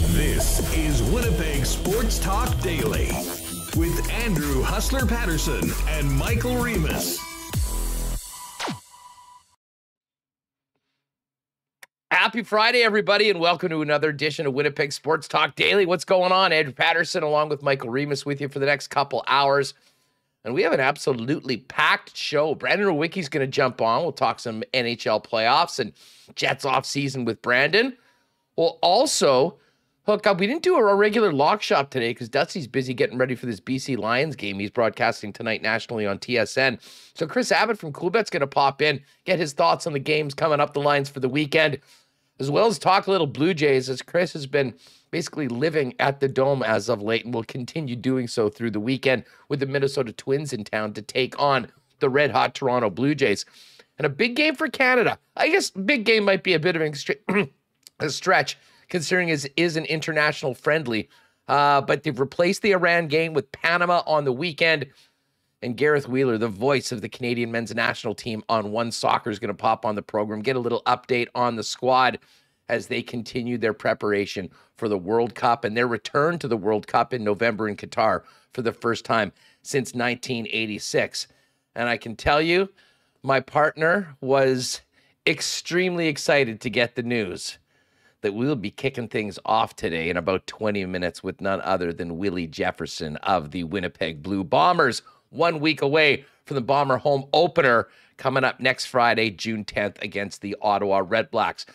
This is Winnipeg Sports Talk Daily with Andrew Hustler Patterson and Michael Remis. Happy Friday, everybody, and welcome to another edition of Winnipeg Sports Talk Daily. What's going on? Andrew Patterson along with Michael Remis with you for the next couple hours. And we have an absolutely packed show. Brandon Rowicki's going to jump on. We'll talk some NHL playoffs and Jets off season with Brandon. We'll also hook up. We didn't do a regular lock shop today because Dusty's busy getting ready for this BC Lions game. He's broadcasting tonight nationally on TSN. So Chris Abbott from Coolbet's going to pop in, get his thoughts on the games coming up the lines for the weekend, as well as talk a little Blue Jays, as Chris has been basically living at the Dome as of late and will continue doing so through the weekend with the Minnesota Twins in town to take on the red-hot Toronto Blue Jays. And a big game for Canada. I guess big game might be a bit of a stretch, considering it is an international friendly. But they've replaced the Iran game with Panama on the weekend. And Gareth Wheeler, the voice of the Canadian men's national team on One Soccer, is going to pop on the program, get a little update on the squad as they continue their preparation for the World Cup and their return to the World Cup in November in Qatar for the first time since 1986. And I can tell you, my partner was extremely excited to get the news that we'll be kicking things off today in about 20 minutes with none other than Willie Jefferson of the Winnipeg Blue Bombers, 1 week away from the Bomber home opener coming up next Friday, June 10th, against the Ottawa Redblacks.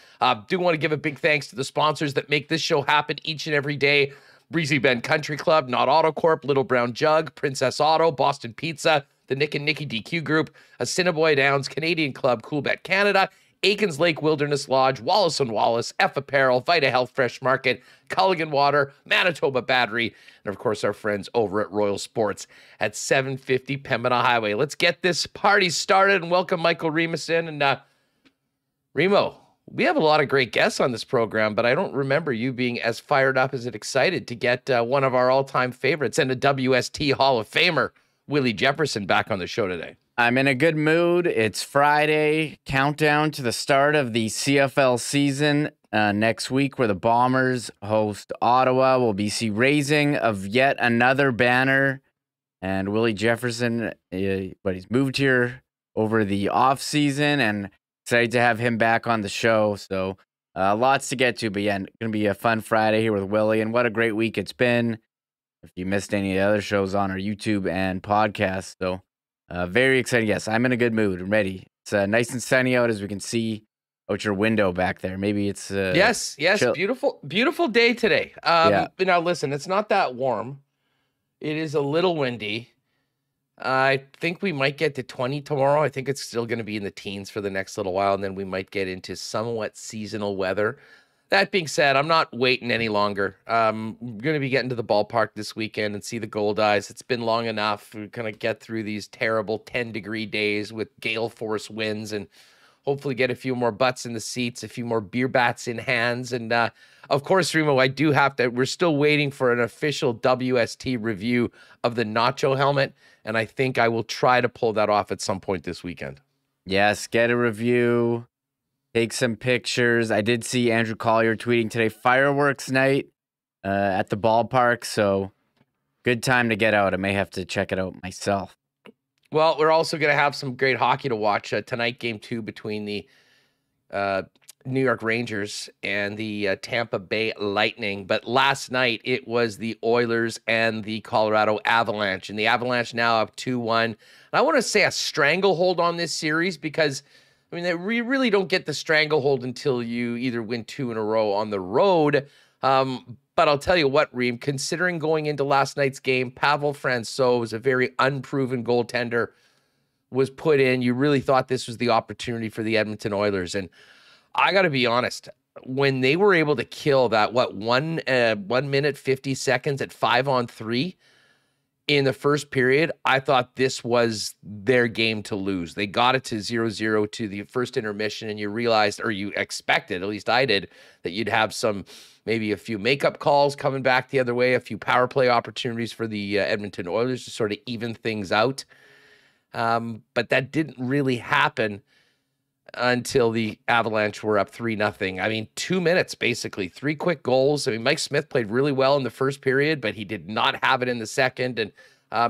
Do want to give a big thanks to the sponsors that make this show happen each and every day. Breezy Bend Country Club, Not Auto Corp, Little Brown Jug, Princess Auto, Boston Pizza, the Nick and Nicky DQ Group, Assiniboia Downs, Canadian Club, Coolbet Canada, Aikens Lake Wilderness Lodge, Wallace & Wallace, F Apparel, Vita Health Fresh Market, Culligan Water, Manitoba Battery, and of course our friends over at Royal Sports at 750 Pembina Highway. Let's get this party started and welcome Michael Remis in. And Remo, we have a lot of great guests on this program, but I don't remember you being as fired up as excited to get one of our all-time favorites and a WST Hall of Famer, Willie Jefferson, back on the show today. I'm in a good mood. It's Friday, countdown to the start of the CFL season next week, where the Bombers host Ottawa. We'll be raising of yet another banner. And Willie Jefferson, but he's moved here over the off season, and excited to have him back on the show. So lots to get to, but yeah, going to be a fun Friday here with Willie. And what a great week it's been. If you missed any of the other shows on our YouTube and podcast, so. Very exciting. Yes, I'm in a good mood. I'm ready. It's nice and sunny out, as we can see out your window back there. Maybe it's yes, chill. Beautiful day today. Yeah. Now listen, it's not that warm. It is a little windy. I think we might get to 20 tomorrow. I think it's still going to be in the teens for the next little while, and then we might get into somewhat seasonal weather. That being said, I'm not waiting any longer. I'm going to be getting to the ballpark this weekend and see the Gold Eyes. It's been long enough. We're going to get through these terrible 10-degree days with gale force winds and hopefully get a few more butts in the seats, a few more beer bats in hands. And of course, Remo, I do have to, we're still waiting for an official WST review of the Nacho helmet. And I think I will try to pull that off at some point this weekend. Yes, get a review. Take some pictures. I did see Andrew Collier tweeting today, fireworks night at the ballpark. So good time to get out. I may have to check it out myself. Well, we're also going to have some great hockey to watch tonight. Game 2 between the New York Rangers and the Tampa Bay Lightning. But last night it was the Oilers and the Colorado Avalanche. And the Avalanche now up 2-1. And I want to say a stranglehold on this series because I mean, we really don't get the stranglehold until you either win 2 in a row on the road. But I'll tell you what, Reem, considering going into last night's game, Pavel Francouz was a very unproven goaltender was put in. You really thought this was the opportunity for the Edmonton Oilers. And I got to be honest, when they were able to kill that, 1 minute, 50 seconds at 5-on-3 in the first period, I thought this was their game to lose. They got it to 0-0 to the first intermission, and you realized, or you expected, at least I did, that you'd have maybe a few makeup calls coming back the other way, a few power play opportunities for the Edmonton Oilers to sort of even things out. But that didn't really happen until the Avalanche were up 3-0. I mean, 2 minutes, basically, 3 quick goals. I mean, Mike Smith played really well in the first period, but he did not have it in the second. And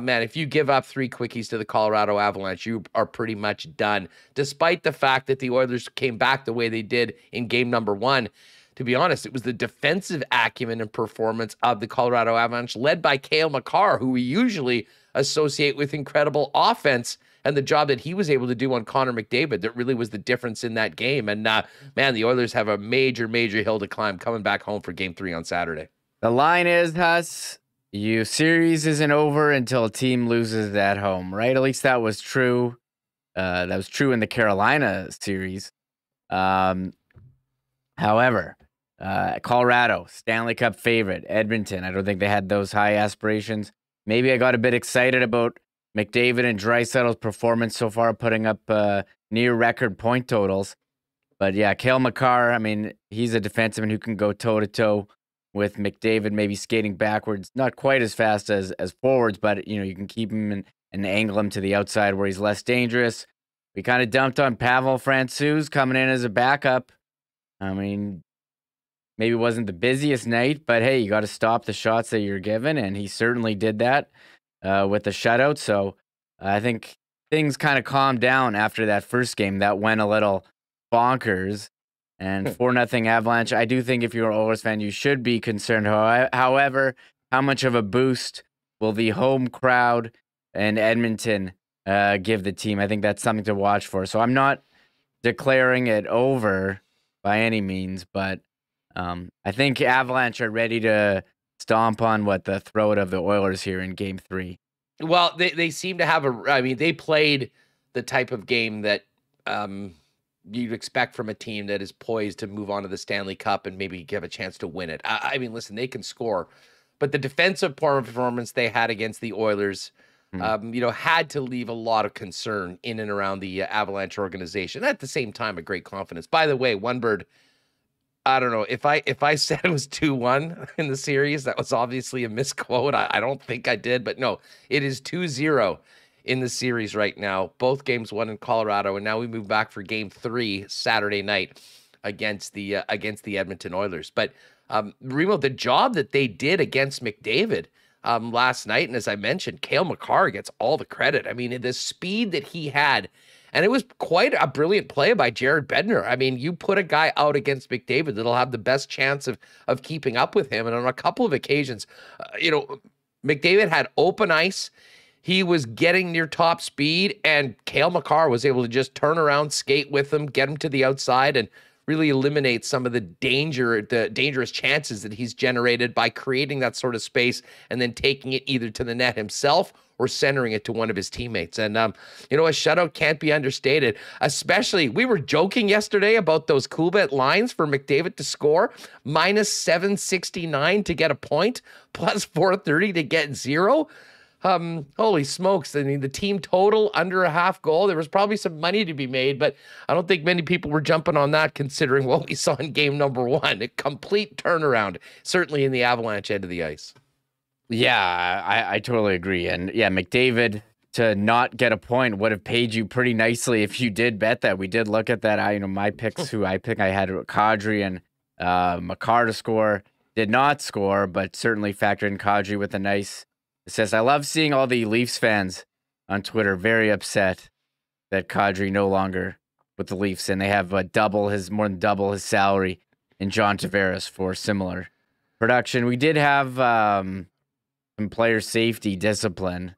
man, if you give up 3 quickies to the Colorado Avalanche, you are pretty much done. Despite the fact that the Oilers came back the way they did in game number 1, to be honest, it was the defensive acumen and performance of the Colorado Avalanche, led by Cale Makar, who we usually associate with incredible offense, and the job that he was able to do on Connor McDavid that really was the difference in that game. And man, the Oilers have a major, major hill to climb coming back home for game 3 on Saturday. The line is, Huss, your series isn't over until a team loses at home, right? At least that was true. That was true in the Carolina series. However, Colorado, Stanley Cup favorite, Edmonton, I don't think they had those high aspirations. Maybe I got a bit excited about McDavid and Draisaitl's performance so far, putting up near record point totals. But yeah, Cale Makar, I mean, he's a defenseman who can go toe-to-toe with McDavid, maybe skating backwards, not quite as fast as forwards, but you can keep him and angle him to the outside where he's less dangerous. We kind of dumped on Pavel Francouz coming in as a backup. I mean, maybe it wasn't the busiest night, but hey, you got to stop the shots that you're given, and he certainly did that with the shutout. So I think things kind of calmed down after that first game that went a little bonkers. And 4-0 Avalanche. I do think if you're an Oilers fan, you should be concerned. However, how much of a boost will the home crowd in Edmonton give the team? I think that's something to watch for. So I'm not declaring it over by any means, but I think Avalanche are ready to stomp on the throat of the Oilers here in game 3. Well, they seem to have they played the type of game that you'd expect from a team that is poised to move on to the Stanley Cup and maybe give a chance to win it. I mean, listen, they can score, but the defensive performance they had against the Oilers, had to leave a lot of concern in and around the Avalanche organization. At the same time, a great confidence. By the way, One Bird, I don't know if I said it was 2-1 in the series, that was obviously a misquote. I don't think I did, but no, it is 2-0 in the series right now. Both games won in Colorado, and now we move back for game 3 Saturday night against the Edmonton Oilers. But Remo, the job that they did against McDavid last night, and as I mentioned, Cale Makar gets all the credit. I mean, the speed that he had, and it was quite a brilliant play by Jared Bednar. I mean, you put a guy out against McDavid that'll have the best chance of keeping up with him. And on a couple of occasions, McDavid had open ice. He was getting near top speed, and Cale Makar was able to just turn around, skate with him, get him to the outside, and really eliminate some of the dangerous chances that he's generated by creating that sort of space and then taking it either to the net himself or centering it to one of his teammates. And, a shutout can't be understated, especially, we were joking yesterday about those Coolbet lines for McDavid to score, minus 769 to get a point, plus 430 to get 0. Holy smokes. I mean, the team total under a half goal. There was probably some money to be made, but I don't think many people were jumping on that considering what we saw in game number 1. A complete turnaround, certainly in the Avalanche end of the ice. Yeah, I totally agree. And yeah, McDavid to not get a point would have paid you pretty nicely if you did bet that. We did look at that. My picks, who I picked, I had Kadri and Makar to score. Did not score, but certainly factored in Kadri with a nice assist. I love seeing all the Leafs fans on Twitter very upset that Kadri no longer with the Leafs, and they have more than double his salary in John Tavares for similar production. We did have some player safety discipline.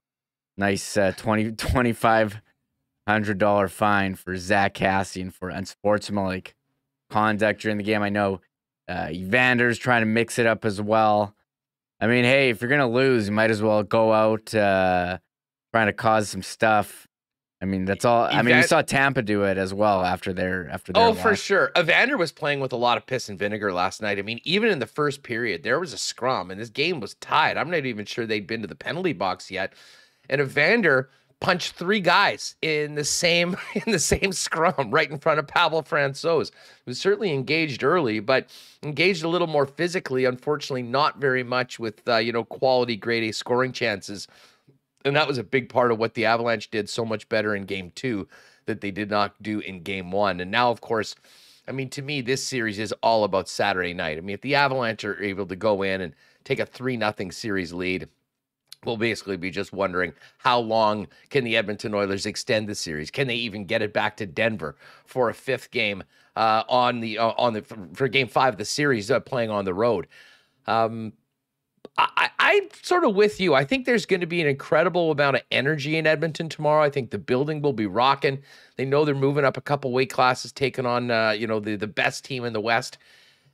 Nice $2,500 fine for Zach Kassian for unsportsmanlike conduct during the game. I know Evander's trying to mix it up as well. I mean, hey, if you're going to lose, you might as well go out trying to cause some stuff. I mean, that's all. I mean, we saw Tampa do it as well after their loss. For sure. Evander was playing with a lot of piss and vinegar last night. I mean, even in the first period, there was a scrum, and this game was tied. I'm not even sure they'd been to the penalty box yet. And Evander punched 3 guys in the same scrum right in front of Pavel Francouz. He was certainly engaged early, but engaged a little more physically. Unfortunately, not very much with quality grade A scoring chances. And that was a big part of what the Avalanche did so much better in game 2 that they did not do in game 1. And now, of course, I mean, to me, this series is all about Saturday night. I mean, if the Avalanche are able to go in and take a 3-0 series lead, we'll basically be just wondering how long can the Edmonton Oilers extend the series? Can they even get it back to Denver for a 5th game for game 5 of the series playing on the road? I'm sort of with you. I think there's going to be an incredible amount of energy in Edmonton tomorrow. I think the building will be rocking. They know they're moving up a couple weight classes, taking on the best team in the West.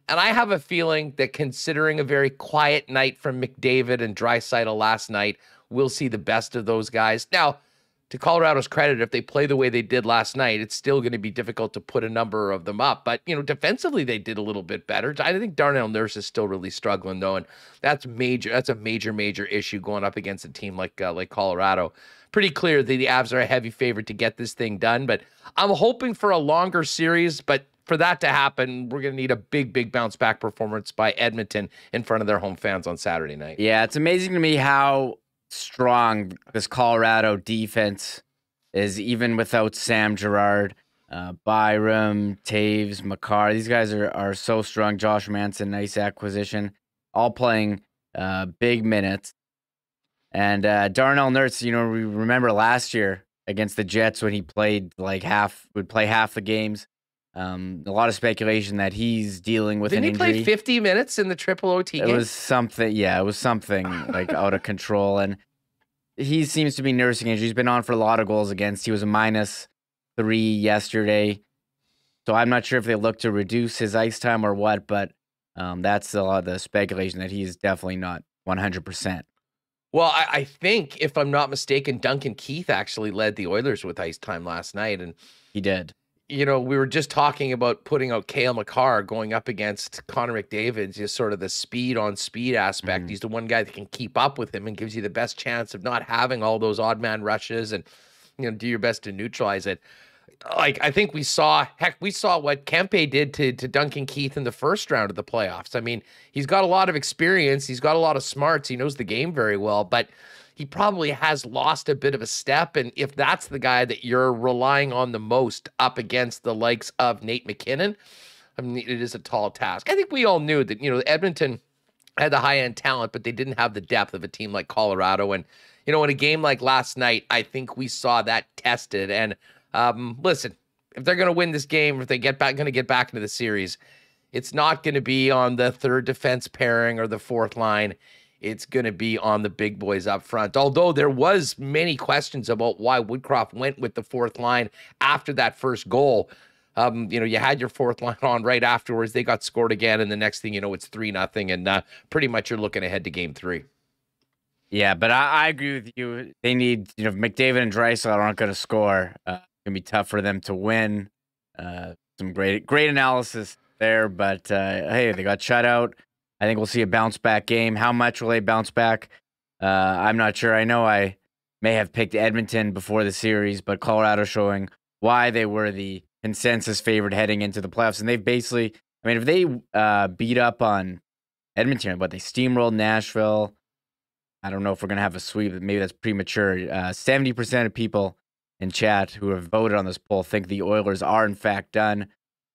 And I have a feeling that considering a very quiet night from McDavid and Draisaitl last night, we'll see the best of those guys. Now, to Colorado's credit, if they play the way they did last night, it's still going to be difficult to put a number of them up. But, defensively, they did a little bit better. I think Darnell Nurse is still really struggling, though, and that's major. That's a major issue going up against a team like Colorado. Pretty clear that the Avs are a heavy favorite to get this thing done, but I'm hoping for a longer series. But for that to happen, we're going to need a big bounce-back performance by Edmonton in front of their home fans on Saturday night. Yeah, it's amazing to me how strong this Colorado defense is, even without Sam Girard, Byram, Taves, Makar. These guys are so strong. Josh Manson, nice acquisition, all playing big minutes. And Darnell Nurse, we remember last year against the Jets when he played would play half the games. A lot of speculation that he's dealing with an injury. Didn't he play 50 minutes in the triple OT game? It was something like out of control. And he seems to be nursing injury. He's been on for a lot of goals against. He was a -3 yesterday. So I'm not sure if they look to reduce his ice time or what, but that's a lot of the speculation that he's definitely not 100%. Well, I think, if I'm not mistaken, Duncan Keith actually led the Oilers with ice time last night. And he did. We were just talking about putting out Cale Makar going up against Connor McDavid, just sort of the speed on speed aspect. He's the one guy that can keep up with him and gives you the best chance of not having all those odd man rushes and, do your best to neutralize it. I think we saw what Kempe did to Duncan Keith in the first round of the playoffs. I mean, he's got a lot of experience. He's got a lot of smarts. He knows the game very well, but he probably has lost a bit of a step. And if that's the guy that you're relying on the most up against the likes of Nate McKinnon, I mean, it is a tall task. I think we all knew that, Edmonton had the high-end talent, but they didn't have the depth of a team like Colorado. And, in a game like last night, I think we saw that tested. And listen, if they're going to win this game, if they going to get back into the series, it's not going to be on the third defense pairing or the fourth line. It's going to be on the big boys up front. Although there was many questions about why Woodcroft went with the fourth line after that first goal. You had your fourth line on right afterwards. They got scored again, and the next thing you know, it's 3-0, and pretty much you're looking ahead to game 3. Yeah, but I agree with you. They need, McDavid and Draisaitl aren't going to score. It's going to be tough for them to win. Some great analysis there, but hey, they got shut out. I think we'll see a bounce-back game. How much will they bounce back? I'm not sure. I know I may have picked Edmonton before the series, but Colorado showing why they were the consensus favorite heading into the playoffs. And they've basically, if they beat up on Edmonton, but they steamrolled Nashville, I don't know if we're going to have a sweep. Maybe that's premature. 70% of people in chat who have voted on this poll think the Oilers are, in fact, done.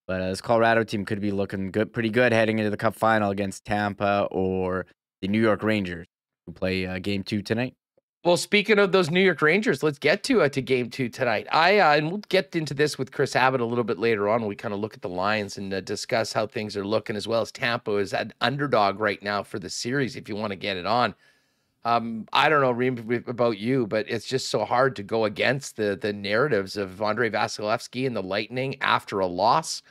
But this Colorado team could be looking pretty good heading into the Cup final against Tampa or the New York Rangers, who play Game 2 tonight. Well, speaking of those New York Rangers, let's get to Game 2 tonight. And we'll get into this with Chris Abbott a little bit later on when we kind of look at the lines and discuss how things are looking, as well as Tampa is an underdog right now for the series if you want to get it on. I don't know, Reem, about you, but it's just so hard to go against the narratives of Andrei Vasilevsky and the Lightning after a loss,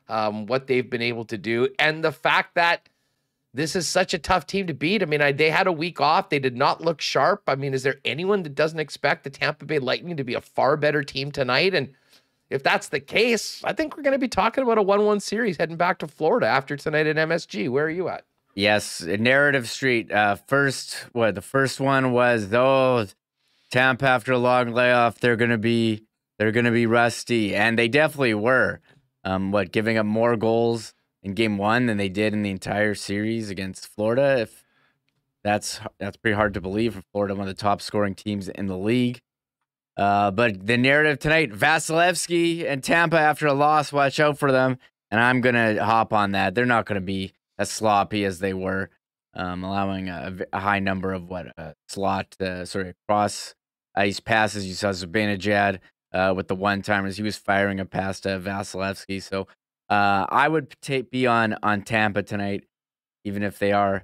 what they've been able to do, and the fact that this is such a tough team to beat. I mean, they had a week off. They did not look sharp. I mean, is there anyone that doesn't expect the Tampa Bay Lightning to be a far better team tonight? And if that's the case, I think we're going to be talking about a 1-1 series heading back to Florida after tonight at MSG. Where are you at? Yes, Narrative Street. The first one was, Tampa after a long layoff, they're gonna be rusty, and they definitely were. Giving up more goals in game 1 than they did in the entire series against Florida. If that's pretty hard to believe for Florida, one of the top scoring teams in the league. But the narrative tonight, Vasilevsky and Tampa after a loss, watch out for them. And I'm gonna hop on that. They're not gonna be as sloppy as they were, allowing a high number of cross ice passes. You saw Zibanejad with the one-timers. He was firing a pass to Vasilevsky. So I would be on Tampa tonight, even if they're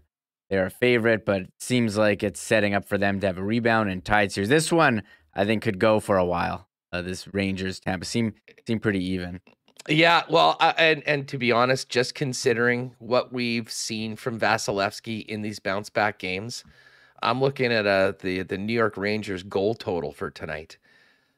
a favorite, but it seems like it's setting up for them to have a rebound and tied series. This one, I think, could go for a while. This Rangers-Tampa seem pretty even. Yeah, well, and to be honest, just considering what we've seen from Vasilevsky in these bounce back games, I'm looking at the New York Rangers goal total for tonight.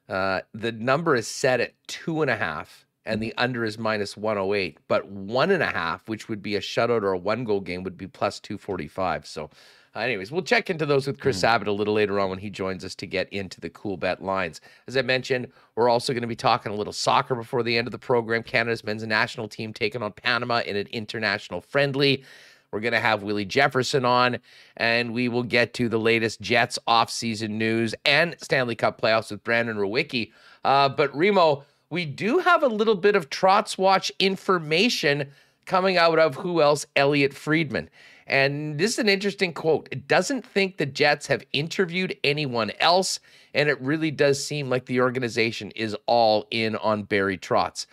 The number is set at 2.5, and the under is -108. But 1.5, which would be a shutout or a 1-goal game, would be +245. So, anyways, we'll check into those with Chris Abbott a little later on when he joins us to get into the cool bet lines. As I mentioned, we're also going to be talking a little soccer before the end of the program. Canada's men's national team taking on Panama in an international friendly. We're going to have Willie Jefferson on, and we will get to the latest Jets offseason news and Stanley Cup playoffs with Brandon Rowicki. But Remo, we do have a little bit of Trotz Watch information coming out of who else? Elliot Friedman. And this is an interesting quote. It doesn't think the Jets have interviewed anyone else, and it really does seem like the organization is all in on Barry Trotz.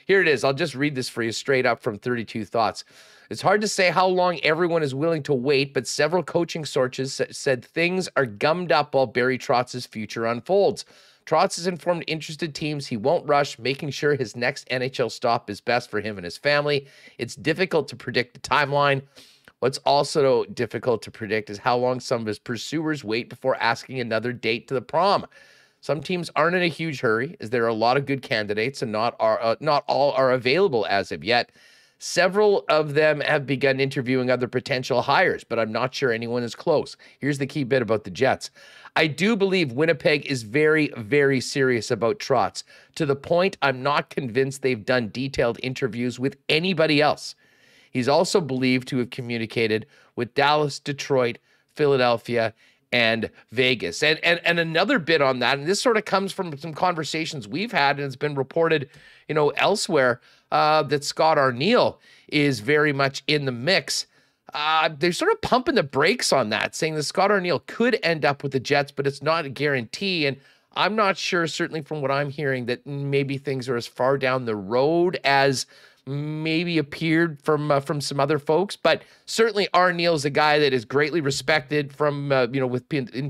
Here it is. I'll just read this for you straight up from 32 Thoughts. It's hard to say how long everyone is willing to wait, but several coaching sources said things are gummed up while Barry Trotz's future unfolds. Trotz has informed interested teams he won't rush, making sure his next NHL stop is best for him and his family. It's difficult to predict the timeline. What's also difficult to predict is how long some of his pursuers wait before asking another date to the prom. Some teams aren't in a huge hurry, as there are a lot of good candidates and not all are available as of yet. Several of them have begun interviewing other potential hires, but I'm not sure anyone is close. Here's the key bit about the Jets. I do believe Winnipeg is very, very serious about Trotz, to the point I'm not convinced they've done detailed interviews with anybody else. He's also believed to have communicated with Dallas, Detroit, Philadelphia, and Vegas. And another bit on that, and this sort of comes from some conversations we've had, and it's been reported, elsewhere, that Scott Arniel is very much in the mix. They're sort of pumping the brakes on that, saying that Scott Arniel could end up with the Jets, but it's not a guarantee. And I'm not sure, certainly from what I'm hearing, that maybe things are as far down the road as maybe appeared from some other folks, but certainly Arniel's a guy that is greatly respected from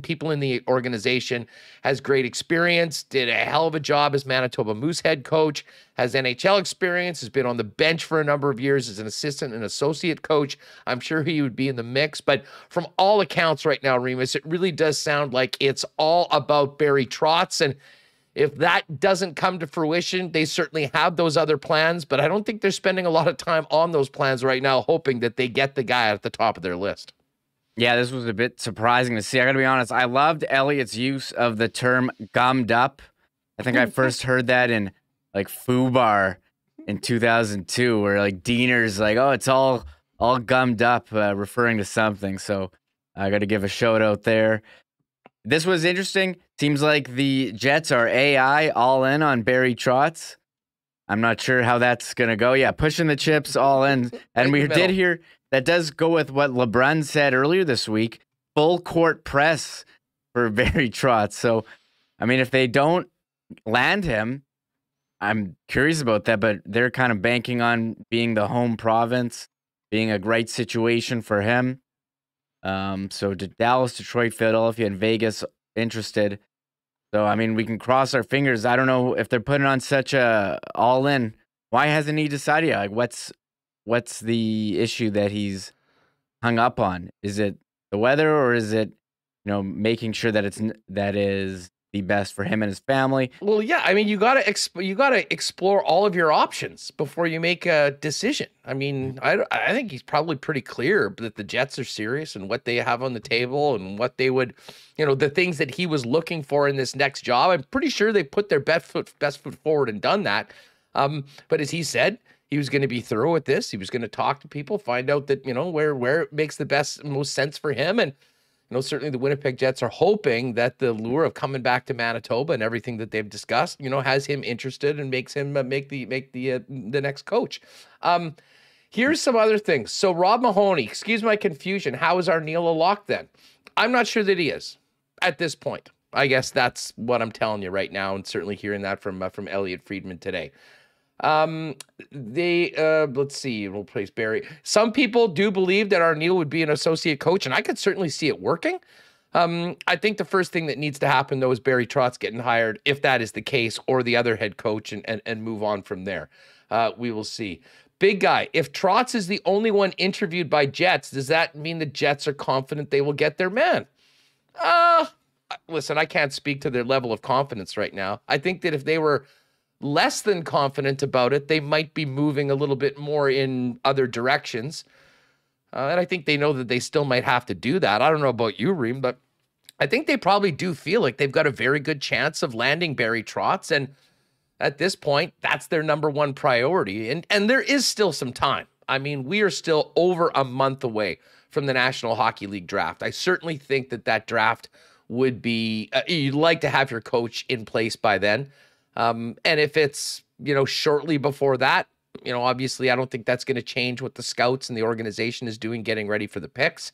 people in the organization, has great experience, did a hell of a job as Manitoba Moose head coach, has NHL experience, has been on the bench for a number of years as an assistant and associate coach. I'm sure he would be in the mix, but from all accounts right now, Remus, it really does sound like it's all about Barry Trotz. And if that doesn't come to fruition, they certainly have those other plans, but I don't think they're spending a lot of time on those plans right now, hoping that they get the guy at the top of their list. Yeah, this was a bit surprising to see. I got to be honest. I loved Elliot's use of the term gummed up. I think I first heard that in FUBAR in 2002, where Diener's oh, it's all gummed up, referring to something. So I got to give a shout out there. This was interesting. Seems like the Jets are AI all in on Barry Trotz. I'm not sure how that's going to go. Yeah, pushing the chips all in. And we did hear that does go with what LeBron said earlier this week, full court press for Barry Trotz. So, I mean, if they don't land him, I'm curious about that, but they're kind of banking on being the home province, being a great situation for him. So Dallas, Detroit, Philadelphia, and Vegas interested. So, I mean, we can cross our fingers. I don't know if they're putting on such a all-in. Why hasn't he decided yet? What's the issue that he's hung up on? Is it the weather, or is it, making sure that that is the best for him and his family? Well, yeah, I mean, you gotta explore all of your options before you make a decision. I mean, I think he's probably pretty clear that the Jets are serious and what they have on the table and what they would, the things that he was looking for in this next job. I'm pretty sure they put their best foot forward and done that. But as he said, he was going to be thorough with this. He was going to talk to people, find out that where it makes the most sense for him. And certainly the Winnipeg Jets are hoping that the lure of coming back to Manitoba and everything that they've discussed, has him interested and makes him make the next coach. Here's some other things. So Rob Mahoney, excuse my confusion, how is Arniel a lock then? I'm not sure that he is at this point. I guess that's what I'm telling you right now, and certainly hearing that from Elliot Friedman today. Let's see, we'll place Barry. Some people do believe that Arniel would be an associate coach, and I could certainly see it working. I think the first thing that needs to happen, though, is Barry Trotz getting hired, if that is the case, or the other head coach, and move on from there. We will see. Big guy, if Trotz is the only one interviewed by Jets, does that mean the Jets are confident they will get their man? Listen, I can't speak to their level of confidence right now. I think that if they were less than confident about it, they might be moving a little bit more in other directions. And I think they know that they still might have to do that. I don't know about you, Reem, but I think they probably do feel like they've got a very good chance of landing Barry Trotz. And at this point, that's their number one priority. And there is still some time. I mean, we are still over a month away from the National Hockey League draft. I certainly think that draft would be, you'd like to have your coach in place by then. And if it's, shortly before that, obviously I don't think that's going to change what the scouts and the organization is doing, getting ready for the picks.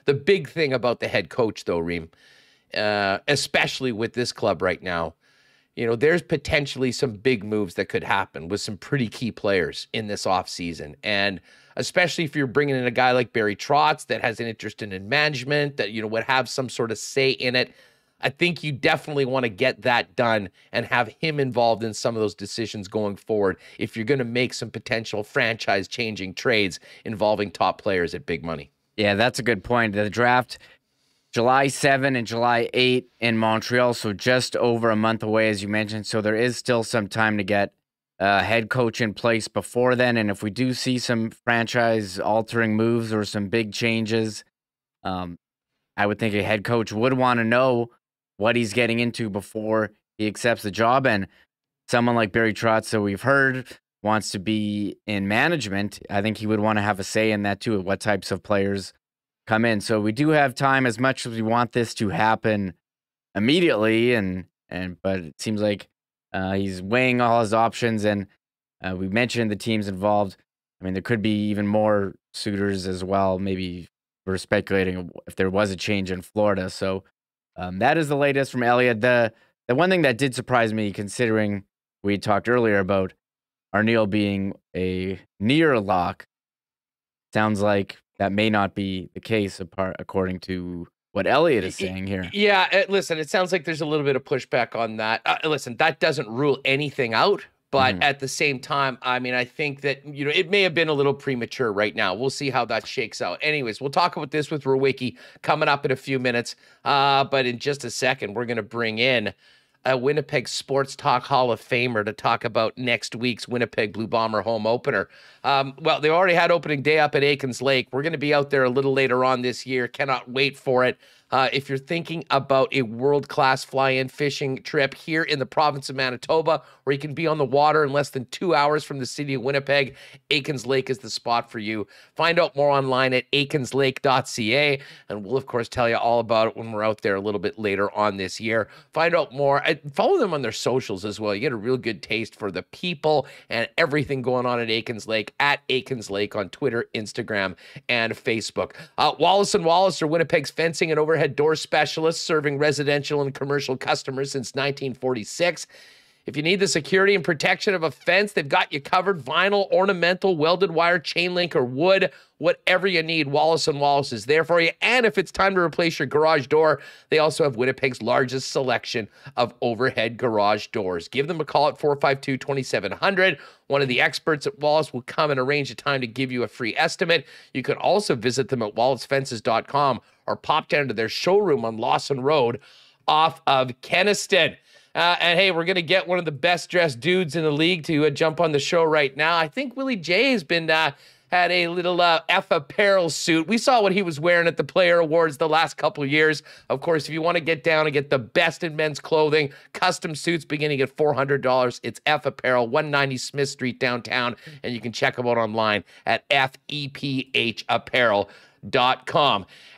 The big thing about the head coach, though, Reem, especially with this club right now, there's potentially some big moves that could happen with some pretty key players in this offseason. And especially if you're bringing in a guy like Barry Trotz that has an interest in management, that, would have some sort of say in it. I think you definitely want to get that done and have him involved in some of those decisions going forward if you're going to make some potential franchise-changing trades involving top players at big money. Yeah, that's a good point. The draft, July 7 and July 8 in Montreal, so just over a month away, as you mentioned. So there is still some time to get a head coach in place before then. And if we do see some franchise-altering moves or some big changes, I would think a head coach would want to know what he's getting into before he accepts the job. And someone like Barry Trotz, that we've heard, wants to be in management. I think he would want to have a say in that too, what types of players come in. So we do have time, as much as we want this to happen immediately. But it seems like he's weighing all his options. And we mentioned the teams involved. I mean, there could be even more suitors as well. Maybe we're speculating if there was a change in Florida. So that is the latest from Elliot. The one thing that did surprise me, considering we talked earlier about Arniel being a near lock, sounds like that may not be the case, according to what Elliot is saying here. Yeah, listen, it sounds like there's a little bit of pushback on that. Listen, that doesn't rule anything out. But at the same time, I mean, I think that, it may have been a little premature right now. We'll see how that shakes out. Anyways, we'll talk about this with Rowicki coming up in a few minutes. But in just a second, we're going to bring in a Winnipeg Sports Talk Hall of Famer to talk about next week's Winnipeg Blue Bomber home opener. Well, they already had opening day up at Aikens Lake. We're going to be out there a little later on this year. Cannot wait for it. If you're thinking about a world-class fly-in fishing trip here in the province of Manitoba, where you can be on the water in less than 2 hours from the city of Winnipeg, Aikens Lake is the spot for you. Find out more online at aikenslake.ca, and we'll, of course, tell you all about it when we're out there a little bit later on this year. Find out more. Follow them on their socials as well. You get a real good taste for the people and everything going on at Aikens Lake, at Aikens Lake on Twitter, Instagram, and Facebook. Wallace & Wallace are Winnipeg's fencing and overhead door specialists, serving residential and commercial customers since 1946. If you need the security and protection of a fence, they've got you covered. Vinyl, ornamental, welded wire, chain link, or wood. Whatever you need, Wallace & Wallace is there for you. And if it's time to replace your garage door, they also have Winnipeg's largest selection of overhead garage doors. Give them a call at 452-2700. One of the experts at Wallace will come and arrange a time to give you a free estimate. You can also visit them at wallacefences.com or pop down to their showroom on Lawson Road off of Kenaston. And hey, we're going to get one of the best dressed dudes in the league to jump on the show right now. I think Willie J has been had a little F apparel suit. We saw what he was wearing at the Player Awards the last couple of years. Of course, if you want to get down and get the best in men's clothing, custom suits beginning at $400, it's F Apparel, 190 Smith Street downtown, and you can check them out online at fepapparel.com.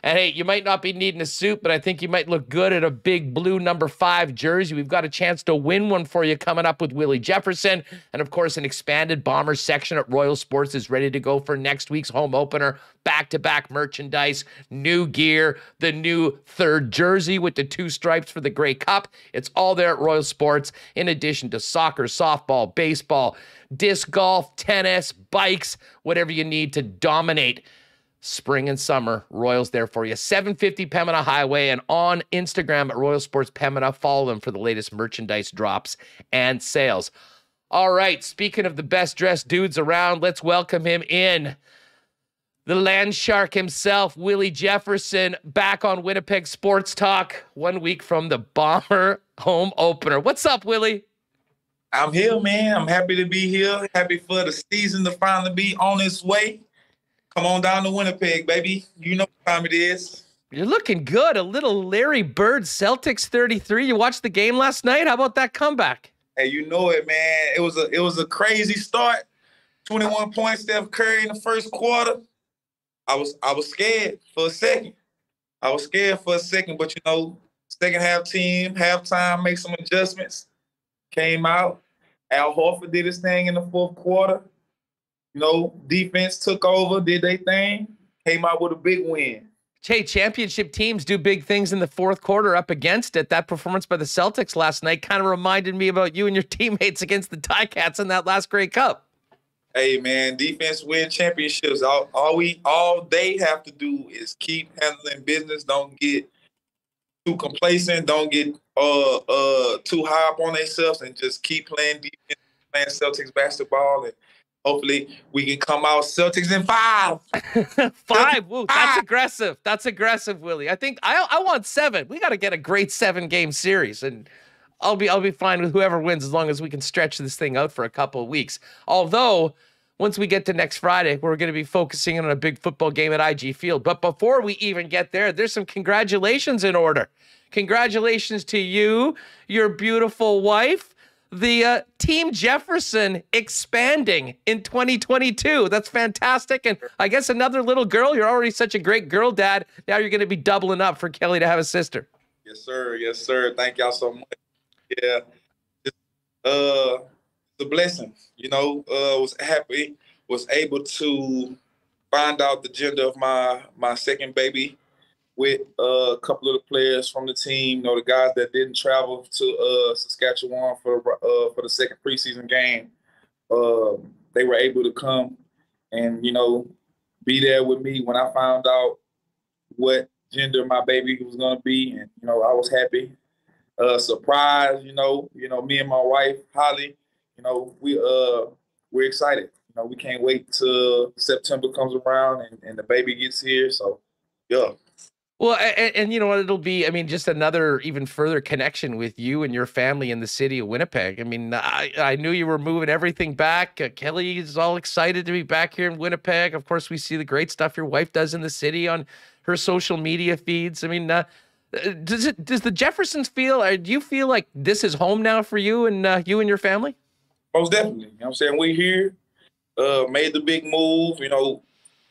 And hey, you might not be needing a suit, but I think you might look good at a big blue number 5 jersey. We've got a chance to win one for you coming up with Willie Jefferson. And of course, an expanded Bombers section at Royal Sports is ready to go for next week's home opener. Back-to-back merchandise, new gear, the new 3rd jersey with the 2 stripes for the Grey Cup. It's all there at Royal Sports, in addition to soccer, softball, baseball, disc golf, tennis, bikes, whatever you need to dominate spring and summer. Royals there for you. 750 Pembina Highway, and on Instagram at Royal Sports Pembina. Follow them for the latest merchandise drops and sales. All right, speaking of the best dressed dudes around, let's welcome him in. The land shark himself, Willie Jefferson, back on Winnipeg Sports Talk 1 week from the Bomber home opener. What's up, Willie? I'm here, man. I'm happy to be here. Happy for the season to finally be on its way. Come on down to Winnipeg, baby. You know what time it is. You're looking good. A little Larry Bird, Celtics 33. You watched the game last night? How about that comeback? Hey, you know it, man. It was a crazy start. 21 points, Steph Curry in the first quarter. I was scared for a second. But you know, second half team, halftime, make some adjustments. Came out. Al Horford did his thing in the fourth quarter. You know, defense took over, did their thing, came out with a big win. Hey, championship teams do big things in the fourth quarter up against it. That performance by the Celtics last night kind of reminded me about you and your teammates against the Ticats in that last Grey Cup. Hey, man, defense win championships. All they have to do is keep handling business. Don't get too complacent. Don't get too high up on themselves, and just keep playing defense, playing Celtics basketball, and hopefully we can come out Celtics in 5. 5. Woo, that's aggressive. That's aggressive, Willie. I think I want 7. We got to get a great 7-game series, and I'll be fine with whoever wins as long as we can stretch this thing out for a couple of weeks. Although once we get to next Friday, we're going to be focusing on a big football game at IG Field. But before we even get there, there's some congratulations in order. Congratulations to you, your beautiful wife. The Team Jefferson expanding in 2022. That's fantastic. And I guess another little girl. You're already such a great girl dad. Now you're going to be doubling up for Kelly to have a sister. Yes, sir. Yes, sir. Thank y'all so much. Yeah. It's a blessing. You know, was able to find out the gender of my second baby with a couple of the players from the team, you know, the guys that didn't travel to Saskatchewan for the second preseason game. They were able to come and, you know, be there with me when I found out what gender my baby was going to be. And, you know, I was happy, surprised, you know, me and my wife, Holly, you know, we're excited. You know, we can't wait till September comes around and the baby gets here. So, yeah. Well, and you know what, it'll be, I mean, just another even further connection with you and your family in the city of Winnipeg. I mean, I knew you were moving everything back. Kelly is all excited to be back here in Winnipeg. Of course, we see the great stuff your wife does in the city on her social media feeds. I mean, does the Jeffersons feel, or do you feel like this is home now for you and your family? Most definitely. You know what I'm saying? We're here, made the big move, you know,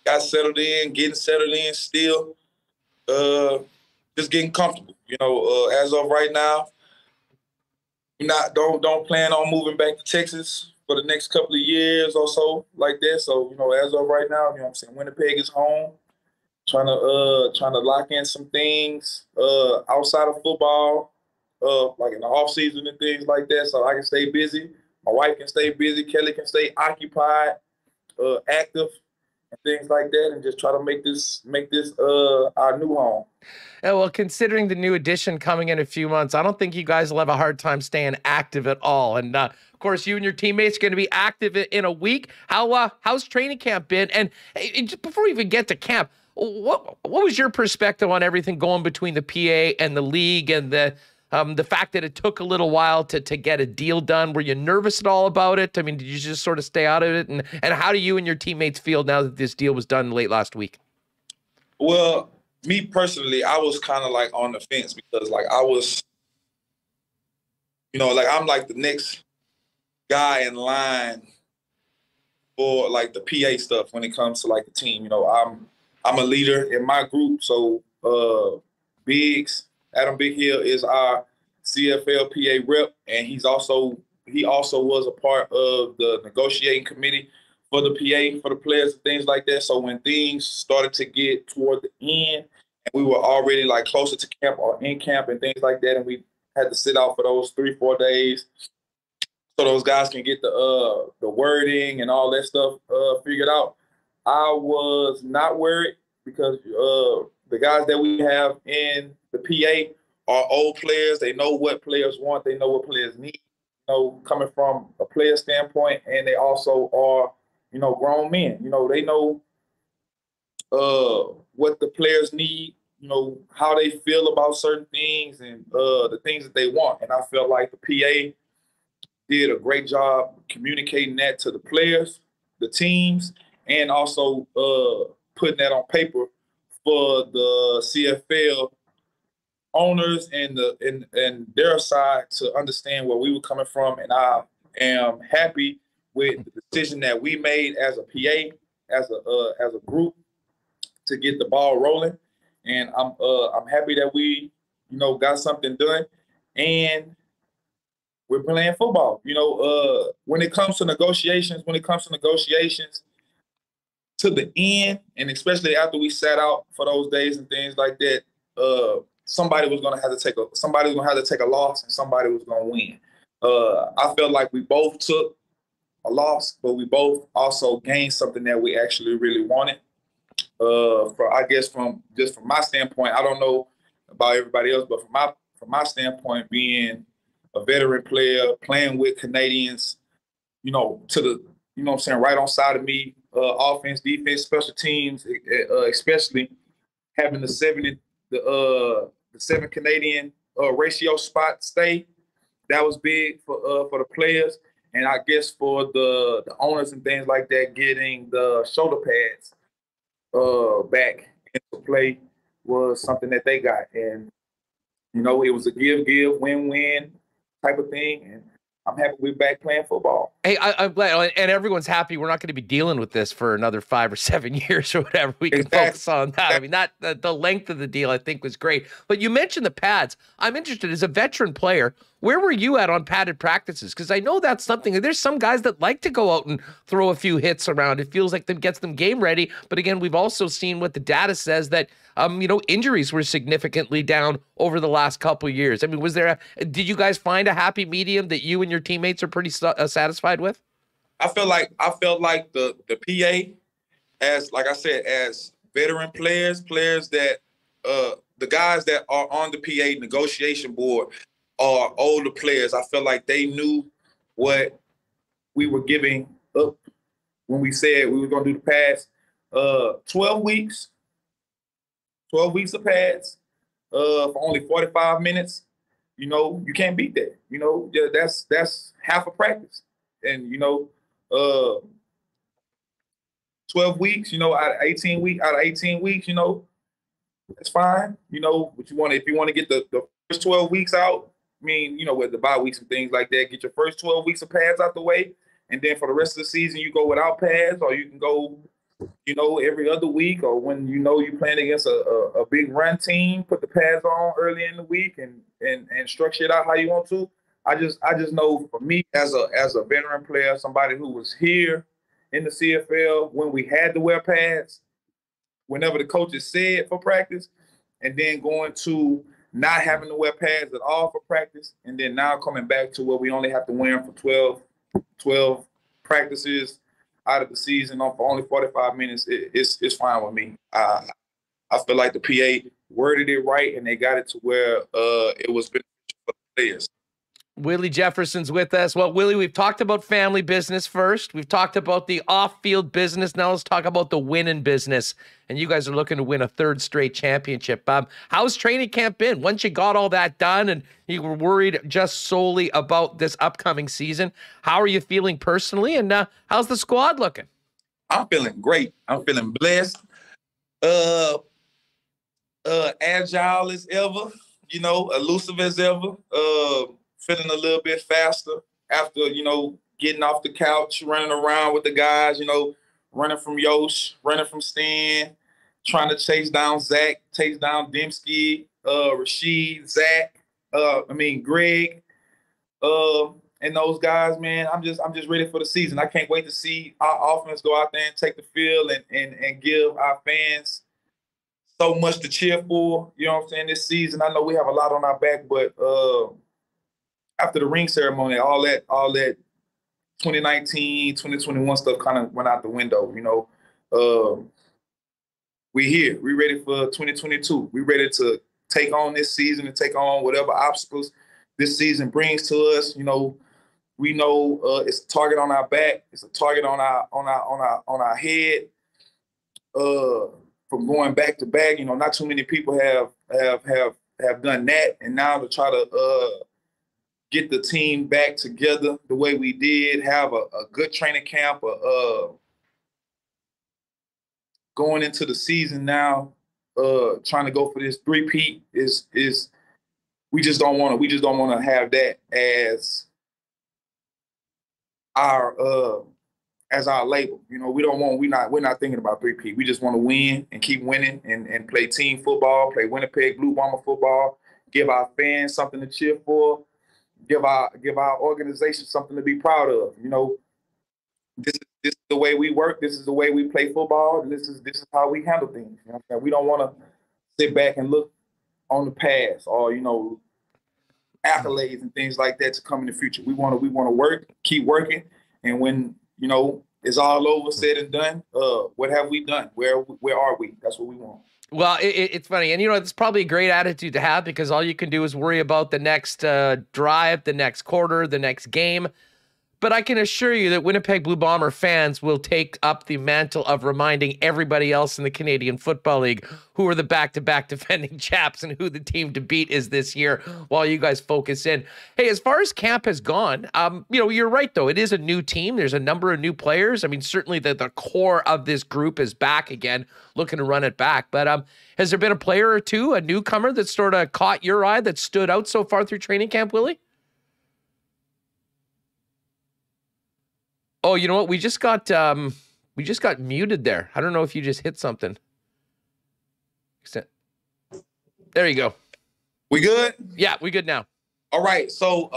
got settled in, getting settled in still. Just getting comfortable, you know. As of right now, don't plan on moving back to Texas for the next couple of years or so, like that. So, you know, as of right now, you know what I'm saying, Winnipeg is home. Trying to lock in some things outside of football. like in the off season and things like that, so I can stay busy. My wife can stay busy. Kelly can stay occupied, active, and things like that, and just try to make this our new home. Yeah, well, considering the new addition coming in a few months, I don't think you guys will have a hard time staying active at all. And of course, you and your teammates are going to be active in a week. How's training camp been? And just before we even get to camp, what was your perspective on everything going between the PA and the league, and the fact that it took a little while to get a deal done? Were you nervous at all about it? I mean, did you just sort of stay out of it? And how do you and your teammates feel now that this deal was done late last week? Well, me personally, I was kind of like on the fence because like I was, like I'm like the next guy in line for like the PA stuff when it comes to like the team. I'm a leader in my group, so Adam Big Hill is our CFL PA rep, and he also was a part of the negotiating committee for the PA for the players and things like that. So when things started to get toward the end, and we were already like closer to camp or in camp and things like that, and we had to sit out for those 3-4 days so those guys can get the wording and all that stuff figured out. I was not worried because the guys that we have in the PA are old players. They know what players want. They know what players need, coming from a player standpoint. And they also are, grown men. They know what the players need, how they feel about certain things and the things that they want. And I felt like the PA did a great job communicating that to the players, the teams, and also putting that on paper for the CFL owners and their side to understand where we were coming from. And I am happy with the decision that we made as a PA, as a group, to get the ball rolling. And I'm happy that we, got something done, and we're playing football. When it comes to negotiations, to the end, and especially after we sat out for those days and things like that, somebody was gonna have to take a loss, and somebody was gonna win. I felt like we both took a loss, but we both also gained something that we actually really wanted. From my standpoint, I don't know about everybody else, but from my standpoint, being a veteran player, playing with Canadians, right on side of me, offense, defense, special teams, especially having the seven Canadian ratio spot stay. That was big for the players, and I guess for the owners and things like that, getting the shoulder pads back into play was something that they got. And it was a give, win-win type of thing. And I'm happy we're back playing football. Hey, I'm glad, and everyone's happy. We're not going to be dealing with this for another 5 or 7 years or whatever. We can focus on that. I mean, the length of the deal, I think, was great. But you mentioned the pads. I'm interested, as a veteran player, where were you at on padded practices? Because I know that's something. There's some guys that like to go out and throw a few hits around. It feels like that gets them game ready. But again, we've also seen what the data says that injuries were significantly down over the last couple of years. I mean, did you guys find a happy medium that you and your teammates are pretty satisfied with? I felt like the PA, as like I said, as veteran players that the guys that are on the PA negotiation board are older players. I felt like they knew what we were giving up when we said we were going to do the pads. 12 weeks of pads for only 45 minutes. You can't beat that. That's half a practice. And 12 weeks, out of 18 weeks, that's fine. But if you want to get the first 12 weeks out, with the bye weeks and things like that, get your first 12 weeks of pads out the way, and then for the rest of the season you go without pads, or you can go, every other week, or when you're playing against a big run team, put the pads on early in the week and structure it out how you want to. I just know, for me as a veteran player, somebody who was here in the CFL when we had to wear pads, whenever the coaches said for practice, and then going to not having to wear pads at all for practice, and then now coming back to where we only have to wear them for 12 practices out of the season for only 45 minutes, it's fine with me. I feel like the PA worded it right, and they got it to where it was beneficial for the players. Willie Jefferson's with us. Well, Willie, we've talked about family business first. We've talked about the off-field business. Now let's talk about the winning business. And you guys are looking to win a third straight championship. How's training camp been? Once you got all that done and you were worried just solely about this upcoming season, how are you feeling personally? And how's the squad looking? I'm feeling great. I'm feeling blessed. Agile as ever. Elusive as ever. Feeling a little bit faster after, getting off the couch, running around with the guys, running from Yosh, running from Stan, trying to chase down Zach, chase down Dembski, Rashid, Zach, Greg, and those guys, man. I'm just ready for the season. I can't wait to see our offense go out there and take the field and give our fans so much to cheer for, this season. I know we have a lot on our back, but after the ring ceremony, all that 2019, 2021 stuff kind of went out the window, we here. We ready for 2022. We ready to take on this season and take on whatever obstacles this season brings to us. We know it's a target on our back. It's a target on our head. From going back to back, not too many people have done that, and now to try to get the team back together the way we did, have a good training camp, going into the season now, trying to go for this three-peat is we just don't want to have that as our label. We're not thinking about three-peat. We just want to win and keep winning and play team football, play Winnipeg Blue Bomber football, give our fans something to cheer for, give our organization something to be proud of. This is the way we work. This is the way we play football. And this is how we handle things. We don't want to sit back and look on the past or accolades and things like that to come in the future. We want to work, keep working, and when it's all over, said and done, what have we done? Where are we? That's what we want. Well, it's funny. And, it's probably a great attitude to have because all you can do is worry about the next drive, the next quarter, the next game. But I can assure you that Winnipeg Blue Bomber fans will take up the mantle of reminding everybody else in the Canadian Football League who are the back-to-back defending chaps and who the team to beat is this year while you guys focus in. Hey, as far as camp has gone, you're right, though. It is a new team. There's a number of new players. Certainly the core of this group is back again, looking to run it back. But has there been a player or two, a newcomer that sort of caught your eye that stood out so far through training camp, Willie? Oh, you know what? We just got muted there. I don't know if you just hit something. There you go. We good? Yeah, we good now. All right. So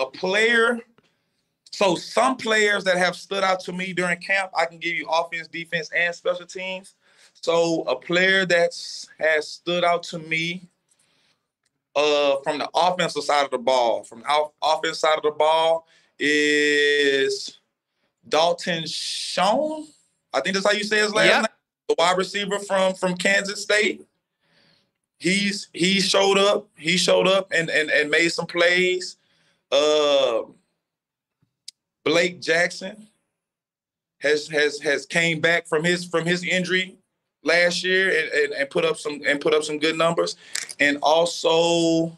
some players that have stood out to me during camp, I can give you offense, defense, and special teams. So a player that has stood out to me from the offensive side of the ball, offensive side of the ball is Dalton Schoen, I think that's how you say his last name. The wide receiver from Kansas State. He showed up. He showed up and made some plays. Blake Jackson has came back from his injury last year and put up some good numbers. And also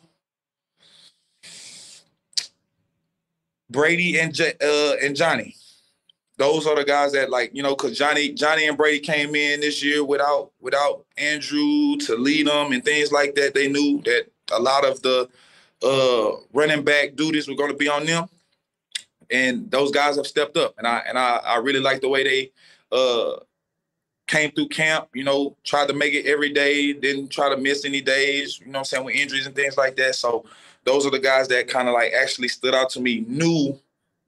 Brady and Johnny. Those are the guys that, because Johnny and Brady came in this year without Andrew to lead them and things like that. They knew that a lot of the running back duties were going to be on them, and those guys have stepped up. And I really like the way they came through camp. Tried to make it every day, didn't try to miss any days. With injuries and things like that. So those are the guys that kind of actually stood out to me. New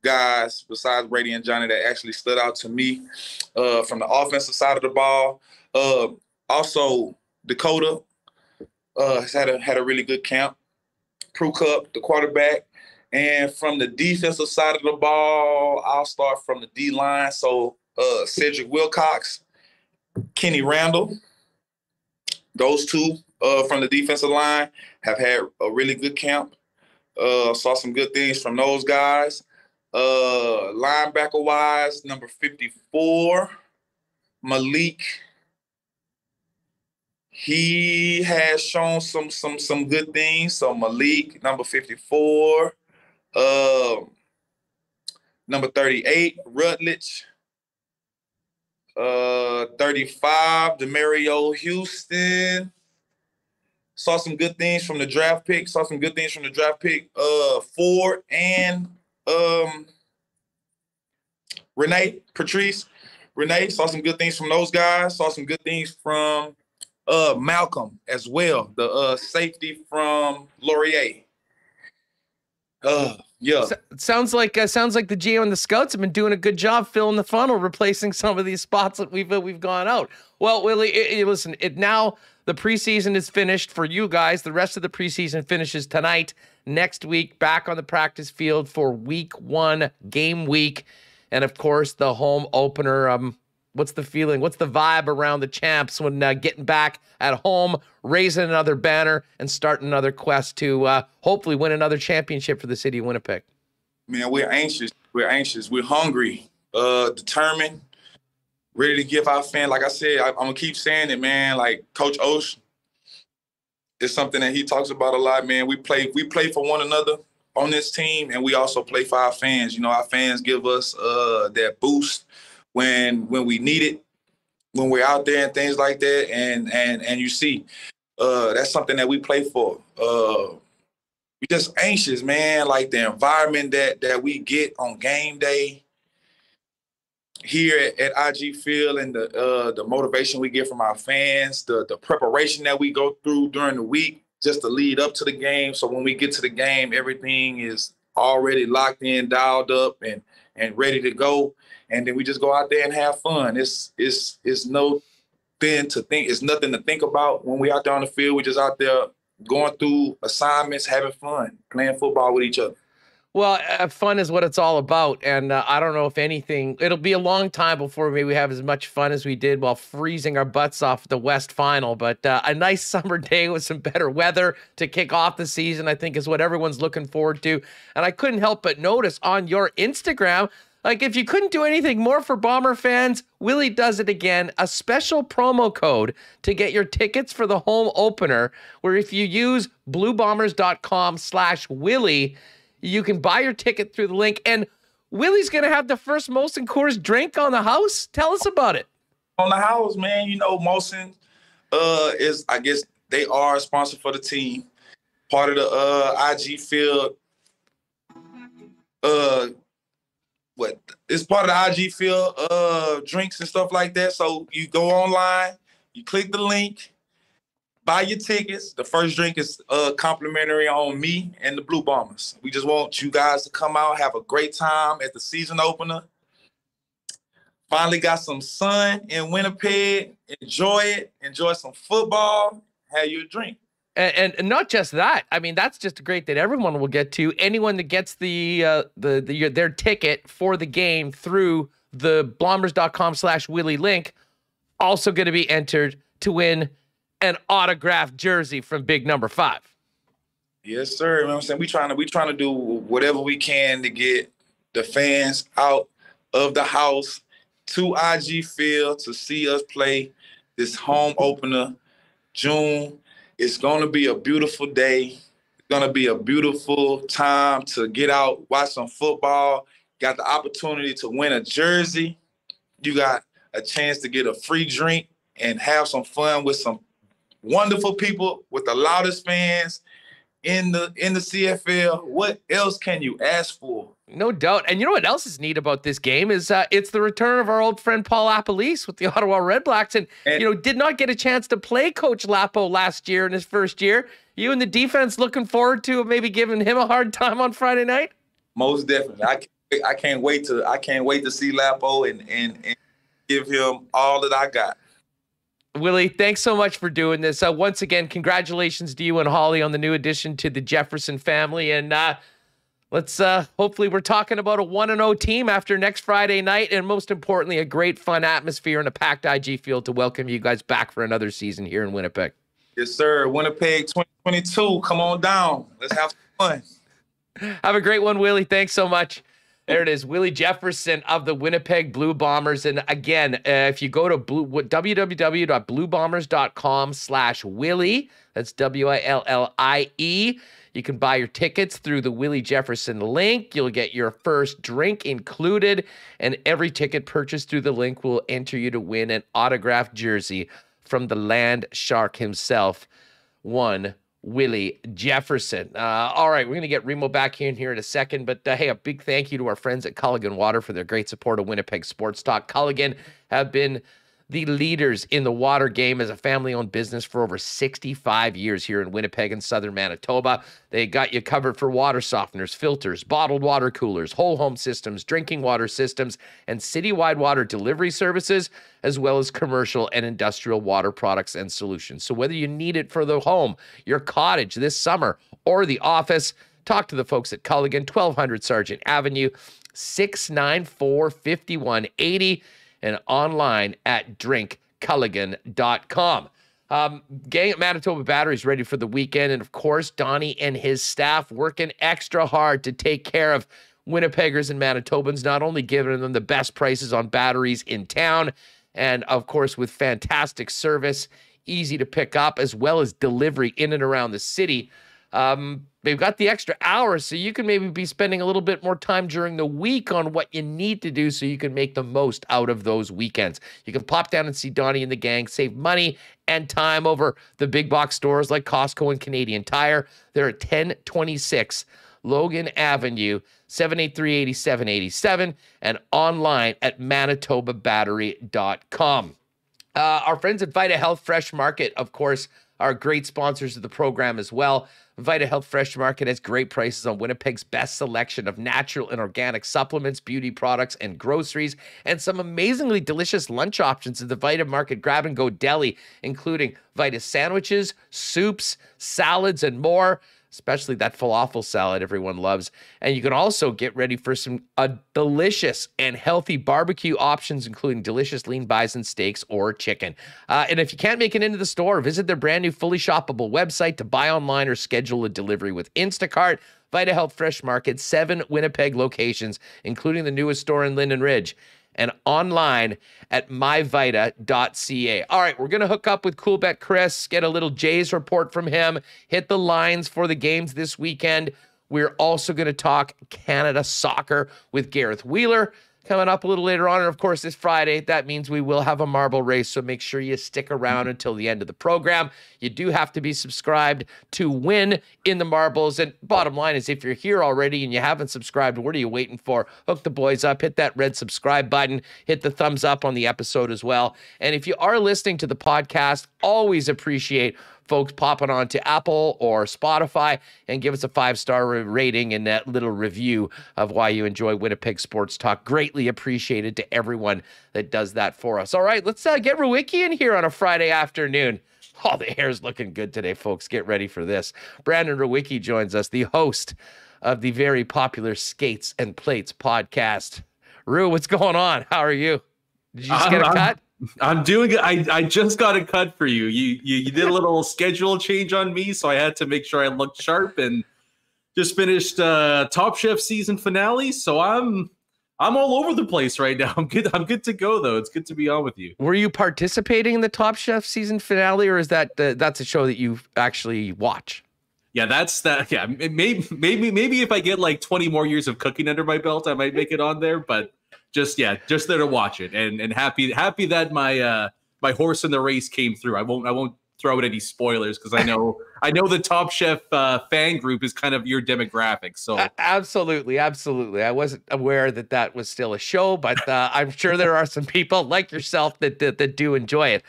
guys besides Brady and Johnny that actually stood out to me from the offensive side of the ball. Also, Dakota has had a really good camp. Prukup, the quarterback. And from the defensive side of the ball, I'll start from the D-line. So Cedric Wilcox, Kenny Randall, those two from the defensive line have had a really good camp. Saw some good things from those guys. Linebacker-wise, number 54, Malik. He has shown some good things. So Malik, number 54. Number 38, Rutledge. 35, Demario Houston. Saw some good things from the draft pick. 4 and Patrice. Renee, saw some good things from those guys. Saw some good things from Malcolm as well, the safety from Laurier. Yeah. Sounds like the GM and the scouts have been doing a good job filling the funnel, replacing some of these spots that we've gone out. Well, Willie, listen, now the preseason is finished for you guys. The rest of the preseason finishes tonight. Next week, back on the practice field for week 1, game week. And of course, the home opener. What's the feeling? What's the vibe around the Champs when getting back at home, raising another banner, and starting another quest to hopefully win another championship for the city of Winnipeg? Man, we're anxious. We're hungry, determined, ready to give our fans. Like I said, I'm going to keep saying it, man. Like Coach Osh, it's something that he talks about a lot, man. We play for one another on this team, and we also play for our fans. You know, our fans give us that boost when we need it, when we're out there and things like that. And you see, that's something that we play for. We just anxious, man, like the environment that we get on game day here at IG Field, and the motivation we get from our fans, the preparation that we go through during the week just to lead up to the game. So when we get to the game, everything is already locked in, dialed up, and ready to go. And then we just go out there and have fun. It's nothing to think about when we out there on the field. We just out there going through assignments, having fun, playing football with each other. Well, fun is what it's all about. And I don't know if anything, it'll be a long time before maybe we have as much fun as we did while freezing our butts off at the West Final. But a nice summer day with some better weather to kick off the season, I think, is what everyone's looking forward to. And I couldn't help but notice on your Instagram, like, if you couldn't do anything more for Bomber fans, Willie does it again. A special promo code to get your tickets for the home opener, where if you use bluebombers.com/Willie, you can buy your ticket through the link. And Willie's going to have the first Molson Coors drink on the house. Tell us about it. On the house, man, you know, Molson is, I guess, they are a sponsor for the team. Part of the IG Field it's part of the IG Field drinks and stuff like that. So you go online, you click the link, buy your tickets. The first drink is complimentary on me and the Blue Bombers. We just want you guys to come out, have a great time at the season opener. Finally got some sun in Winnipeg. Enjoy it. Enjoy some football. Have your drink. And not just that. I mean, that's just great that everyone will get to. Anyone that gets their ticket for the game through the blombers.com/Willie link also going to be entered to win an autographed jersey from Big Number 5. Yes, sir. You know what I'm saying? We trying to do whatever we can to get the fans out of the house to IG Field to see us play this home opener, June. It's going to be a beautiful day. It's going to be a beautiful time to get out, watch some football. Got the opportunity to win a jersey. You got a chance to get a free drink and have some fun with some wonderful people, with the loudest fans in the CFL. What else can you ask for? No doubt. And you know what else is neat about this game is it's the return of our old friend Paul Lapalisse with the Ottawa Redblacks. And, you know, did not get a chance to play Coach Lapo last year in his first year. You and the defense looking forward to maybe giving him a hard time on Friday night? Most definitely. I can't wait to see Lapo and give him all that I got. Willie, thanks so much for doing this. Once again, congratulations to you and Holly on the new addition to the Jefferson family. And let's hopefully we're talking about a 1-0 team after next Friday night. And most importantly, a great fun atmosphere and a packed IG field to welcome you guys back for another season here in Winnipeg. Yes, sir. Winnipeg 2022. Come on down. Let's have some fun. Have a great one, Willie. Thanks so much. There it is, Willie Jefferson of the Winnipeg Blue Bombers. And again, if you go to www.bluebombers.com/Willie, that's WILLIE, you can buy your tickets through the Willie Jefferson link. You'll get your first drink included, and every ticket purchased through the link will enter you to win an autographed jersey from the land shark himself, one Willie Jefferson. All right, we're going to get Remo back here in a second, but hey, a big thank you to our friends at Culligan Water for their great support of Winnipeg Sports Talk. Culligan have been the leaders in the water game as a family-owned business for over 65 years here in Winnipeg and southern Manitoba. They got you covered for water softeners, filters, bottled water coolers, whole home systems, drinking water systems, and citywide water delivery services, as well as commercial and industrial water products and solutions. So whether you need it for the home, your cottage this summer, or the office, talk to the folks at Culligan, 1200 Sargent Avenue, 694-5180. And online at drinkculligan.com. Gang at Manitoba Battery is ready for the weekend. And of course, Donnie and his staff working extra hard to take care of Winnipeggers and Manitobans, not only giving them the best prices on batteries in town, and of course, with fantastic service, easy to pick up, as well as delivery in and around the city. They've got the extra hours, so you can maybe be spending a little bit more time during the week on what you need to do so you can make the most out of those weekends. You can pop down and see Donnie and the gang, save money and time over the big box stores like Costco and Canadian Tire. They're at 1026 Logan Avenue, 783-8787, and online at manitobabattery.com. Our friends at Vita Health Fresh Market, of course, are great sponsors of the program as well. Vita Health Fresh Market has great prices on Winnipeg's best selection of natural and organic supplements, beauty products, and groceries, and some amazingly delicious lunch options at the Vita Market Grab-and-Go Deli, including Vita sandwiches, soups, salads, and more, especially that falafel salad everyone loves. And you can also get ready for some delicious and healthy barbecue options, including delicious lean bison steaks or chicken. And if you can't make it into the store, visit their brand new fully shoppable website to buy online or schedule a delivery with Instacart. Vita Health Fresh Market, 7 Winnipeg locations, including the newest store in Linden Ridge, and online at myvita.ca. All right, we're going to hook up with Coolbet Chris, get a little Jays report from him, hit the lines for the games this weekend. We're also going to talk Canada soccer with Gareth Wheeler coming up a little later on. And of course, this Friday, that means we will have a marble race. So make sure you stick around until the end of the program. You do have to be subscribed to win in the marbles. And bottom line is, if you're here already and you haven't subscribed, what are you waiting for? Hook the boys up, hit that red subscribe button, hit the thumbs up on the episode as well. And if you are listening to the podcast, always appreciate folks popping on to Apple or Spotify and give us a 5-star rating and that little review of why you enjoy Winnipeg Sports Talk. Greatly appreciated to everyone that does that for us. All right, let's get Rewicki in here on a Friday afternoon. Oh, the hair's looking good today, folks. Get ready for this. Brandon Rewicki joins us, the host of the very popular Skates and Plates podcast. Ru, what's going on? How are you? Did you just get a cut? I'm doing it. I just got a cut for you. You did a little schedule change on me, so I had to make sure I looked sharp, and just finished Top Chef season finale. So I'm all over the place right now. I'm good to go though. It's good to be on with you. Were you participating in the Top Chef season finale, or is that's a show that you actually watch? Yeah, that's that. Yeah, maybe if I get like 20 more years of cooking under my belt, I might make it on there. But just there to watch it, and happy that my horse in the race came through. I won't throw out any spoilers because I know the Top Chef fan group is kind of your demographic. So absolutely. I wasn't aware that was still a show, but I'm sure there are some people like yourself that do enjoy it.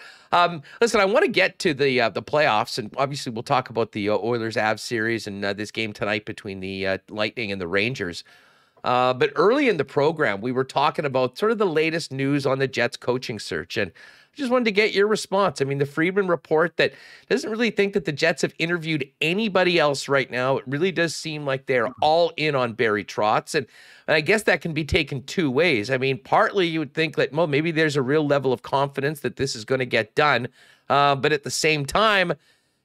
Listen, I want to get to the playoffs, and obviously we'll talk about the Oilers-Avs series and this game tonight between the Lightning and the Rangers. But early in the program, we were talking about sort of the latest news on the Jets coaching search. And Just wanted to get your response. I mean, the Friedman report that doesn't really think that the Jets have interviewed anybody else right now. It really does seem like they're all in on Barry Trotz. And I guess that can be taken two ways. I mean, partly you would think that, well, maybe there's a real level of confidence that this is going to get done. But at the same time,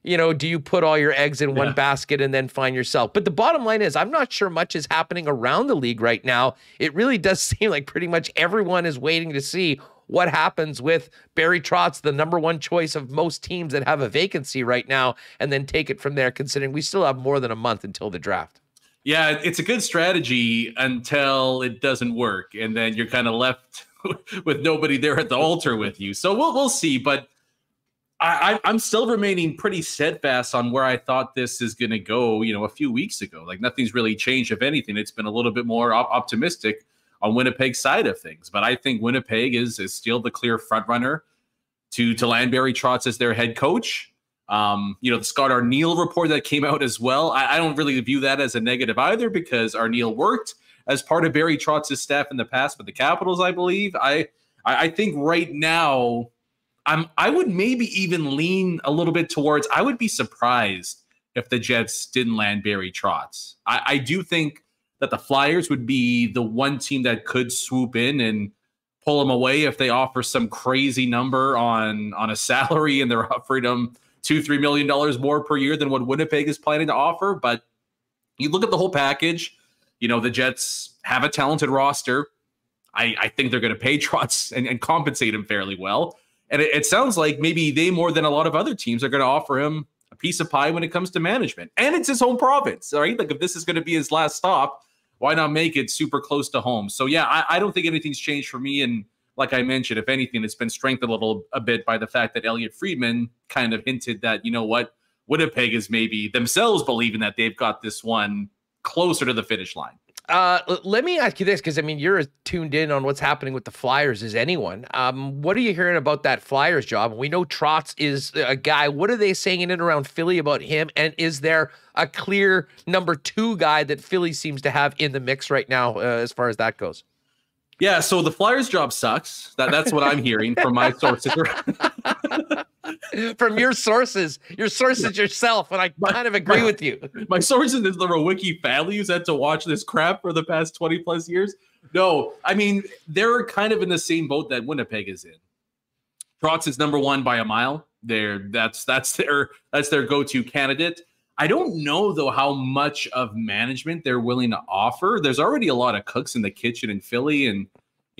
do you put all your eggs in one basket and then find yourself? But the bottom line is, I'm not sure much is happening around the league right now. It really does seem like pretty much everyone is waiting to see what happens with Barry Trotz, the number one choice of most teams that have a vacancy right now, and then take it from there, considering we still have more than a month until the draft. Yeah, it's a good strategy until it doesn't work, and then you're kind of left with nobody there at the altar with you. So we'll see, but I'm still remaining pretty steadfast on where I thought this is going to go, a few weeks ago. Like, nothing's really changed. If anything, it's been a little bit more optimistic on Winnipeg's side of things. But I think Winnipeg is still the clear front runner to land Barry Trotz as their head coach. The Scott Arniel report that came out as well, I don't really view that as a negative either, because Arniel worked as part of Barry Trotz's staff in the past with the Capitals, I believe. I think right now, I would maybe even lean a little bit towards, I would be surprised if the Jets didn't land Barry Trotz. I do think that the Flyers would be the one team that could swoop in and pull him away if they offer some crazy number on a salary and they're offering him $2-3 million more per year than what Winnipeg is planning to offer. But you look at the whole package, the Jets have a talented roster. I think they're going to pay Trotz and compensate him fairly well. And it sounds like maybe they, more than a lot of other teams, are going to offer him a piece of pie when it comes to management. And it's his home province, right? Like, if this is going to be his last stop, why not make it super close to home? So, yeah, I don't think anything's changed for me. And like I mentioned, if anything, it's been strengthened a bit by the fact that Elliot Friedman kind of hinted that, Winnipeg is maybe themselves believing that they've got this one closer to the finish line. Let me ask you this, because, you're as tuned in on what's happening with the Flyers as anyone. What are you hearing about that Flyers job? We know Trotz is a guy. What are they saying in and around Philly about him? And is there a clear number two guy that Philly seems to have in the mix right now as far as that goes? Yeah, so the Flyers job sucks. That's what I'm hearing from my sources. From your sources yourself, and I kind of agree with you. My sources is the Rowicki family who's had to watch this crap for the past 20 plus years. No, they're kind of in the same boat that Winnipeg is in. Trotz is number one by a mile. That's their go-to candidate. I don't know, though, how much of management they're willing to offer. There's already a lot of cooks in the kitchen in Philly, and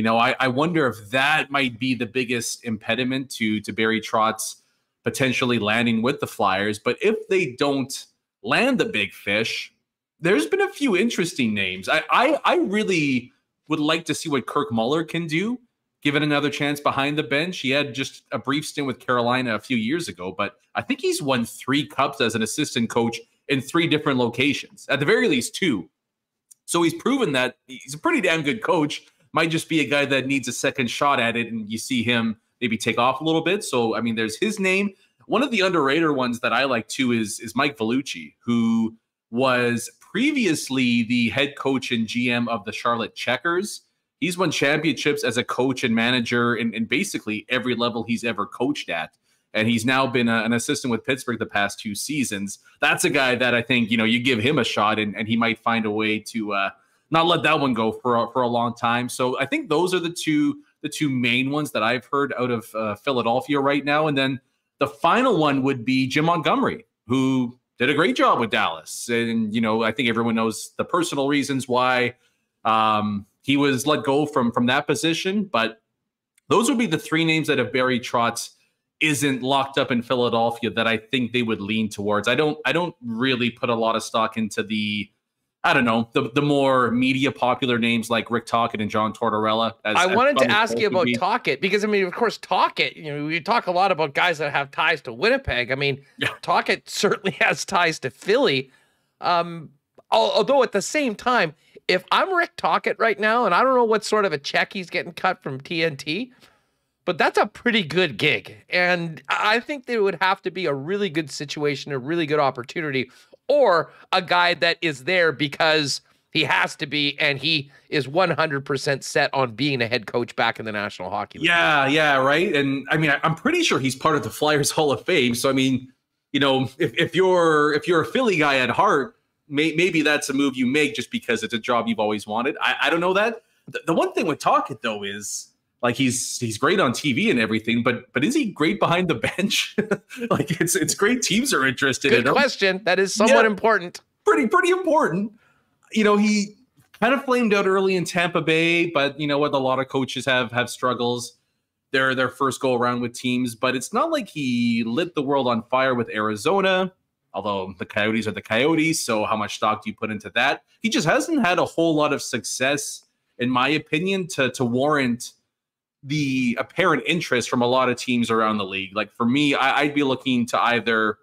I wonder if that might be the biggest impediment to Barry Trotz potentially landing with the Flyers. But if they don't land the big fish, there's been a few interesting names. I really would like to see what Kirk Muller can do, given another chance behind the bench. He had just a brief stint with Carolina a few years ago, but I think he's won 3 cups as an assistant coach in 3 different locations, at the very least 2. So he's proven that he's a pretty damn good coach. Might just be a guy that needs a second shot at it, and you see him maybe take off a little bit. So, there's his name. One of the underrated ones that I like too is Mike Vellucci, who was previously the head coach and GM of the Charlotte Checkers. He's won championships as a coach and manager in basically every level he's ever coached at. And he's now been an assistant with Pittsburgh the past 2 seasons. That's a guy that I think, you give him a shot and he might find a way to not let that one go for a long time. So I think those are the two main ones that I've heard out of Philadelphia right now. And then the final one would be Jim Montgomery, who did a great job with Dallas. And, I think everyone knows the personal reasons why he was let go from that position. But those would be the 3 names that if Barry Trotz isn't locked up in Philadelphia that I think they would lean towards. I don't really put a lot of stock into the more media popular names like Rick Tocchet and John Tortorella. I wanted to ask you about Tocchet because, of course, Tocchet, we talk a lot about guys that have ties to Winnipeg. Tocchet certainly has ties to Philly. Although at the same time, if I'm Rick Tocchet right now, and I don't know what sort of a check he's getting cut from TNT, but that's a pretty good gig. And I think there would have to be a really good situation, a really good opportunity, or a guy that is there because He has to be, and he is 100% set on being a head coach back in the National Hockey League. Yeah, right. And I mean, I'm pretty sure he's part of the Flyers Hall of Fame. So I mean, you know, if you're a Philly guy at heart, maybe that's a move you make just because it's a job you've always wanted. I don't know that. The one thing with Tocchet though is like he's great on TV and everything, but is he great behind the bench? Like it's great teams are interested in him. Good question. That is somewhat important. Pretty important. You know, he kind of flamed out early in Tampa Bay, but you know what? A lot of coaches have struggles their first go around with teams, but it's not like he lit the world on fire with Arizona, although the Coyotes are the Coyotes. So how much stock do you put into that? He just hasn't had a whole lot of success, in my opinion, to warrant the apparent interest from a lot of teams around the league. Like for me, I'd be looking to either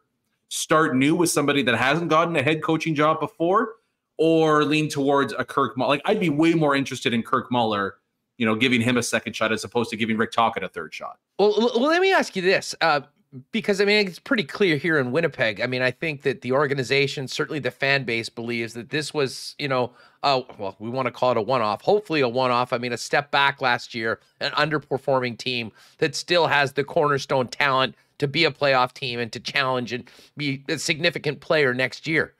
start new with somebody that hasn't gotten a head coaching job before, or lean towards a Kirk Muller. Like I'd be way more interested in Kirk Muller, you know, giving him a second shot as opposed to giving Rick Tocchet a third shot. Well, let me ask you this, because I mean, it's pretty clear here in Winnipeg. I mean, I think that the organization, certainly the fan base, believes that this was, you know, well, we want to call it a one-off, hopefully a one-off. I mean, a step back last year, an underperforming team that still has the cornerstone talent to be a playoff team and to challenge and be a significant player next year.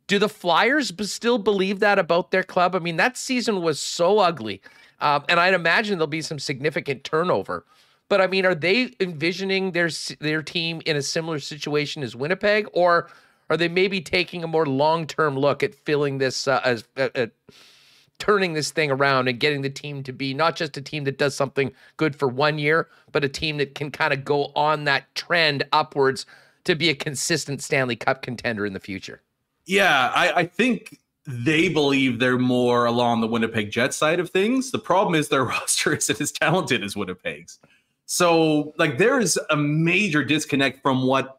Do the Flyers still believe that about their club? I mean, that season was so ugly, and I'd imagine there'll be some significant turnover. But I mean, are they envisioning their team in a similar situation as Winnipeg, or are they maybe taking a more long-term look at filling this turning this thing around and getting the team to be not just a team that does something good for 1 year, but a team that can kind of go on that trend upwards to be a consistent Stanley Cup contender in the future? Yeah, I think they believe they're more along the Winnipeg Jets side of things. The problem is their roster isn't as talented as Winnipeg's. So, like, there is a major disconnect from what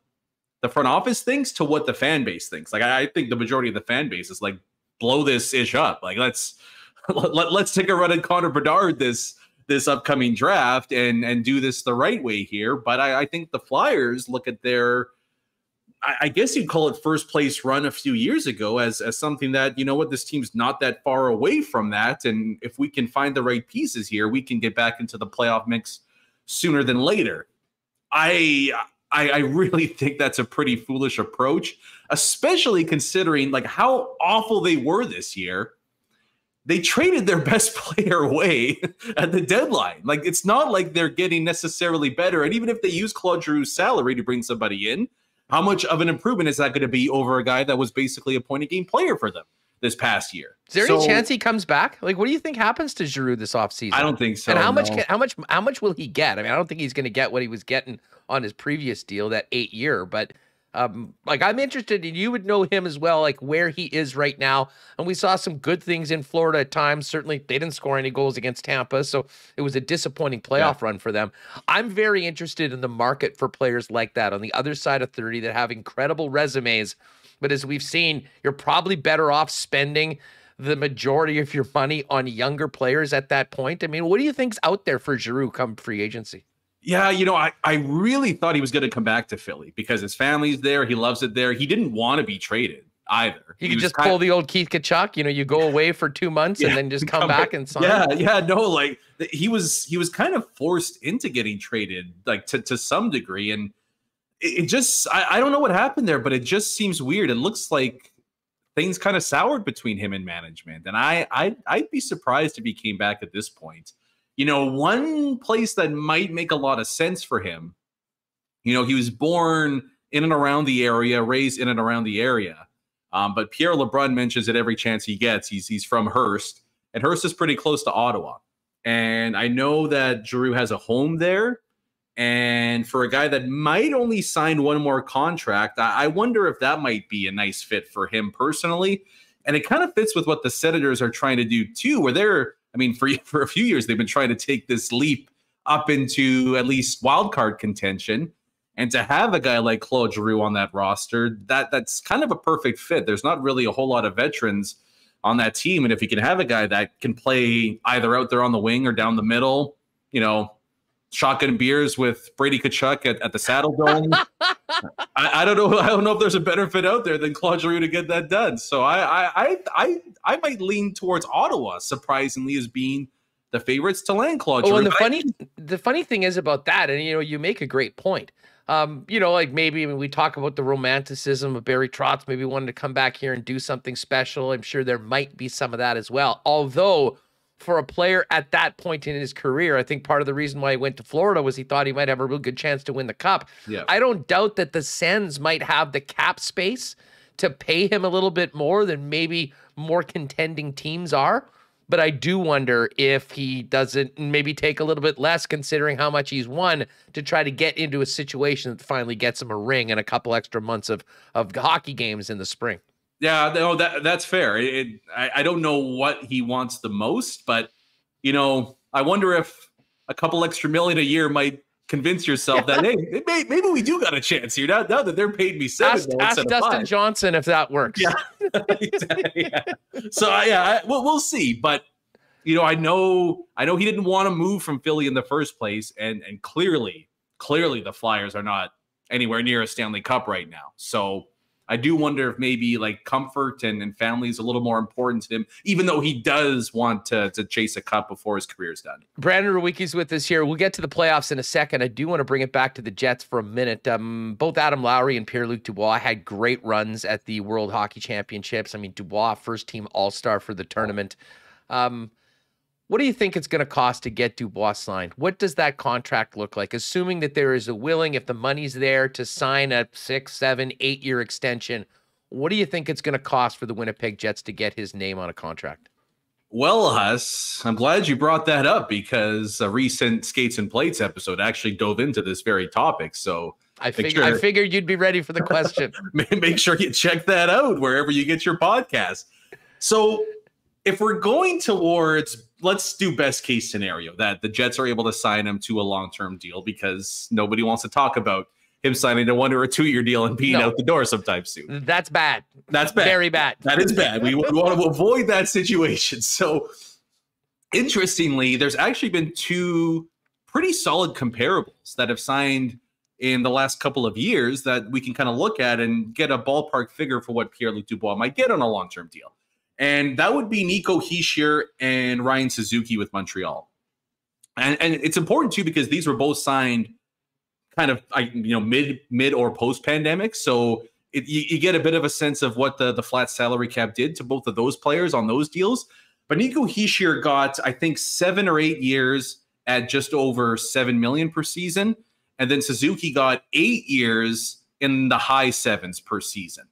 the front office thinks to what the fan base thinks. Like, I think the majority of the fan base is like, blow this ish up. Like, let's take a run at Connor Bedard this upcoming draft and do this the right way here. But I think the Flyers look at their, I guess you'd call it first place run a few years ago as something that, you know what, this team's not that far away from that. And if we can find the right pieces here, we can get back into the playoff mix sooner than later. I really think that's a pretty foolish approach, especially considering like how awful they were this year. They traded their best player away at the deadline. Like, it's not like they're getting necessarily better. And even if they use Claude Giroux's salary to bring somebody in, how much of an improvement is that going to be over a guy that was basically a point-a-game player for them this past year? Is there any chance he comes back? Like, what do you think happens to Giroux this offseason? I don't think so. And how much will he get? I mean, I don't think he's going to get what he was getting on his previous deal, that 8-year. But like, I'm interested, and you would know him as well, like where he is right now. And we saw some good things in Florida at times. Certainly, they didn't score any goals against Tampa, so it was a disappointing playoff run for them. I'm very interested in the market for players like that on the other side of 30 that have incredible resumes. But as we've seen, you're probably better off spending the majority of your money on younger players at that point. I mean, what do you think's out there for Giroux come free agency? Yeah, you know, I really thought he was going to come back to Philly because his family's there. He loves it there. He didn't want to be traded either. He could just pull the old Keith Tkachuk, you know, you go away for 2 months and then just come back and sign. No, like he was kind of forced into getting traded, like to some degree. And it just, I don't know what happened there, but it just seems weird. It looks like things kind of soured between him and management. And I'd be surprised if he came back at this point. You know, one place that might make a lot of sense for him, you know, he was born in and around the area, raised in and around the area. But Pierre LeBrun mentions it every chance he gets. He's from Hearst, and Hearst is pretty close to Ottawa. And I know that Giroux has a home there. And for a guy that might only sign one more contract, I wonder if that might be a nice fit for him personally. And it kind of fits with what the Senators are trying to do too, where they're, I mean, for a few years, they've been trying to take this leap up into at least wild card contention. And to have a guy like Claude Giroux on that roster, that's kind of a perfect fit. There's not really a whole lot of veterans on that team. And if you can have a guy that can play either out there on the wing or down the middle, you know, shotgun beers with Brady Tkachuk at the Saddle Dome. I don't know. I don't know if there's a better fit out there than Claude Giroux to get that done. So I might lean towards Ottawa, surprisingly, as being the favorites to land Claude Giroux. Oh, and the funny thing is about that, and you make a great point. Like maybe when we talk about the romanticism of Barry Trotz, maybe wanting to come back here and do something special. I'm sure there might be some of that as well. Although for a player at that point in his career, I think part of the reason why he went to Florida was he thought he might have a real good chance to win the Cup. Yeah. I don't doubt that the Sens might have the cap space to pay him a little bit more than maybe more contending teams are. But I do wonder if he doesn't maybe take a little bit less, considering how much he's won, to try to get into a situation that finally gets him a ring and a couple extra months of hockey games in the spring. Yeah, no, that's fair. I don't know what he wants the most, but, I wonder if a couple extra million a year might convince yourself that, hey, maybe we do got a chance here now that they're paying me $7. Ask Dustin Johnson if that works. Yeah. Yeah. So, we'll see. But, I know he didn't want to move from Philly in the first place. And clearly the Flyers are not anywhere near a Stanley Cup right now. So I do wonder if maybe like comfort and family is a little more important to him, even though he does want to chase a cup before his career's done. Brandon Rewicki's with us here. We'll get to the playoffs in a second. I do want to bring it back to the Jets for a minute. Both Adam Lowry and Pierre-Luc Dubois had great runs at the World Hockey Championships. I mean, Dubois, first-team All-Star for the tournament. What do you think it's going to cost to get Dubois signed? What does that contract look like? Assuming that there is a willing, if the money's there, to sign a 6, 7, 8-year extension, what do you think it's going to cost for the Winnipeg Jets to get his name on a contract? Well, Huss, I'm glad you brought that up because a recent Skates and Plates episode actually dove into this very topic. So I figured you'd be ready for the question. Make sure you check that out wherever you get your podcast. So if we're going towards, let's do best case scenario that the Jets are able to sign him to a long-term deal, because nobody wants to talk about him signing a 1 or a 2-year deal and being out the door sometime soon. That's bad. That's bad. Very bad. That is bad. We want to avoid that situation. So interestingly, there's actually been 2 pretty solid comparables that have signed in the last couple of years that we can kind of look at and get a ballpark figure for what Pierre-Luc Dubois might get on a long-term deal. And that would be Nico Hischier and Ryan Suzuki with Montreal. And it's important, too, because these were both signed kind of mid or post-pandemic. So you get a bit of a sense of what the flat salary cap did to both of those players on those deals. But Nico Hischier got, I think, 7 or 8 years at just over $7 million per season. And then Suzuki got 8 years in the high 7s per season.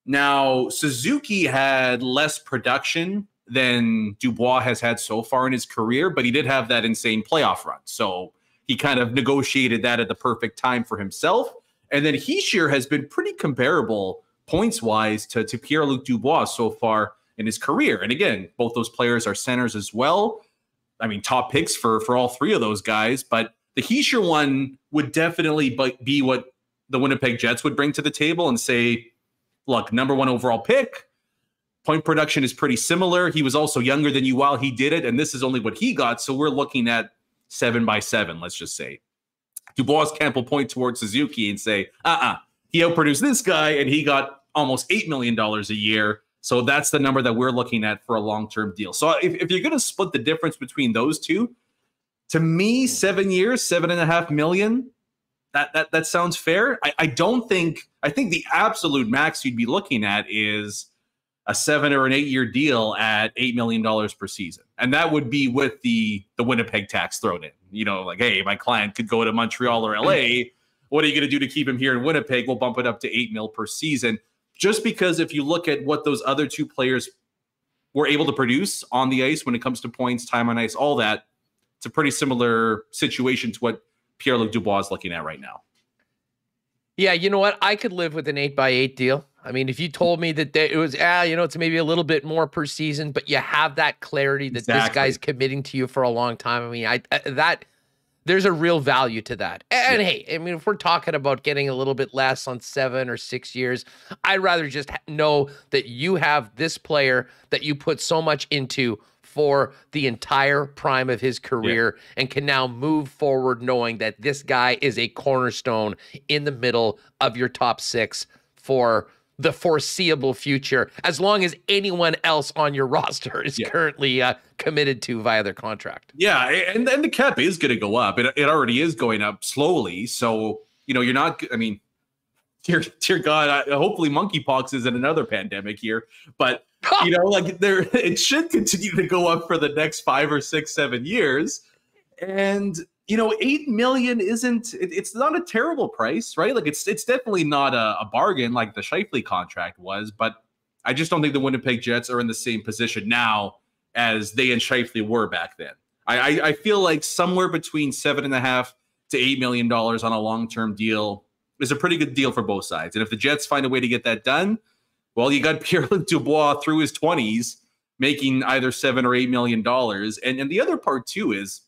Now, Suzuki had less production than Dubois has had so far in his career, but he did have that insane playoff run. So he kind of negotiated that at the perfect time for himself. And then Hischier has been pretty comparable points-wise to Pierre-Luc Dubois so far in his career. And again, both those players are centers as well. I mean, top picks for all 3 of those guys. But the Hischier one would definitely be what the Winnipeg Jets would bring to the table and say, look, number 1 overall pick, point production is pretty similar. He was also younger than you while he did it, and this is only what he got. So we're looking at 7 by 7, let's just say. Dubois can't point towards Suzuki and say, he outproduced this guy, and he got almost $8 million a year. So that's the number that we're looking at for a long-term deal. So if you're going to split the difference between those two, to me, 7 years, $7.5 million, that sounds fair. I think the absolute max you'd be looking at is a 7 or an 8 year deal at $8 million per season. And that would be with the Winnipeg tax thrown in. Like, hey, my client could go to Montreal or LA. What are you going to do to keep him here in Winnipeg? We'll bump it up to $8 million per season. Just because if you look at what those other 2 players were able to produce on the ice when it comes to points, time on ice, all that, it's a pretty similar situation to what Pierre-Luc Dubois is looking at right now. Yeah, you know what? I could live with an 8x8 deal. I mean, if you told me that it was, it's maybe a little bit more per season, but you have that clarity that this guy's committing to you for a long time. I mean, there's a real value to that. And hey, I mean, if we're talking about getting a little bit less on 7 or 6 years, I'd rather just know that you have this player that you put so much into for the entire prime of his career and can now move forward knowing that this guy is a cornerstone in the middle of your top six for the foreseeable future, as long as anyone else on your roster is currently committed to via their contract. Yeah, and the cap is going to go up. It already is going up slowly. So, you're not, I mean, dear God, hopefully monkeypox isn't another pandemic here, but it should continue to go up for the next 5 or 6, 7 years. And, $8 million it's not a terrible price, right? Like it's definitely not a bargain like the Scheifele contract was, but I just don't think the Winnipeg Jets are in the same position now as they and Scheifele were back then. I feel like somewhere between $7.5 to $8 million on a long-term deal is a pretty good deal for both sides. And if the Jets find a way to get that done, well, you got Pierre-Luc Dubois through his 20s making either $7 or $8 million. And the other part too is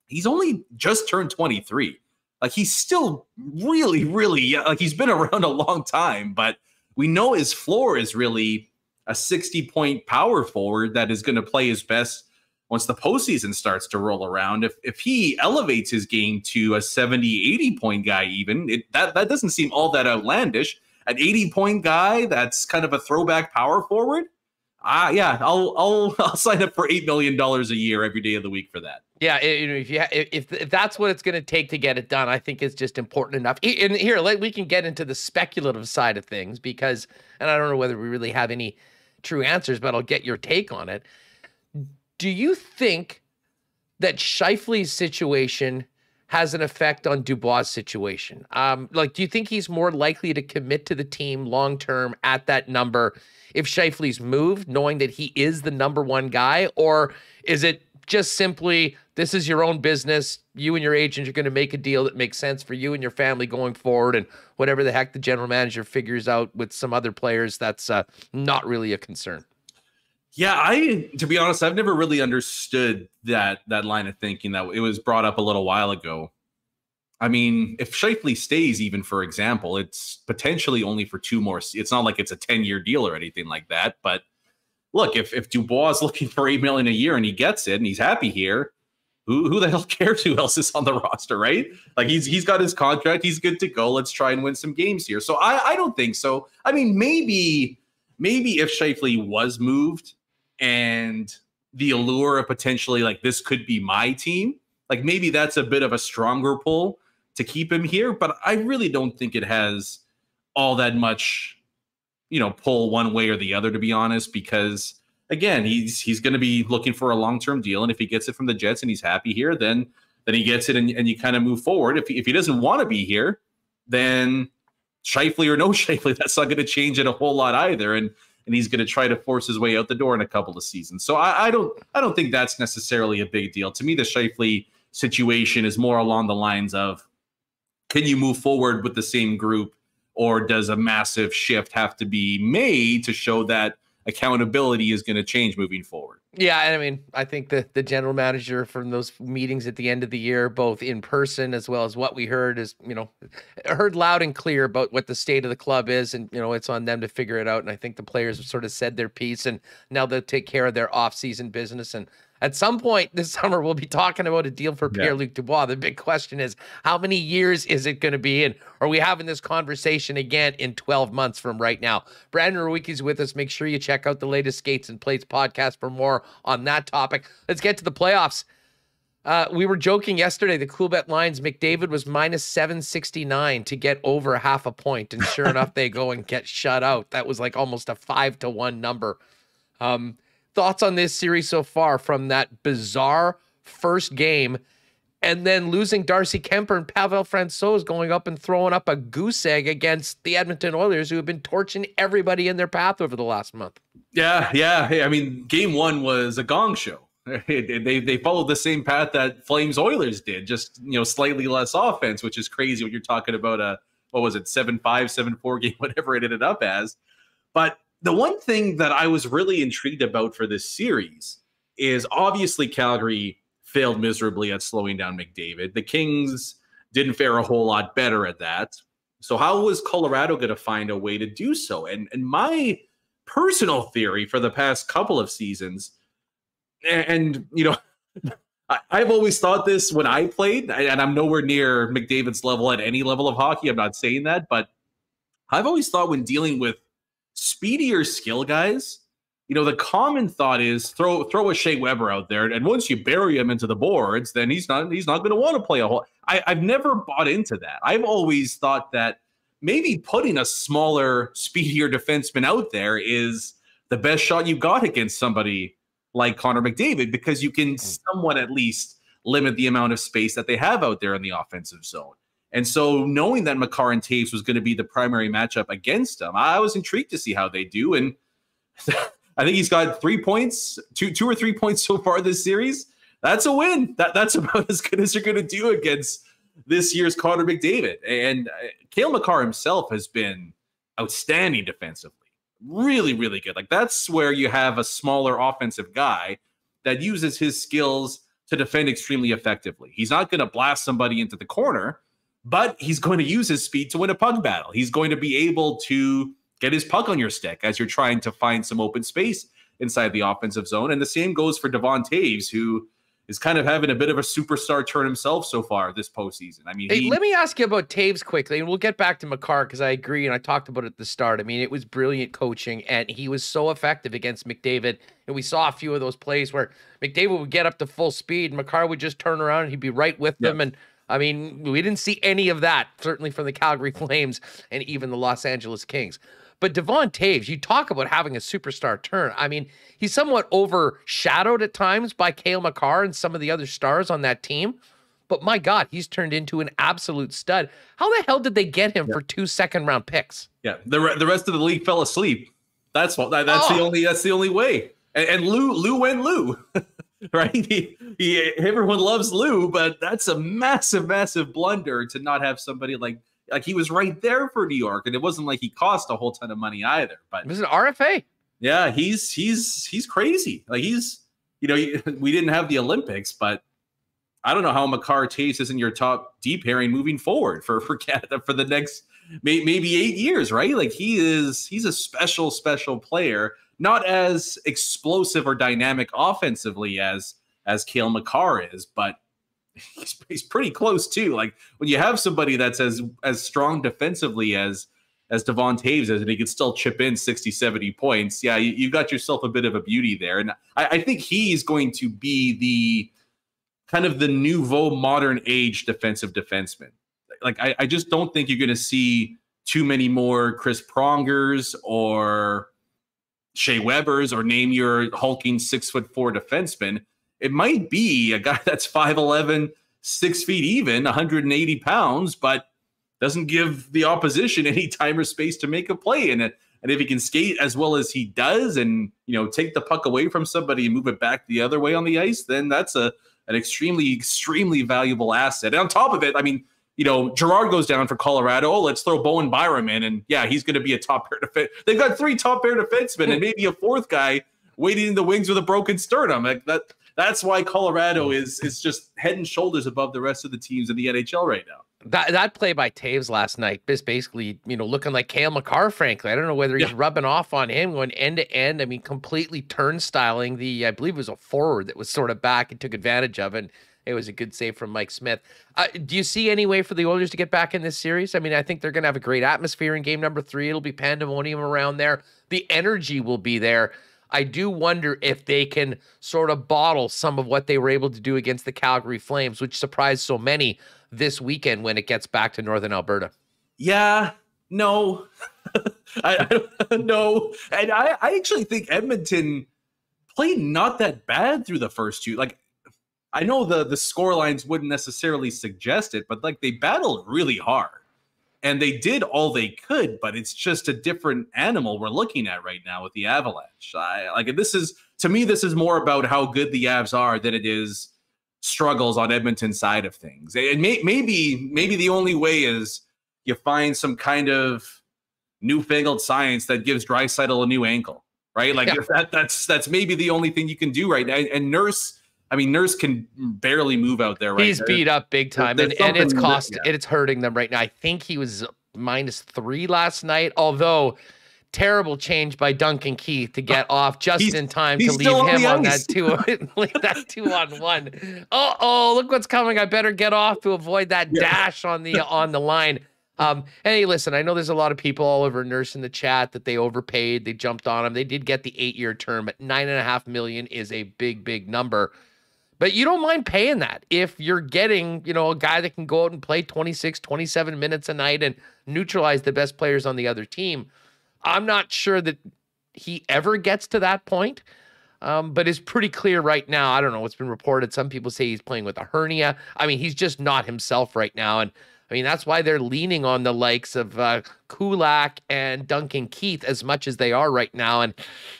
he's only just turned 23. Like he's still really, really young. Like he's been around a long time, but we know his floor is really a 60-point power forward that is going to play his best once the postseason starts to roll around. If he elevates his game to a 70, 80-point guy even, that doesn't seem all that outlandish. An 80-point guy that's kind of a throwback power forward, I'll sign up for $8 million a year every day of the week for that. Yeah, if that's what it's going to take to get it done, I think it's just important enough. And here, we can get into the speculative side of things because, and I don't know whether we really have any true answers, but I'll get your take on it. Do you think that Scheifele's situation has an effect on Dubois' situation? Do you think he's more likely to commit to the team long-term at that number if Scheifele's moved, knowing that he is the number one guy? Or is it just simply, this is your own business, you and your agent are going to make a deal that makes sense for you and your family going forward, and whatever the heck the general manager figures out with some other players, that's not really a concern? Yeah, to be honest, I've never really understood that line of thinking that it was brought up a little while ago. I mean, if Scheifele stays, even for example, it's potentially only for 2 more. It's not like it's a 10-year deal or anything like that. But look, if Dubois is looking for $8 million a year and he gets it and he's happy here, who the hell cares who else is on the roster, right? Like he's got his contract, he's good to go. Let's try and win some games here. So I don't think so. I mean, maybe if Scheifele was moved, and the allure of potentially like this could be my team, like maybe that's a bit of a stronger pull to keep him here. But I really don't think it has all that much, pull one way or the other, to be honest, because again, he's going to be looking for a long-term deal. And if he gets it from the Jets and he's happy here, then he gets it and you kind of move forward. If he doesn't want to be here, then Scheifele or no Scheifele, that's not going to change it a whole lot either. And he's going to try to force his way out the door in a couple of seasons. So I don't think that's necessarily a big deal. To me, the Scheifele situation is more along the lines of, can you move forward with the same group, or does a massive shift have to be made to show that accountability is going to change moving forward? Yeah, and I mean, I think the general manager from those meetings at the end of the year, both in person as well as what we heard, is, heard loud and clear about what the state of the club is, and, it's on them to figure it out. And I think the players have sort of said their piece, and now they'll take care of their off-season business. And at some point this summer, we'll be talking about a deal for Pierre-Luc Dubois. The big question is, how many years is it going to be? And are we having this conversation again in 12 months from right now? Brandon Rowicki's with us. Make sure you check out the latest Skates and Plates podcast for more on that topic. Let's get to the playoffs. We were joking yesterday, the Coolbet lines, McDavid was minus 769 to get over half a point. And sure enough, they go and get shut out. That was like almost a 5-1 number. Thoughts on this series so far from that bizarre first game, and then losing Darcy Kemper and Pavel Francouz going up and throwing up a goose egg against the Edmonton Oilers, who have been torching everybody in their path over the last month. Yeah. I mean, game 1 was a gong show. They followed the same path that Flames Oilers did, just slightly less offense, which is crazy when you're talking about a 7-5, 7-4 game, whatever it ended up as. But the one thing that I was really intrigued about for this series is obviously Calgary failed miserably at slowing down McDavid. The Kings didn't fare a whole lot better at that. So how was Colorado going to find a way to do so? And my personal theory for the past couple of seasons And you know, I've always thought this when I played, and I'm nowhere near McDavid's level at any level of hockey. I'm not saying that, but I've always thought when dealing with speedier skill guys, you know, the common thought is throw a Shea Weber out there, and once you bury him into the boards, then he's not going to want to play a whole. I've never bought into that. I've always thought that maybe putting a smaller, speedier defenseman out there is the best shot you got against somebody like Connor McDavid, because you can somewhat at least limit the amount of space that they have out there in the offensive zone. And so knowing that Makar and Toews was going to be the primary matchup against them, I was intrigued to see how they do. And I think he's got 3 points, two or 3 points so far this series. That's a win. That's about as good as you're going to do against this year's Connor McDavid. And Cale Makar himself has been outstanding defensively. Really, really good. Like, that's where you have a smaller offensive guy that uses his skills to defend extremely effectively. He's not going to blast somebody into the corner, but he's going to use his speed to win a puck battle. He's going to be able to get his puck on your stick as you're trying to find some open space inside the offensive zone. And the same goes for Devon Toews, who is kind of having a bit of a superstar turn himself so far this postseason. I mean, let me ask you about Toews quickly, and we'll get back to Makar because I agree, and I talked about it at the start. I mean, it was brilliant coaching, and he was so effective against McDavid. And we saw a few of those plays where McDavid would get up to full speed, and Makar would just turn around and he'd be right with them. And I mean, we didn't see any of that, certainly from the Calgary Flames and even the Los Angeles Kings. But Devon Toews, you talk about having a superstar turn. I mean, he's somewhat overshadowed at times by Cale Makar and some of the other stars on that team. But my God, he's turned into an absolute stud. How the hell did they get him for 2 second-round picks? Yeah, the rest of the league fell asleep. That's the only way. And Lou went Lou, right? Everyone loves Lou, but that's a massive, massive blunder to not have somebody like he was right there for New York, and it wasn't like he cost a whole ton of money either. But it was an RFA. Yeah, he's crazy. Like, he's, you know, we didn't have the Olympics, but I don't know how Makar Toews is in your top D pairing moving forward for Canada for the next maybe 8 years, right? Like, he's a special player, not as explosive or dynamic offensively as Cale Makar is, but he's pretty close too. Like, when you have somebody that's as strong defensively as Devon Toews is, and he can still chip in 60, 70 points, yeah, you got yourself a bit of a beauty there. And I think he's going to be the kind of the nouveau modern age defensive defenseman. Like, I just don't think you're going to see too many more Chris Prongers or Shea Webers, or name your hulking 6'4" defenseman. It might be a guy that's 5'11", 6 feet even, 180 pounds, but doesn't give the opposition any time or space to make a play in it. And if he can skate as well as he does, and, you know, take the puck away from somebody and move it back the other way on the ice, then that's an extremely, extremely valuable asset. And on top of it, I mean, you know, Gerard goes down for Colorado. Oh, let's throw Bowen Byram in, and yeah, he's going to be a top pair defense. They've got 3 top pair defensemen and maybe a 4th guy waiting in the wings with a broken sternum. Like that. That's why Colorado is just head and shoulders above the rest of the teams in the NHL right now. That play by Toews last night is basically, you know, looking like Cale Makar, frankly. I don't know whether he's rubbing off on him, going end to end. I mean, completely turnstiling I believe it was a forward that was sort of back and took advantage of it. And it was a good save from Mike Smith. Do you see any way for the Oilers to get back in this series? I mean, I think they're going to have a great atmosphere in game number 3. It'll be pandemonium around there. The energy will be there. I do wonder if they can sort of bottle some of what they were able to do against the Calgary Flames, which surprised so many this weekend when it gets back to Northern Alberta. Yeah, no. No. And I actually think Edmonton played not that bad through the first 2. Like, I know the score lines wouldn't necessarily suggest it, but like, they battled really hard. And they did all they could, but it's just a different animal we're looking at right now with the Avalanche. This is more about how good the Avs are than it is struggles on Edmonton's side of things. And maybe the only way is you find some kind of newfangled science that gives Draisaitl a new ankle, right? Like, that's maybe the only thing you can do right now. And Nurse can barely move out there right now. He's beat up big time, and it's hurting them right now. I think he was -3 last night, although terrible change by Duncan Keith to get off just in time to leave still him on ice. that 2-on-1. Uh-oh, look what's coming. I better get off to avoid that dash on the line. Hey, listen, I know there's a lot of people all over Nurse in the chat that they overpaid. They jumped on him. They did get the 8-year term, but $9.5 million is a big, big number. But you don't mind paying that if you're getting, a guy that can go out and play 26, 27 minutes a night and neutralize the best players on the other team. I'm not sure that he ever gets to that point, but it's pretty clear right now. I don't know what's been reported. Some people say he's playing with a hernia. I mean, he's just not himself right now. And I mean, that's why they're leaning on the likes of Kulak and Duncan Keith as much as they are right now. And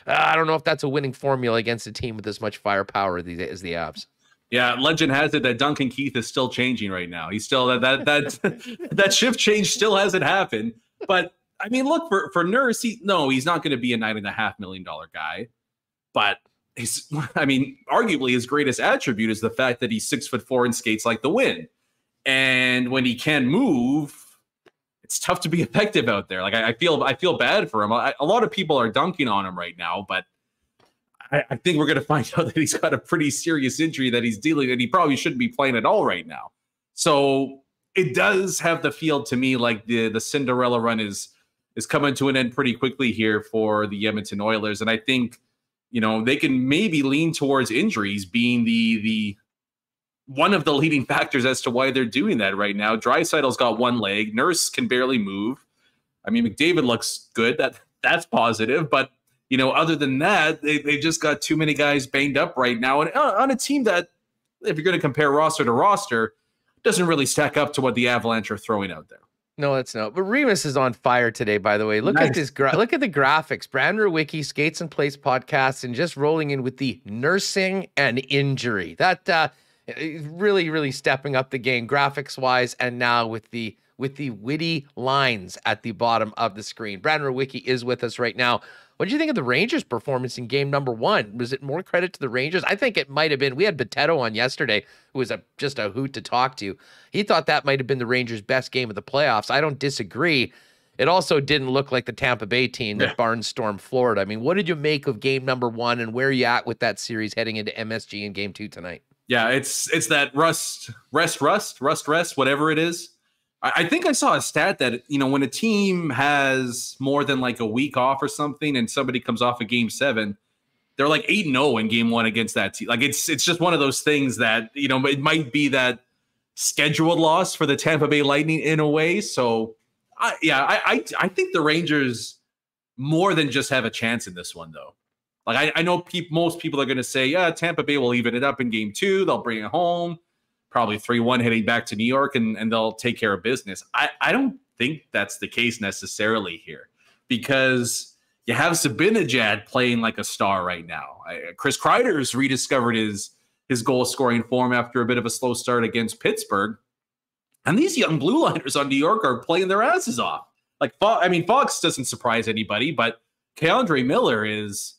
I don't know if that's a winning formula against a team with as much firepower as the Avs. Yeah, legend has it that Duncan Keith is still changing right now. He's still that shift change still hasn't happened. But I mean, look, for Nurse, he's not going to be a $9.5 million guy. But arguably his greatest attribute is the fact that he's 6'4" and skates like the wind. And when he can move, it's tough to be effective out there. Like I feel bad for him. A lot of people are dunking on him right now, but I think we're going to find out that he's got a pretty serious injury that he's dealing with, and he probably shouldn't be playing at all right now. So it does have the feel to me like the Cinderella run is coming to an end pretty quickly here for the Edmonton Oilers. And I think, they can maybe lean towards injuries being the one of the leading factors as to why they're doing that right now. Draisaitl's got one leg. Nurse can barely move. I mean, McDavid looks good. That's positive. But, other than that, they just got too many guys banged up right now. And on a team that, if you're going to compare roster to roster, doesn't really stack up to what the Avalanche are throwing out there. No, it's not. But Remus is on fire today, by the way. Look at this. Look at the graphics. Brandon Wiki, Skates and Plays podcast, and just rolling in with the nursing and injury. That really, really stepping up the game graphics wise, and now with the witty lines at the bottom of the screen. Brandon Wiki is with us right now. What did you think of the Rangers' performance in game number 1? Was it more credit to the Rangers? I think it might have been. We had Boteto on yesterday, who was just a hoot to talk to. He thought that might have been the Rangers' best game of the playoffs. I don't disagree. It also didn't look like the Tampa Bay team that barnstormed Florida. I mean, what did you make of game number 1, and where are you at with that series heading into MSG in game 2 tonight? Yeah, it's that rest, whatever it is. I think I saw a stat that, when a team has more than like a week off or something and somebody comes off of game 7, they're like 8-0 in game 1 against that team. Like it's just one of those things that, it might be that scheduled loss for the Tampa Bay Lightning in a way. So I think the Rangers more than just have a chance in this one though. Like I know most people are going to say, yeah, Tampa Bay will even it up in game 2. They'll bring it home. Probably 3-1 heading back to New York, and they'll take care of business. I don't think that's the case necessarily here, because you have Zibanejad playing like a star right now. Chris Kreider's rediscovered his goal-scoring form after a bit of a slow start against Pittsburgh. And these young blue liners on New York are playing their asses off. Like, Fox doesn't surprise anybody, but K'Andre Miller is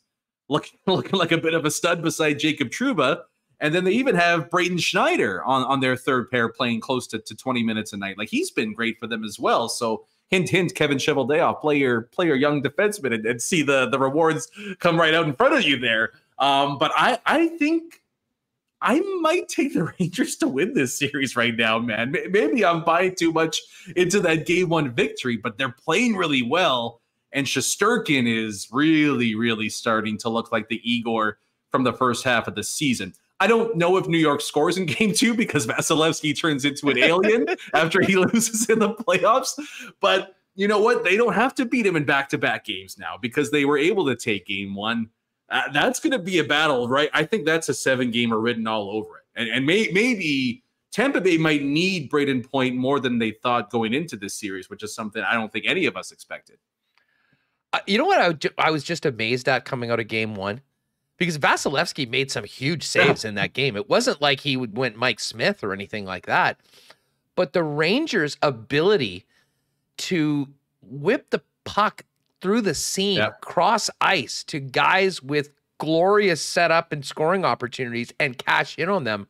looking like a bit of a stud beside Jacob Trouba. And then they even have Braden Schneider on their third pair playing close to 20 minutes a night. Like, he's been great for them as well. So hint, hint, Kevin Cheveldayoff, play your young defenseman and see the rewards come right out in front of you there. But I think I might take the Rangers to win this series right now, man. Maybe I'm buying too much into that game 1 victory, but they're playing really well. And Shesterkin is really, really starting to look like the Igor from the first half of the season. I don't know if New York scores in game 2 because Vasilevsky turns into an alien after he loses in the playoffs. But you know what? They don't have to beat him in back-to-back games now because they were able to take game 1. That's going to be a battle, right? I think that's a 7-gamer written all over it. And maybe Tampa Bay might need Braden Point more than they thought going into this series, which is something I don't think any of us expected. You know what I was just amazed at coming out of game 1? Because Vasilevsky made some huge saves in that game. It wasn't like he went Mike Smith or anything like that. But the Rangers' ability to whip the puck through the seam, cross ice to guys with glorious setup and scoring opportunities and cash in on them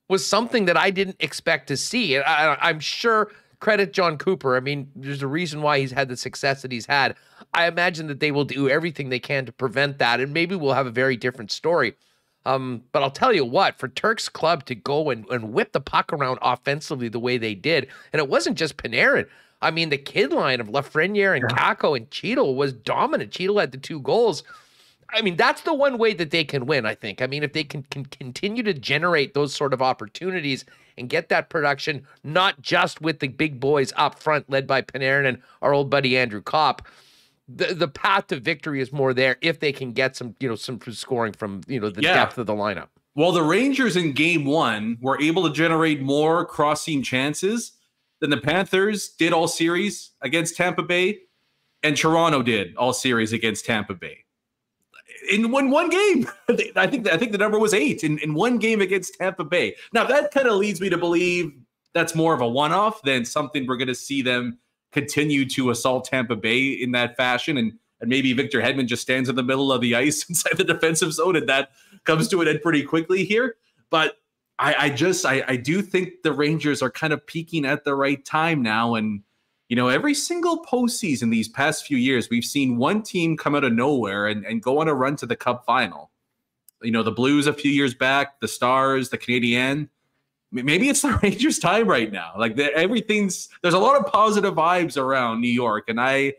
was something that I didn't expect to see. And I'm sure credit John Cooper. I mean, there's a reason why he's had the success that he's had. I imagine that they will do everything they can to prevent that, and maybe we'll have a very different story. But I'll tell you what, for Turk's club to go and whip the puck around offensively the way they did, and it wasn't just Panarin. I mean, the kid line of Lafreniere and Kakko and Cheadle was dominant. Cheadle had the 2 goals. I mean, that's the one way that they can win, I think. I mean, if they can continue to generate those sort of opportunities and get that production, not just with the big boys up front led by Panarin and our old buddy Andrew Kopp, the path to victory is more there if they can get some scoring from, the depth of the lineup. Well, the Rangers in game 1 were able to generate more cross-team chances than the Panthers did all series against Tampa Bay, and Toronto did all series against Tampa Bay. In one game, I think the number was 8 in one game against Tampa Bay. Now that kind of leads me to believe that's more of a one-off than something we're going to see them continue to assault Tampa Bay in that fashion, and maybe Victor Hedman just stands in the middle of the ice inside the defensive zone, and that comes to an end pretty quickly here. But I do think the Rangers are kind of peaking at the right time now, and every single postseason these past few years, we've seen one team come out of nowhere and go on a run to the Cup final. The Blues a few years back, the Stars, the Canadiens. Maybe it's the Rangers' time right now. Like there's a lot of positive vibes around New York, and I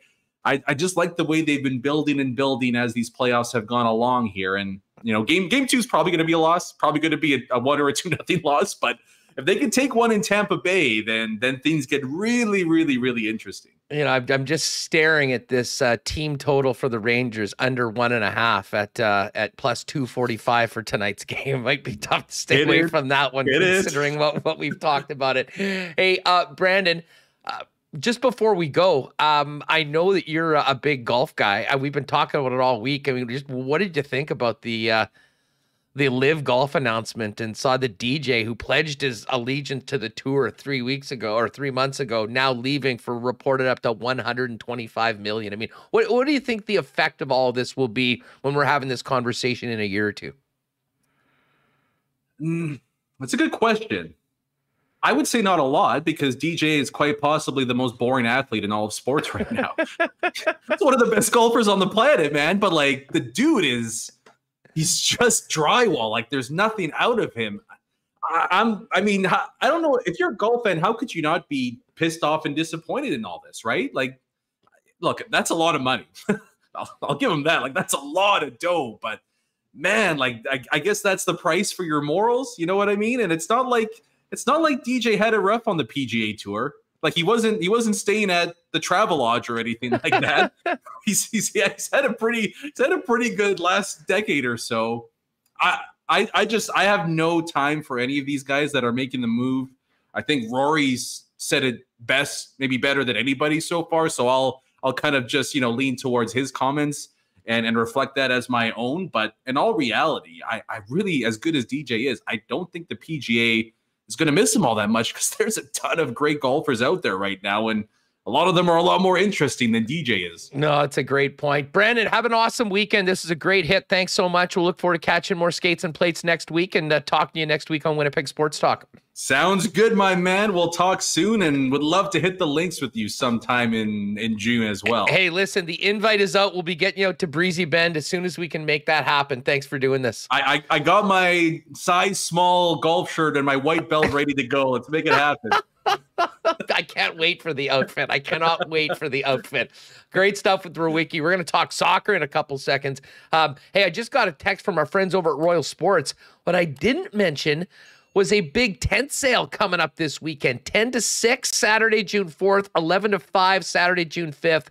just like the way they've been building as these playoffs have gone along here. And game 2 is probably going to be a loss, probably going to be a 1 or a 2-0 loss, but if they can take one in Tampa Bay, then things get really, really, really interesting. I'm just staring at this team total for the Rangers under 1.5 at plus 245 for tonight's game. It might be tough to stay away from that one, considering what we've talked about it. Hey, Brandon, just before we go, I know that you're a big golf guy. We've been talking about it all week. I mean, just what did you think about the Live Golf announcement, and saw the DJ who pledged his allegiance to the tour 3 months ago, now leaving for reported up to $125 million? I mean, what do you think the effect of all of this will be when we're having this conversation in a year or two? That's a good question. I would say not a lot, because DJ is quite possibly the most boring athlete in all of sports right now. He's one of the best golfers on the planet, man. But the dude he's just drywall. Like, there's nothing out of him. I don't know. If you're a golf fan, how could you not be pissed off and disappointed in all this, right? Like, look, that's a lot of money. I'll give him that. Like, that's a lot of dough. But, man, I guess that's the price for your morals. You know what I mean? And it's not like DJ had it rough on the PGA Tour. Like, he wasn't staying at the Travelodge or anything like that. he's had a pretty good last decade or so. I have no time for any of these guys that are making the move. I think Rory's said it best, maybe better than anybody so far. So I'll kind of just lean towards his comments and reflect that as my own. But in all reality, I really, as good as DJ is, I don't think the PGA is going to miss him all that much, because there's a ton of great golfers out there right now, and a lot of them are a lot more interesting than DJ is. No, it's a great point. Brandon, have an awesome weekend. This is a great hit. Thanks so much. We'll look forward to catching more skates and plates next week, and talking to you next week on Winnipeg Sports Talk. Sounds good, my man. We'll talk soon, and would love to hit the links with you sometime in June as well. Hey, listen, the invite is out. We'll be getting you out to Breezy Bend as soon as we can make that happen. Thanks for doing this. I got my size small golf shirt and my white belt ready to go. Let's make it happen. I can't wait for the outfit. I cannot wait for the outfit. Great stuff with Rowicki. We're going to talk soccer in a couple seconds. Hey, I just got a text from our friends over at Royal Sports. What I didn't mention was a big tent sale coming up this weekend. 10 to 6, Saturday, June 4th, 11 to 5, Saturday, June 5th.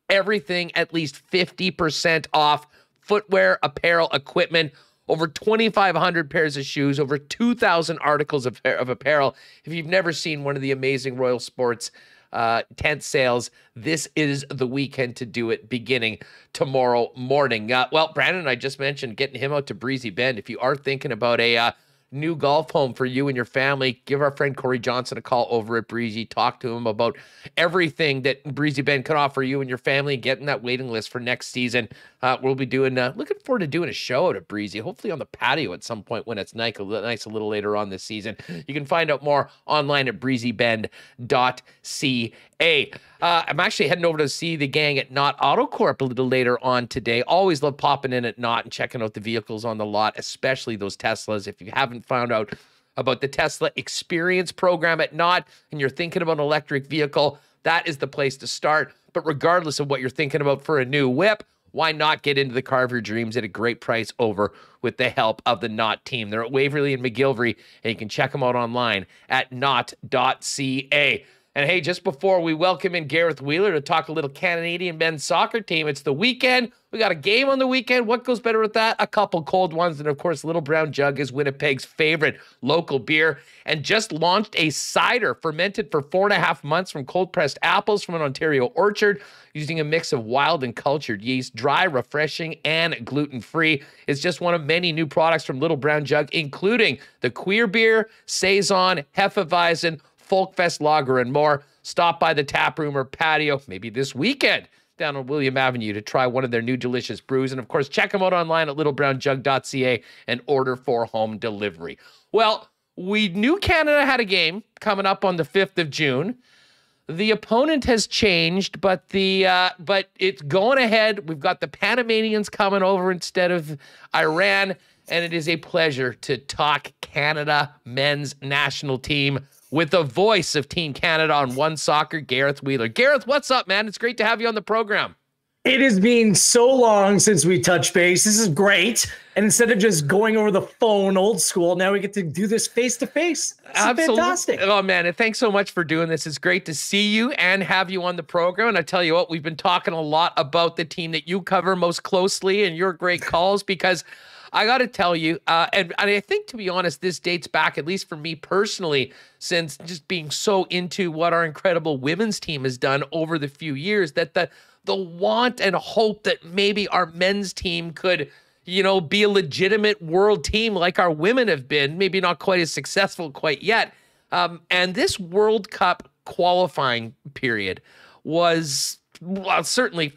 Everything at least 50% off. Footwear, apparel, equipment. Over 2,500 pairs of shoes, over 2,000 articles of apparel. If you've never seen one of the amazing Royal Sports tent sales, this is the weekend to do it, beginning tomorrow morning. Well, Brandon and I just mentioned getting him out to Breezy Bend. If you are thinking about a new golf home for you and your family, give our friend Corey Johnson a call over at Breezy. Talk to him about everything that Breezy Bend can offer you and your family, getting that waiting list for next season. We'll be doing, looking forward to doing a show out at Breezy, hopefully on the patio at some point when it's nice a little later on this season. You can find out more online at breezybend.ca. I'm actually heading over to see the gang at Knott Auto Corp a little later on today. Always love popping in at Knott and checking out the vehicles on the lot, especially those Teslas. If you haven't found out about the Tesla Experience program at Knott and you're thinking about an electric vehicle, that is the place to start. But regardless of what you're thinking about for a new whip, why not get into the car of your dreams at a great price over with the help of the Knott team? They're at Waverly and McGillivray, and you can check them out online at knott.ca. And hey, just before we welcome in Gareth Wheeler to talk a little Canadian men's soccer team, it's the weekend. We got a game on the weekend. What goes better with that? A couple cold ones. And of course, Little Brown Jug is Winnipeg's favorite local beer and just launched a cider fermented for 4.5 months from cold-pressed apples from an Ontario orchard using a mix of wild and cultured yeast, dry, refreshing, and gluten-free. It's just one of many new products from Little Brown Jug, including the Queer Beer, Saison, Hefeweizen, Folkfest Lager, and more. Stop by the tap room or patio, maybe this weekend, down on William Avenue to try one of their new delicious brews. And of course, check them out online at littlebrownjug.ca and order for home delivery. Well, we knew Canada had a game coming up on the 5th of June. The opponent has changed, but it's going ahead. We've got the Panamanians coming over instead of Iran, and it is a pleasure to talk Canada men's national team with the voice of Team Canada on One Soccer, Gareth Wheeler. Gareth, what's up, man? It's great to have you on the program. It has been so long since we touched base. This is great. And instead of just going over the phone old school, now we get to do this face-to-face. Absolutely. Fantastic. Oh, man, and thanks so much for doing this. It's great to see you and have you on the program. And I tell you what, we've been talking a lot about the team that you cover most closely and your great calls, because I got to tell you, and I think, to be honest, this dates back, at least for me personally, since just being so into what our incredible women's team has done over the few years, that the want and hope that maybe our men's team could, be a legitimate world team like our women have been, maybe not quite as successful quite yet. And this World Cup qualifying period was, well, certainly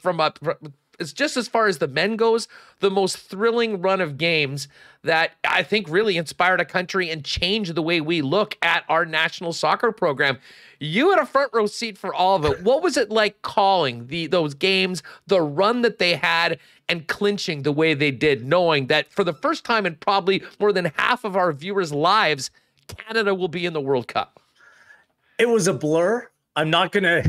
it's just as far as the men goes, the most thrilling run of games that I think really inspired a country and changed the way we look at our national soccer program. You had a front row seat for all of it. What was it like calling those games, the run that they had, and clinching the way they did, knowing that for the first time in probably more than half of our viewers' lives, Canada will be in the World Cup? It was a blur. I'm not gonna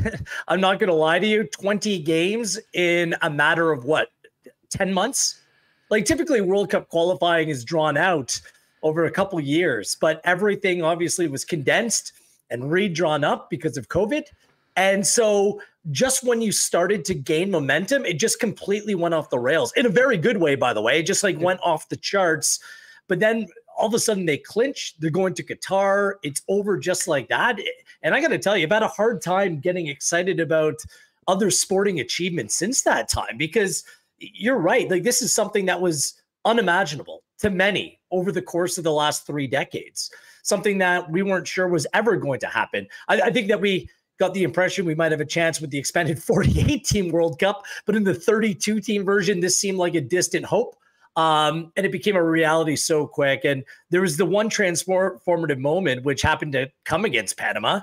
lie to you. 20 games in a matter of 10 months? Like, typically World Cup qualifying is drawn out over a couple years, but everything obviously was condensed and redrawn up because of COVID. And so just when you started to gain momentum, it just completely went off the rails in a very good way, by the way. It just went off the charts. But then all of a sudden they clinch. They're going to Qatar. It's over just like that. And I got to tell you, I've had a hard time getting excited about other sporting achievements since that time, because you're right. Like, this is something that was unimaginable to many over the course of the last 3 decades, something that we weren't sure was ever going to happen. I think that we got the impression we might have a chance with the expanded 48-team World Cup, but in the 32-team version, this seemed like a distant hope. And it became a reality so quick. And there was the one transformative moment, which happened to come against Panama.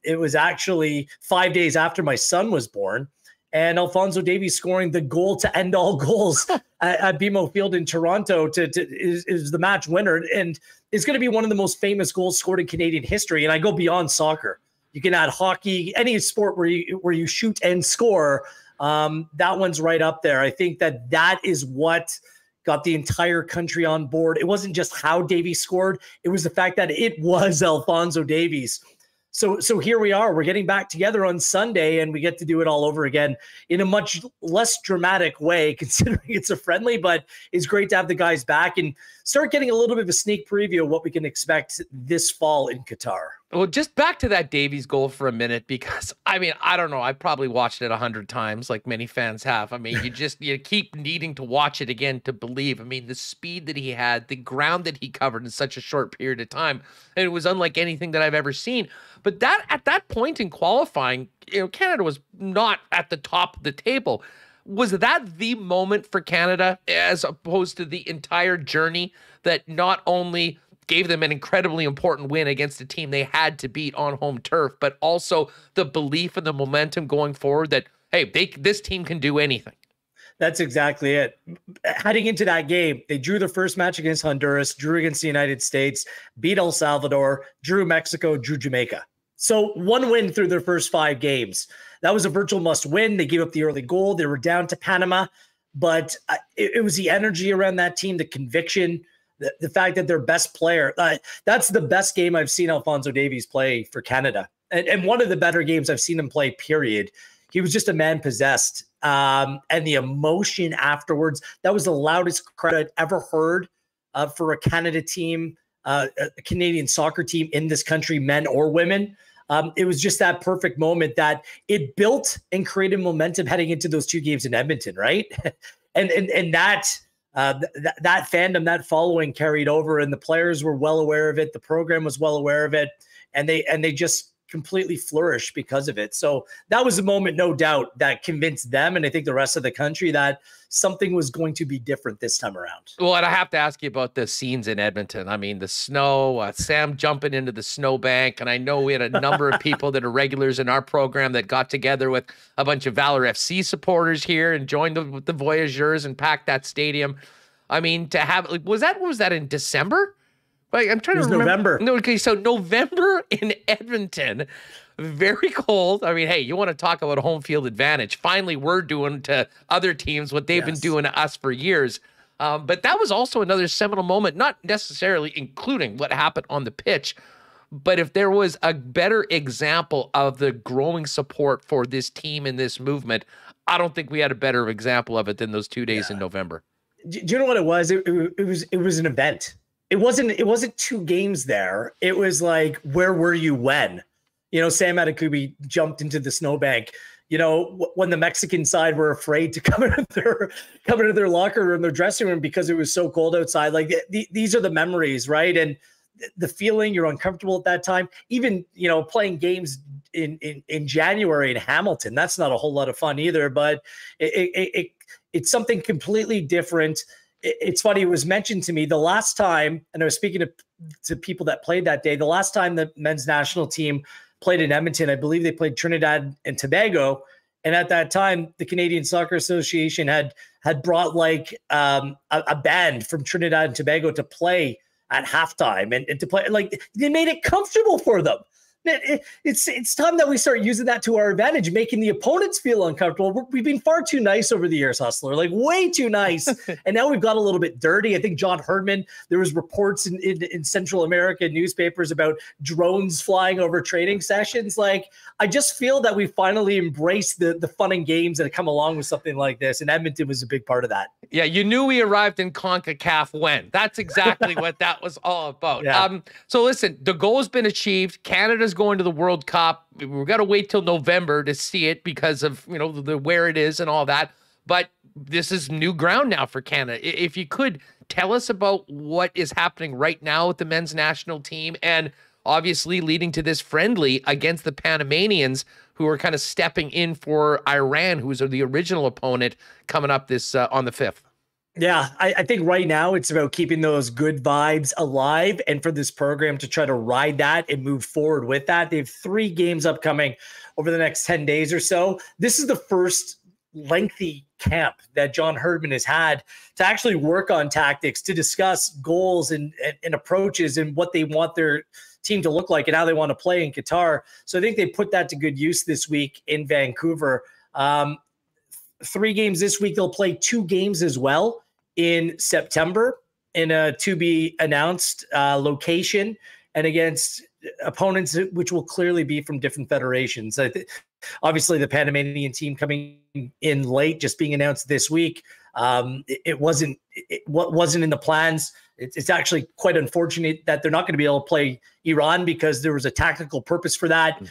It was actually 5 days after my son was born, and Alphonso Davies scoring the goal to end all goals at BMO Field in Toronto is the match winner. And it's going to be one of the most famous goals scored in Canadian history. And I go beyond soccer. You can add hockey, any sport where you shoot and score. That one's right up there. I think that is what got the entire country on board. It wasn't just how Davies scored. It was the fact that it was Alphonso Davies. So here we are. We're getting back together on Sunday, and we get to do it all over again in a much less dramatic way, considering it's a friendly, but it's great to have the guys back and start getting a little bit of a sneak preview of what we can expect this fall in Qatar. Well, just back to that Davies goal for a minute, because I mean, I don't know. I've probably watched it 100 times, like many fans have. I mean, you keep needing to watch it again to believe. I mean, the speed that he had, the ground that he covered in such a short period of time, and it was unlike anything that I've ever seen. But that at that point in qualifying, Canada was not at the top of the table. Was that the moment for Canada, as opposed to the entire journey that not only gave them an incredibly important win against a team they had to beat on home turf, but also the belief and the momentum going forward that, hey, this team can do anything? That's exactly it. Heading into that game, they drew their first match against Honduras, drew against the United States, beat El Salvador, drew Mexico, drew Jamaica. So one win through their first 5 games. That was a virtual must win. They gave up the early goal. They were down to Panama, but it was the energy around that team, the conviction, the fact that their best player, that's the best game I've seen Alphonso Davies play for Canada. And one of the better games I've seen him play, period. He was just a man possessed. And the emotion afterwards, that was the loudest crowd I'd ever heard for a Canada team, a Canadian soccer team in this country, men or women. It was just that perfect moment that it built and created momentum heading into those 2 games in Edmonton, right? and that fandom, that following carried over, and the players were well aware of it. The program was well aware of it, and they just completely flourished because of it. So that was a moment, no doubt, that convinced them, and I think the rest of the country, that something was going to be different this time around. Well, and I have to ask you about the scenes in Edmonton. I mean, the snow, Sam jumping into the snowbank, and I know we had a number of people that are regulars in our program that got together with a bunch of Valor FC supporters here and joined the Voyageurs and packed that stadium. I mean, to have, like, was that in December? Like, I'm trying to remember. November. No, okay, so November in Edmonton, very cold. I mean, hey, you want to talk about home field advantage? Finally, we're doing to other teams what they've been doing to us for years. But that was also another seminal moment, not necessarily including what happened on the pitch, but if there was a better example of the growing support for this team and this movement, I don't think we had a better example of it than those 2 days in November. Do you know what it was? It was an event. It wasn't 2 games there. It was like, where were you when? Sam Adekubi jumped into the snowbank. When the Mexican side were afraid to come into their locker room, their dressing room, because it was so cold outside. Like, these are the memories, right? And the feeling, you're uncomfortable at that time. Even playing games in January in Hamilton, that's not a whole lot of fun either. But it's something completely different. It's funny, it was mentioned to me the last time, and I was speaking to people that played that day, the last time the men's national team played in Edmonton, I believe they played Trinidad and Tobago. And at that time, the Canadian Soccer Association had brought like a band from Trinidad and Tobago to play at halftime and to play, like, they made it comfortable for them. It's time that we start using that to our advantage, making the opponents feel uncomfortable. We've been far too nice over the years, Hustler, like way too nice. And now we've got a little bit dirty. I think John Herdman, there was reports in Central American newspapers about drones flying over training sessions. Like, I just feel that we finally embraced the fun and games that come along with something like this. And Edmonton was a big part of that. Yeah, you knew we arrived in CONCACAF when. That's exactly what that was all about. Yeah. So listen, the goal has been achieved. Canada's going to the World Cup. We've got to wait till November to see it because of, where it is and all that. But this is new ground now for Canada. If you could tell us about what is happening right now with the men's national team, and obviously leading to this friendly against the Panamanians, who are kind of stepping in for Iran, who's the original opponent, coming up this on the 5th. Yeah, I think right now it's about keeping those good vibes alive, and for this program to try to ride that and move forward with that. They have 3 games upcoming over the next 10 days or so. This is the first lengthy camp that John Herdman has had to actually work on tactics, to discuss goals and approaches and what they want their team to look like and how they want to play in Qatar. So I think they put that to good use this week in Vancouver. 3 games this week. They'll play 2 games as well in September in a to-be-announced location and against opponents which will clearly be from different federations. Obviously, the Panamanian team coming in late, just being announced this week. It wasn't in the plans It's actually quite unfortunate that they're not going to be able to play Iran because there was a tactical purpose for that.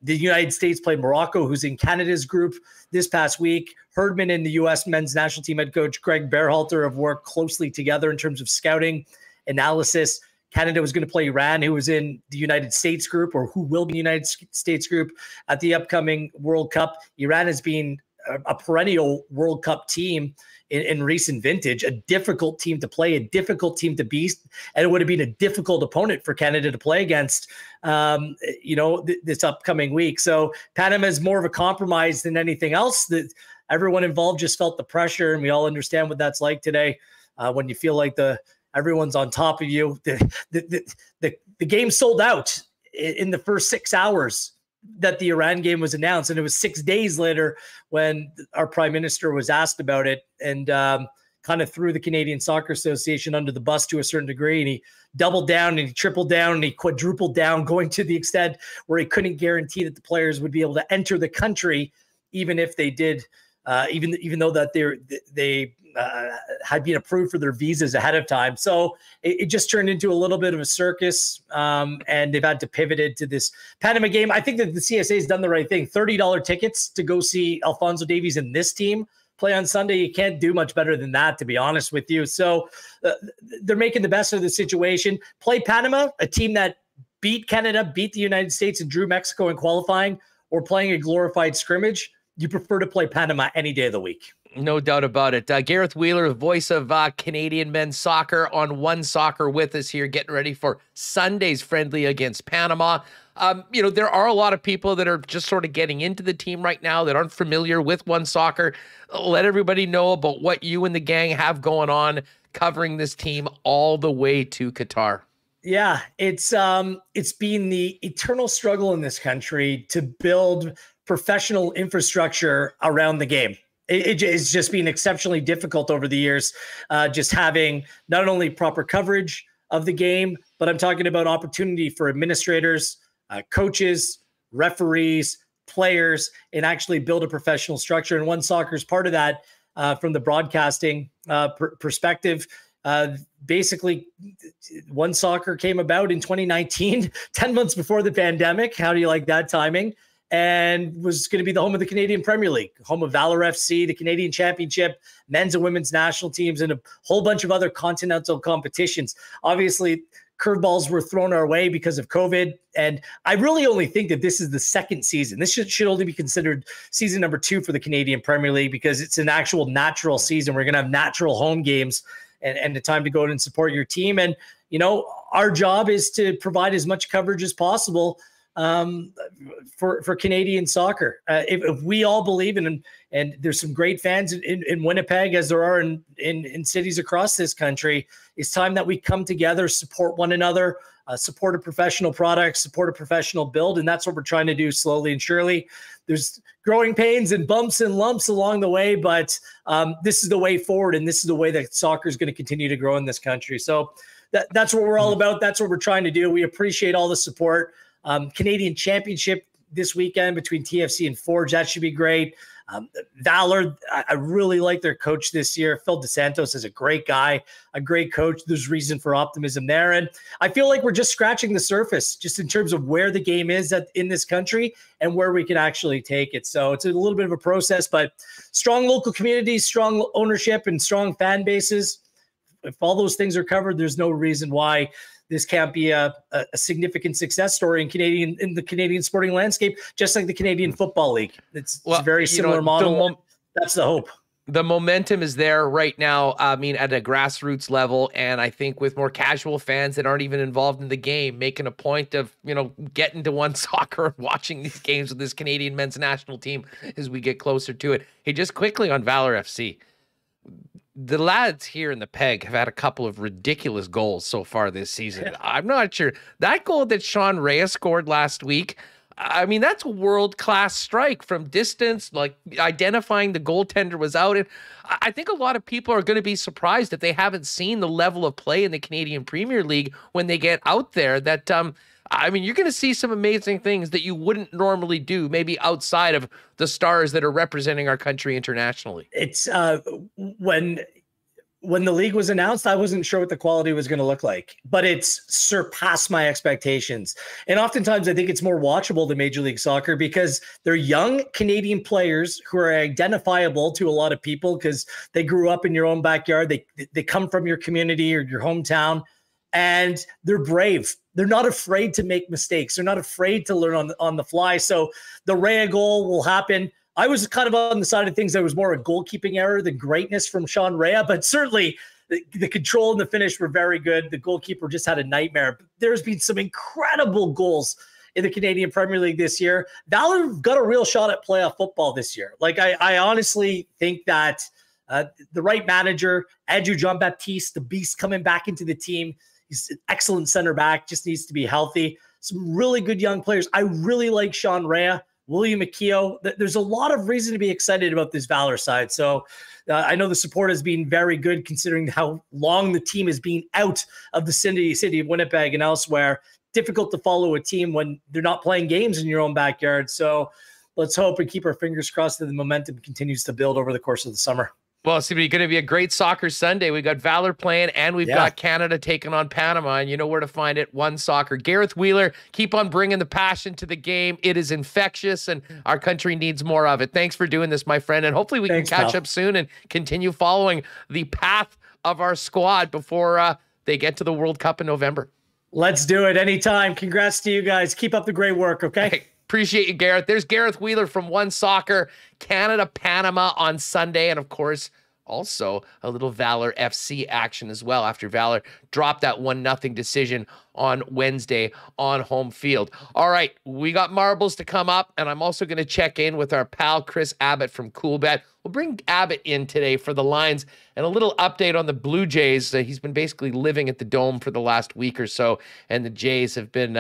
The United States played Morocco, who's in Canada's group this past week. Herdman and the U.S. men's national team head coach Greg Berhalter have worked closely together in terms of scouting analysis. Canada was going to play Iran, who was in the United States group, or who will be in the United States group at the upcoming World Cup. Iran has been a perennial World Cup team in recent vintage, a difficult team to play, a difficult team to beat, and it would have been a difficult opponent for Canada to play against, this upcoming week. So Panama is more of a compromise than anything else. That everyone involved just felt the pressure, and we all understand what that's like today when you feel like everyone's on top of you. The game sold out in the first 6 hours that the Iran game was announced. And it was 6 days later when our prime minister was asked about it, and kind of threw the Canadian Soccer Association under the bus to a certain degree. And he doubled down and he tripled down and he quadrupled down, going to the extent where he couldn't guarantee that the players would be able to enter the country, even if they did, even though that they had been approved for their visas ahead of time. So it just turned into a little bit of a circus, and they've had to pivot into this Panama game. I think that the CSA has done the right thing. $30 tickets to go see Alphonso Davies and this team play on Sunday. You can't do much better than that, to be honest with you. So they're making the best of the situation. Play Panama, a team that beat Canada, beat the United States, and drew Mexico in qualifying, or playing a glorified scrimmage. You prefer to play Panama any day of the week. No doubt about it. Gareth Wheeler, the voice of Canadian men's soccer on One Soccer, with us here, getting ready for Sunday's friendly against Panama. There are a lot of people that are just sort of getting into the team right now that aren't familiar with One Soccer. Let everybody know about what you and the gang have going on covering this team all the way to Qatar. Yeah, it's been the eternal struggle in this country to build professional infrastructure around the game. It's just been exceptionally difficult over the years, just having not only proper coverage of the game, but I'm talking about opportunity for administrators, coaches, referees, players, and actually build a professional structure. And One Soccer is part of that from the broadcasting perspective. Basically, One Soccer came about in 2019, 10 months before the pandemic. How do you like that timing? And was going to be the home of the Canadian Premier League, home of Valor FC, the Canadian Championship, men's and women's national teams, and a whole bunch of other continental competitions. Obviously, curveballs were thrown our way because of COVID. And I really only think that this is the second season. This should only be considered season number 2 for the Canadian Premier League, because it's an actual natural season. We're going to have natural home games and the time to go out and support your team. And, our job is to provide as much coverage as possible for Canadian soccer. If we all believe in, and there's some great fans in Winnipeg, as there are in cities across this country, it's time that we come together, support one another, support a professional product, support a professional build. And that's what we're trying to do slowly and surely. There's growing pains and bumps and lumps along the way, but this is the way forward. And this is the way that soccer is going to continue to grow in this country. So that's what we're all about. That's what we're trying to do. We appreciate all the support. Canadian Championship this weekend between TFC and Forge. That should be great. Valor, I really like their coach this year. Phil DeSantos is a great guy, a great coach. There's reason for optimism there. And I feel like we're just scratching the surface just in terms of where the game is in this country and where we can actually take it. So it's a little bit of a process, but strong local communities, strong ownership, and strong fan bases. If all those things are covered, there's no reason why this can't be a significant success story in the Canadian sporting landscape, just like the Canadian Football League. It's a very similar model. That's the hope. The momentum is there right now. I mean, at a grassroots level, and I think with more casual fans that aren't even involved in the game, making a point of, getting to One Soccer and watching these games with this Canadian men's national team as we get closer to it. Hey, just quickly on Valor FC. The lads here in the Peg have had a couple of ridiculous goals so far this season. Yeah. I'm not sure. That goal that Sean Reyes scored last week, I mean, that's a world-class strike from distance, like identifying the goaltender was out. And I think a lot of people are going to be surprised if they haven't seen the level of play in the Canadian Premier League when they get out there. That, I mean, you're going to see some amazing things that you wouldn't normally do, maybe outside of the stars that are representing our country internationally. It's when when the league was announced, I wasn't sure what the quality was going to look like, but it's surpassed my expectations. And oftentimes I think it's more watchable than Major League Soccer because they're young Canadian players who are identifiable to a lot of people because they grew up in your own backyard. They come from your community or your hometown, and they're brave. They're not afraid to make mistakes. They're not afraid to learn on the fly. So the Rea goal will happen. I was kind of on the side of things that was more a goalkeeping error than greatness from Sean Rea, but certainly the control and the finish were very good. The goalkeeper just had a nightmare. There's been some incredible goals in the Canadian Premier League this year. Valor got a real shot at playoff football this year. Like I honestly think that the right manager, Andrew Jean-Baptiste, the beast coming back into the team, he's an excellent center back, just needs to be healthy. Some really good young players. I really like Sean Rea. William McKeough. There's a lot of reason to be excited about this Valor side. So I know the support has been very good considering how long the team has been out of the city of Winnipeg and elsewhere. Difficult to follow a team when they're not playing games in your own backyard. So let's hope and keep our fingers crossed that the momentum continues to build over the course of the summer. Well, it's going to be a great soccer Sunday. We got Valor playing, and we've got Canada taking on Panama, and you know where to find it. One Soccer. Gareth Wheeler, keep on bringing the passion to the game. It is infectious, and our country needs more of it. Thanks for doing this, my friend, and hopefully we can catch up soon and continue following the path of our squad before they get to the World Cup in November. Let's do it anytime. Congrats to you guys. Keep up the great work, okay? Hey, appreciate you, Gareth. There's Gareth Wheeler from One Soccer, Canada, Panama on Sunday. And of course, also a little Valor FC action as well after Valor dropped that 1-0 decision on Wednesday on home field. All right, we got marbles to come up, and I'm also going to check in with our pal Chris Abbott from Coolbet. We'll bring Abbott in today for the lines and a little update on the Blue Jays. He's been basically living at the Dome for the last week or so, and the Jays have been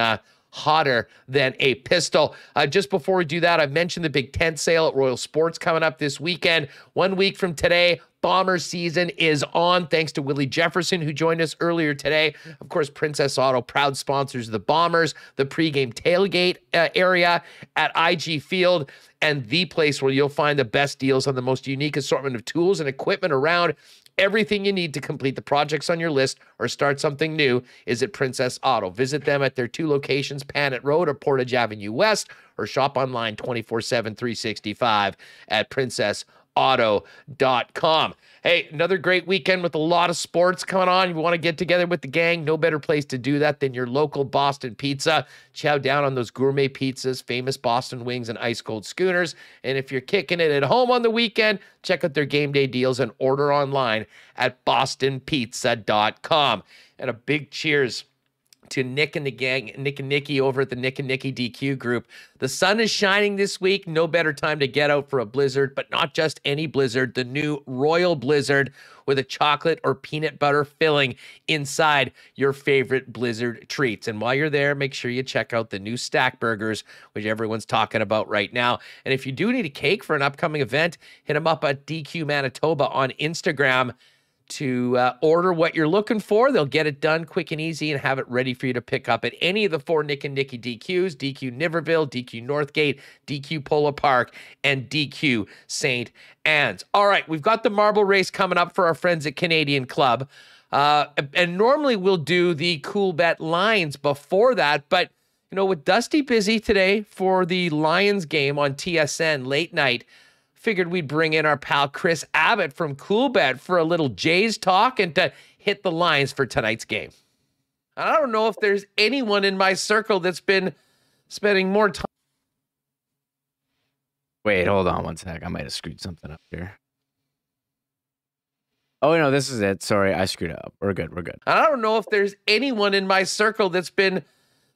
hotter than a pistol. Just before we do that, I mentioned the big tent sale at Royal Sports coming up this weekend. 1 week from today, Bomber season is on, thanks to Willie Jefferson, who joined us earlier today. Of course, Princess Auto, proud sponsors of the Bombers, the pregame tailgate area at IG Field, and the place where you'll find the best deals on the most unique assortment of tools and equipment around. Everything you need to complete the projects on your list or start something new is at Princess Auto. Visit them at their 2 locations, Panet Road or Portage Avenue West, or shop online 24/7, 365 at princessauto.com. Hey, another great weekend with a lot of sports coming on. If you want to get together with the gang, no better place to do that than your local Boston Pizza. Chow down on those gourmet pizzas, famous Boston wings, and ice-cold schooners. And if you're kicking it at home on the weekend, check out their game day deals and order online at bostonpizza.com. And a big cheers to Nick and the gang, Nick and Nikki over at the Nick and Nikki DQ group. The sun is shining this week. No better time to get out for a blizzard, but not just any blizzard, the new Royal Blizzard with a chocolate or peanut butter filling inside your favorite blizzard treats. And while you're there, make sure you check out the new Stack Burgers, which everyone's talking about right now. And if you do need a cake for an upcoming event, hit them up at DQ Manitoba on Instagram to order what you're looking for. They'll get it done quick and easy and have it ready for you to pick up at any of the 4 Nick and Nikki DQs, DQ Niverville, DQ Northgate, DQ Polo Park, and DQ St. Anne's. All right, we've got the marble race coming up for our friends at Canadian Club. And normally we'll do the Coolbet lines before that, but you know, with Dusty busy today for the Lions game on TSN late night, figured we'd bring in our pal Chris Abbott from Coolbet for a little Jays talk and to hit the lines for tonight's game. I don't know if there's anyone in my circle that's been spending more time. Wait, hold on one sec. I might have screwed something up here. Oh, no, this is it. Sorry, I screwed up. We're good. We're good. I don't know if there's anyone in my circle that's been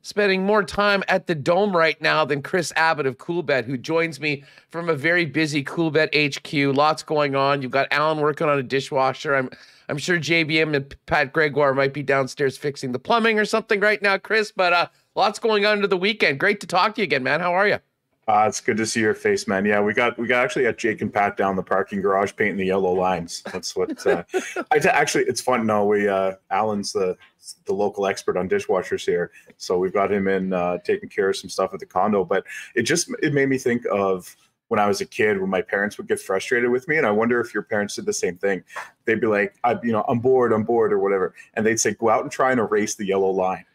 spending more time at the Dome right now than Chris Abbott of Coolbet, who joins me from a very busy Coolbet HQ. Lots going on. You've got Alan working on a dishwasher. I'm sure JBM and Pat Gregoire might be downstairs fixing the plumbing or something right now, Chris, but lots going on into the weekend. Great to talk to you again, man. How are you? It's good to see your face, man. Yeah, we got actually got Jake and Pat down the parking garage painting the yellow lines. That's what. Actually, it's fun. No, we Alan's the local expert on dishwashers here, so we've got him in taking care of some stuff at the condo. But it made me think of when I was a kid, when my parents would get frustrated with me, and I wonder if your parents did the same thing. They'd be like, I'm bored, or whatever. And they'd say, go out and try and erase the yellow line.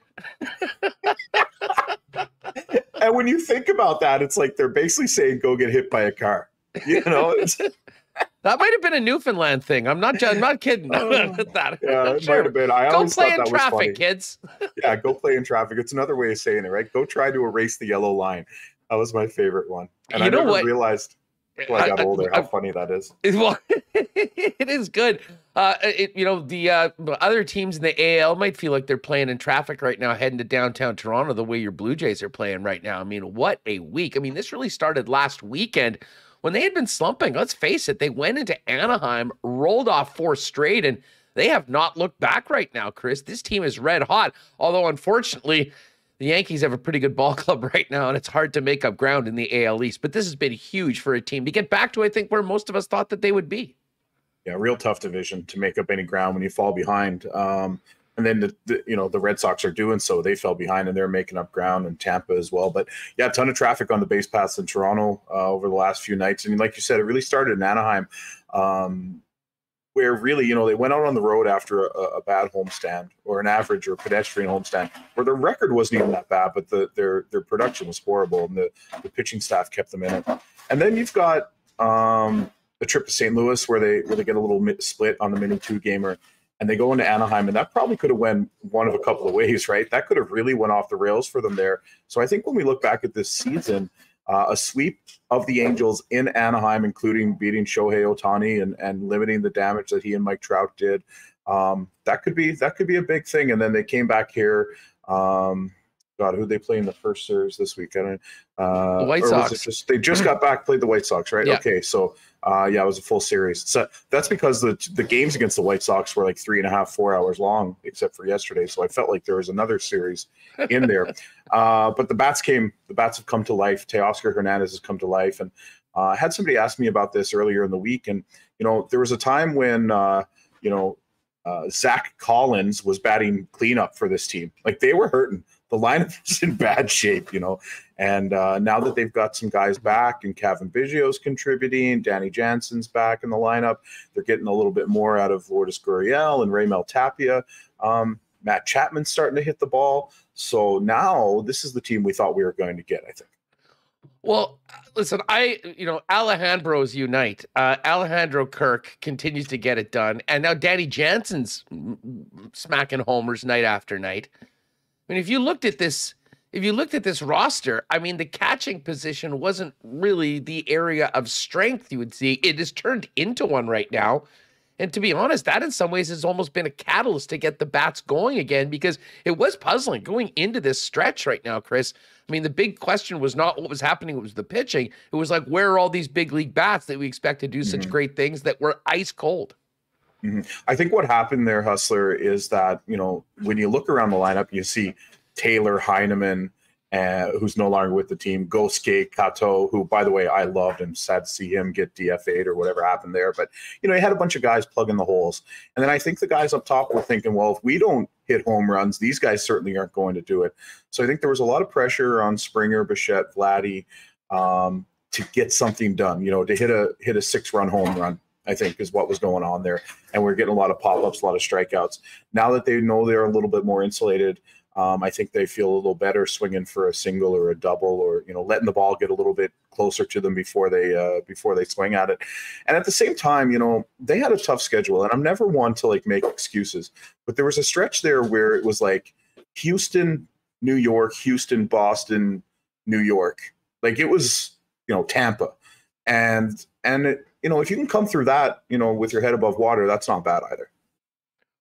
And when you think about that, it's like they're basically saying, go get hit by a car. That might have been a Newfoundland thing. I'm not kidding. That. Yeah, it might have been. Go play in traffic, kids. Yeah, go play in traffic. It's another way of saying it, right? Go try to erase the yellow line. That was my favorite one. And I never realized until I got older how funny that is. Well, it is good. The other teams in the AL might feel like they're playing in traffic right now, heading to downtown Toronto, the way your Blue Jays are playing right now. I mean, what a week. I mean, this really started last weekend when they had been slumping. Let's face it, they went into Anaheim, rolled off 4 straight, and they have not looked back right now, Chris. This team is red hot, although unfortunately, the Yankees have a pretty good ball club right now, and it's hard to make up ground in the AL East. But this has been huge for a team to get back to, I think, where most of us thought that they would be. Yeah, real tough division to make up any ground when you fall behind. And then the Red Sox are doing so. They fell behind and they're making up ground, and Tampa as well. But yeah, a ton of traffic on the base paths in Toronto over the last few nights. And like you said, it really started in Anaheim, where really, they went out on the road after a bad homestand, or an average or pedestrian homestand, where their record wasn't even that bad, but their production was horrible, and the pitching staff kept them in it. And then you've got a trip to St. Louis where they get a little split on the mini 2-gamer, and they go into Anaheim, and that probably could have went one of a couple of ways, right? That could have really went off the rails for them there. So I think when we look back at this season, a sweep of the Angels in Anaheim, including beating Shohei Ohtani and limiting the damage that he and Mike Trout did, that could be a big thing. And then they came back here. God, who'd they play in the first series this week? The White Sox. They just got back, played the White Sox, right? Yeah. Okay, so it was a full series. So that's because the games against the White Sox were like 3.5-4 hours long, except for yesterday. So I felt like there was another series in there. But the bats have come to life. Teoscar Hernandez has come to life. And I had somebody ask me about this earlier in the week. And, there was a time when, Zach Collins was batting cleanup for this team. Like, they were hurting. The lineup was in bad shape, and now that they've got some guys back, and Kevin Biggio's contributing, Danny Jansen's back in the lineup, they're getting a little bit more out of Lourdes Gurriel and Raimel Tapia. Matt Chapman's starting to hit the ball. So now this is the team we thought we were going to get, I think. Well, listen, Alejandro's unite. Alejandro Kirk continues to get it done. And now Danny Jansen's smacking homers night after night. I mean, if you looked at this roster, I mean, the catching position wasn't really the area of strength you would see. It has turned into one right now. And to be honest, that in some ways has almost been a catalyst to get the bats going again, because it was puzzling going into this stretch right now, Chris. I mean, the big question was not what was happening, it was the pitching. It was like, where are all these big league bats that we expect to do such great things that were ice cold? I think what happened there, Hustler, is that, when you look around the lineup, you see Taylor Heineman, who's no longer with the team, Gosuke Kato, who, by the way, I loved, and sad to see him get DFA'd or whatever happened there. But, he had a bunch of guys plugging the holes. And then I think the guys up top were thinking, well, if we don't hit home runs, these guys certainly aren't going to do it. So I think there was a lot of pressure on Springer, Bichette, Vladdy to get something done, to hit a 6-run home run, I think, is what was going on there. And we're getting a lot of pop-ups, a lot of strikeouts. Now that they know they're a little bit more insulated, I think they feel a little better swinging for a single or a double, or letting the ball get a little bit closer to them before they swing at it. And at the same time, they had a tough schedule, and I'm never one to make excuses, but there was a stretch there where it was like Houston, New York, Houston, Boston, New York. Like, it was Tampa, and it, if you can come through that with your head above water, that's not bad either.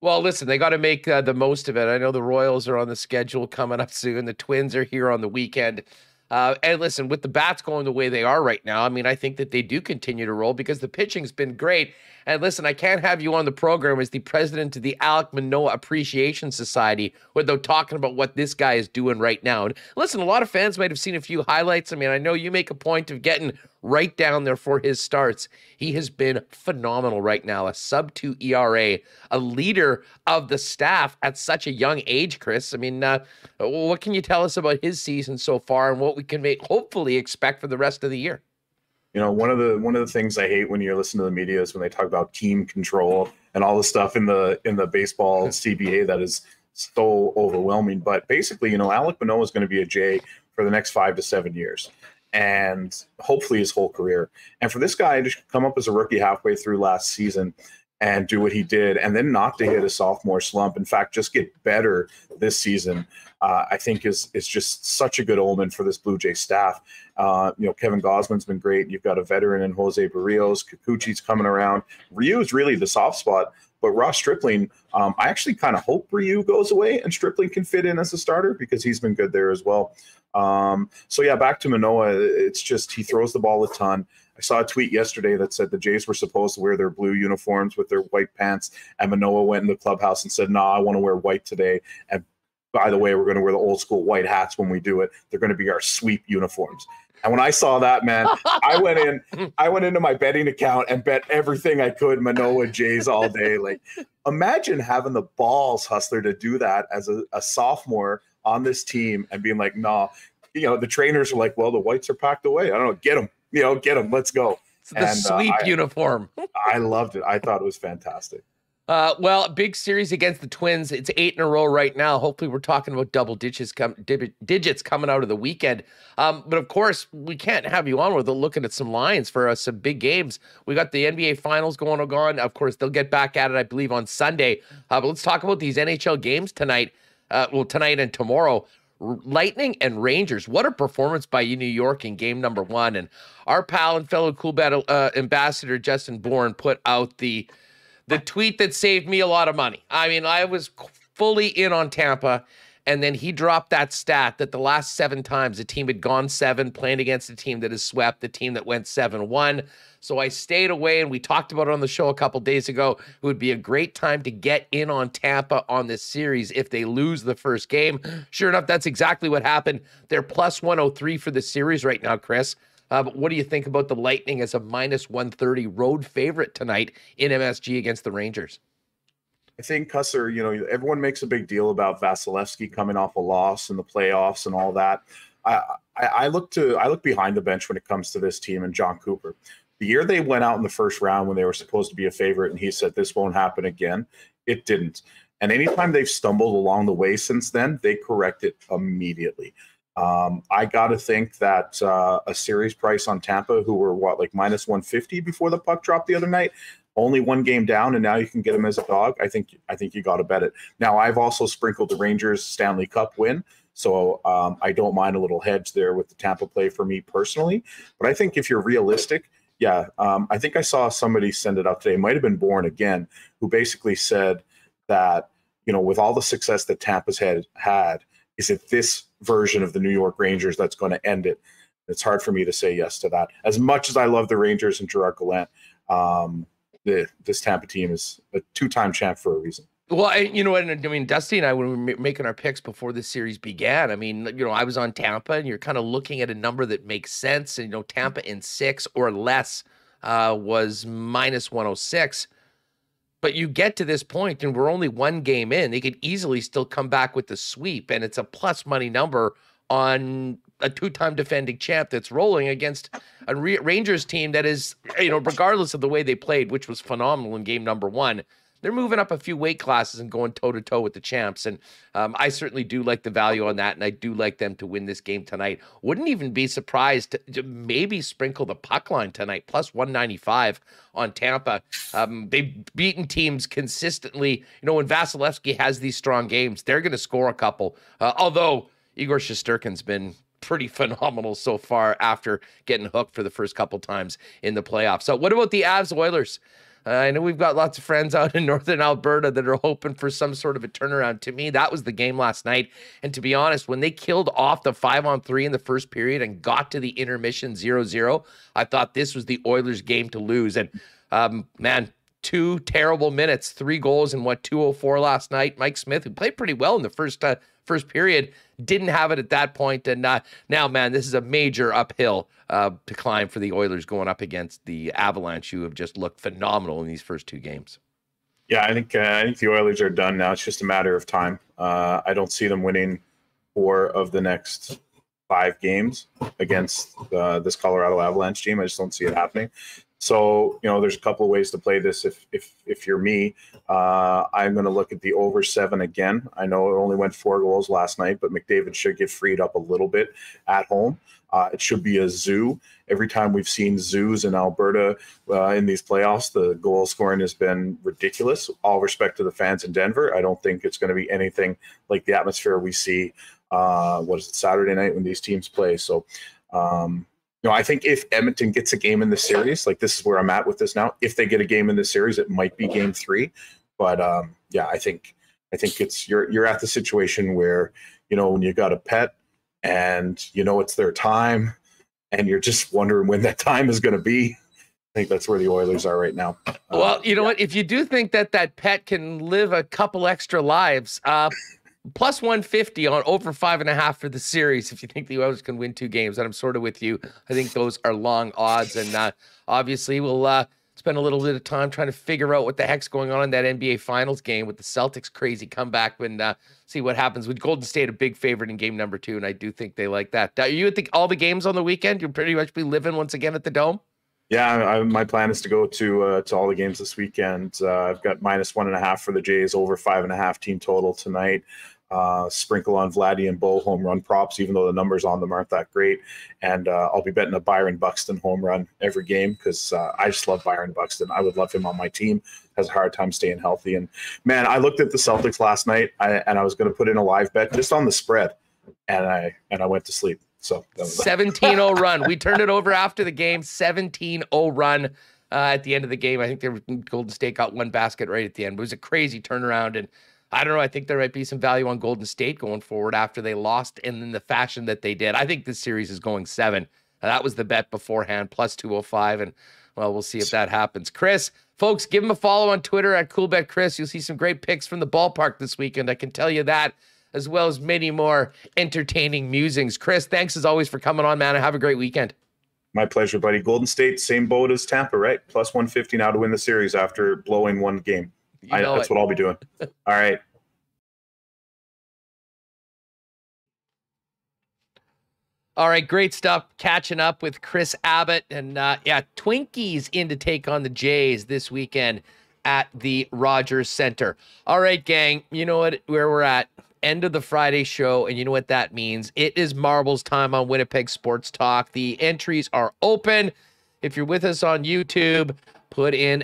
Well, listen, they got to make the most of it. I know the Royals are on the schedule coming up soon. The Twins are here on the weekend. And listen, with the bats going the way they are right now, I mean, I think that they do continue to roll because the pitching's been great. And listen, I can't have you on the program as the president of the Alek Manoah Appreciation Society without talking about what this guy is doing right now. And listen, a lot of fans might have seen a few highlights. I mean, I know you make a point of getting right down there for his starts. He has been phenomenal right now, a sub-2 ERA, a leader of the staff at such a young age, Chris. I mean, what can you tell us about his season so far and what we can hopefully expect for the rest of the year? You know, one of the things I hate when you listen to the media is when they talk about team control and all the stuff in the baseball CBA that is so overwhelming. But basically, you know, Alek Manoah is going to be a J for the next 5 to 7 years, and hopefully his whole career. And for this guy to come up as a rookie halfway through last season and do what he did, and then not to hit a sophomore slump, in fact, just get better this season, I think is just such a good omen for this Blue Jay staff. You know, Kevin Gosman's been great. You've got a veteran in Jose Barrios. Kikuchi's coming around. Ryu is really the soft spot. But Ross Stripling, I actually kind of hope Ryu goes away and Stripling can fit in as a starter because he's been good there as well. So, yeah, back to Manoah. It's just he throws the ball a ton. I saw a tweet yesterday that said the Jays were supposed to wear their blue uniforms with their white pants, and Manoah went in the clubhouse and said, "Nah, I want to wear white today. And by the way, we're going to wear the old school white hats when we do it. They're going to be our sweep uniforms." And when I saw that, man, I went into my betting account and bet everything I could Manoah Jays all day. Like, imagine having the balls, Hustler, to do that as a sophomore on this team and being like, "Nah." You know, the trainers are like, "Well, the whites are packed away. I don't know, get them. You know, get them. Let's go." It's the sweep uniform. I loved it. I thought it was fantastic. Well, big series against the Twins. It's 8 in a row right now. Hopefully we're talking about double digits coming out of the weekend. But of course, we can't have you on without looking at some lines for some big games. We got the NBA Finals going on. Of course, they'll get back at it, I believe, on Sunday. But let's talk about these NHL games tonight. Tonight and tomorrow. Lightning and Rangers. What a performance by New York in game number 1. And our pal and fellow Coolbet ambassador Justin Bourne put out the tweet that saved me a lot of money. I mean, I was fully in on Tampa, and then he dropped that stat that the last 7 times a team had gone 7 playing against a team that has swept, the team that went 7-1. So I stayed away, and we talked about it on the show a couple days ago. It would be a great time to get in on Tampa on this series if they lose the first game. Sure enough, that's exactly what happened. They're plus 103 for the series right now, Chris. But what do you think about the Lightning as a minus 130 road favorite tonight in MSG against the Rangers? I think, Hustler, you know, everyone makes a big deal about Vasilevsky coming off a loss in the playoffs and all that. I look behind the bench when it comes to this team and John Cooper. The year they went out in the first round when they were supposed to be a favorite and he said this won't happen again, it didn't. And anytime they've stumbled along the way since then, they correct it immediately. I got to think that a series price on Tampa, who were like minus 150 before the puck dropped the other night, only 1 game down, and now you can get them as a dog. I think you got to bet it. Now, I've also sprinkled the Rangers Stanley Cup win, so I don't mind a little hedge there with the Tampa play for me personally. But I think if you're realistic, yeah, I think I saw somebody send it out today. It might have been Bourne again, who basically said that, you know, with all the success that Tampa's had, is it this version of the New York Rangers that's going to end it? It's hard for me to say yes to that. As much as I love the Rangers and Gerard Gallant, this Tampa team is a 2-time champ for a reason. Well, you know what? I mean, Dusty and I, when we were making our picks before the series began, I mean, you know, I was on Tampa, and you're kind of looking at a number that makes sense. And, you know, Tampa in 6 or less was minus 106. But you get to this point, and we're only 1 game in. They could easily still come back with the sweep, and it's a plus money number on a 2-time defending champ that's rolling against a Rangers team that is, you know, regardless of the way they played, which was phenomenal in game number 1, they're moving up a few weight classes and going toe-to-toe with the champs. And I certainly do like the value on that, and I do like them to win this game tonight. Wouldn't even be surprised to maybe sprinkle the puck line tonight, plus 195 on Tampa. They've beaten teams consistently. You know, when Vasilevsky has these strong games, they're going to score a couple. Although Igor Shesterkin's been pretty phenomenal so far after getting hooked for the first couple times in the playoffs. So what about the Avs Oilers? I know we've got lots of friends out in northern Alberta that are hoping for some sort of a turnaround. To me, that was the game last night. And to be honest, when they killed off the 5-on-3 in the first period and got to the intermission 0-0, I thought this was the Oilers' game to lose. And, man, 2 terrible minutes, 3 goals in 2:04 last night. Mike Smith, who played pretty well in the first period, didn't have it at that point. And now, man, this is a major uphill to climb for the Oilers going up against the Avalanche, who have just looked phenomenal in these first 2 games. Yeah, I think the Oilers are done now. It's just a matter of time. I don't see them winning 4 of the next 5 games against this Colorado Avalanche team. I just don't see it happening. So, there's a couple of ways to play this. If you're me, I'm going to look at the over 7 again. I know it only went 4 goals last night, but McDavid should get freed up a little bit at home. It should be a zoo. Every time we've seen zoos in Alberta in these playoffs, the goal scoring has been ridiculous. All respect to the fans in Denver. I don't think it's going to be anything like the atmosphere we see, Saturday night when these teams play. So, I think if Edmonton gets a game in the series, like this is where I'm at with this now. If they get a game in the series, it might be game 3. But I think it's you're at the situation where, when you got a pet and it's their time and you're just wondering when that time is going to be. I think that's where the Oilers are right now. Well, you know what? If you do think that pet can live a couple extra lives, plus 150 on over 5.5 for the series. If you think the Oilers can win 2 games, and I'm sort of with you. I think those are long odds, and obviously we'll spend a little bit of time trying to figure out what the heck's going on in that NBA Finals game with the Celtics' crazy comeback. And see what happens with Golden State, a big favorite in game number 2, and I do think they like that. You would think all the games on the weekend, you'll pretty much be living once again at the Dome. Yeah, my plan is to go to all the games this weekend. I've got minus 1.5 for the Jays, over 5.5 team total tonight. Sprinkle on Vladdy and Bo home run props, even though the numbers on them aren't that great. And I'll be betting a Byron Buxton home run every game because I just love Byron Buxton. I would love him on my team. Has a hard time staying healthy. And man, I looked at the Celtics last night and I was going to put in a live bet just on the spread, and I went to sleep. So 17-0 run. We turned it over after the game. 17-0 run at the end of the game. I think Golden State got 1 basket right at the end. But it was a crazy turnaround, and I don't know. I think there might be some value on Golden State going forward after they lost and in the fashion that they did. I think this series is going 7. That was the bet beforehand, plus 205. And, well, we'll see if that happens. Chris, folks, give him a follow on Twitter at CoolBetChris. You'll see some great picks from the ballpark this weekend. I can tell you that, as well as many more entertaining musings. Chris, thanks as always for coming on, man, and have a great weekend. My pleasure, buddy. Golden State, same boat as Tampa, right? Plus 150 now to win the series after blowing 1 game. That's what I'll be doing. All right. All right, great stuff. Catching up with Chris Abbott. And Twinkies in to take on the Jays this weekend at the Rogers Center. All right, gang, you know where we're at. End of the Friday show, and you know what that means. It is marbles time on Winnipeg Sports Talk. The entries are open. If you're with us on YouTube, put in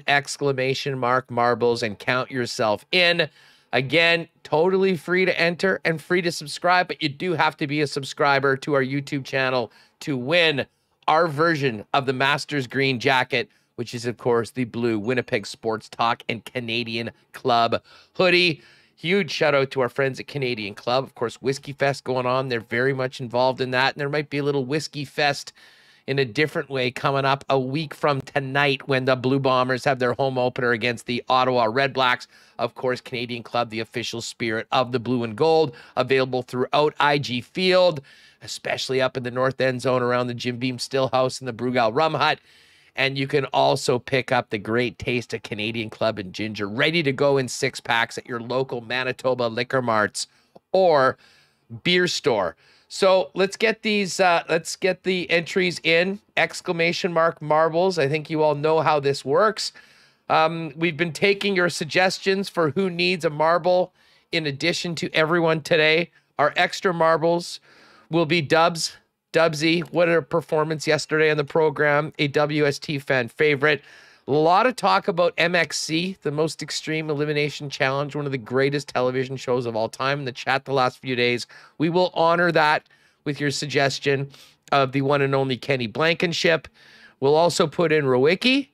!marbles and count yourself in. Again, totally free to enter and free to subscribe, but you do have to be a subscriber to our YouTube channel to win our version of the Masters Green jacket, which is, of course, the blue Winnipeg Sports Talk and Canadian Club hoodie. Huge shout out to our friends at Canadian Club. Of course, Whiskey Fest going on. They're very much involved in that, and there might be a little Whiskey Fest in a different way coming up a week from tonight when the Blue Bombers have their home opener against the Ottawa Red Blacks. Of course, Canadian Club, the official spirit of the blue and gold, available throughout IG Field, especially up in the north end zone around the Jim Beam Stillhouse and the Brugal Rum Hut. And you can also pick up the great taste of Canadian Club and Ginger, ready to go in 6-packs at your local Manitoba liquor marts or beer store. So let's get these, let's get the entries in, !marbles. I think you all know how this works. We've been taking your suggestions for who needs a marble in addition to everyone today. Our extra marbles will be Dubsy. What a performance yesterday on the program. A WST fan favorite. A lot of talk about MXC, the Most Extreme Elimination Challenge, one of the greatest television shows of all time in the chat the last few days. We will honor that with your suggestion of the one and only Kenny Blankenship. We'll also put in Rowicki.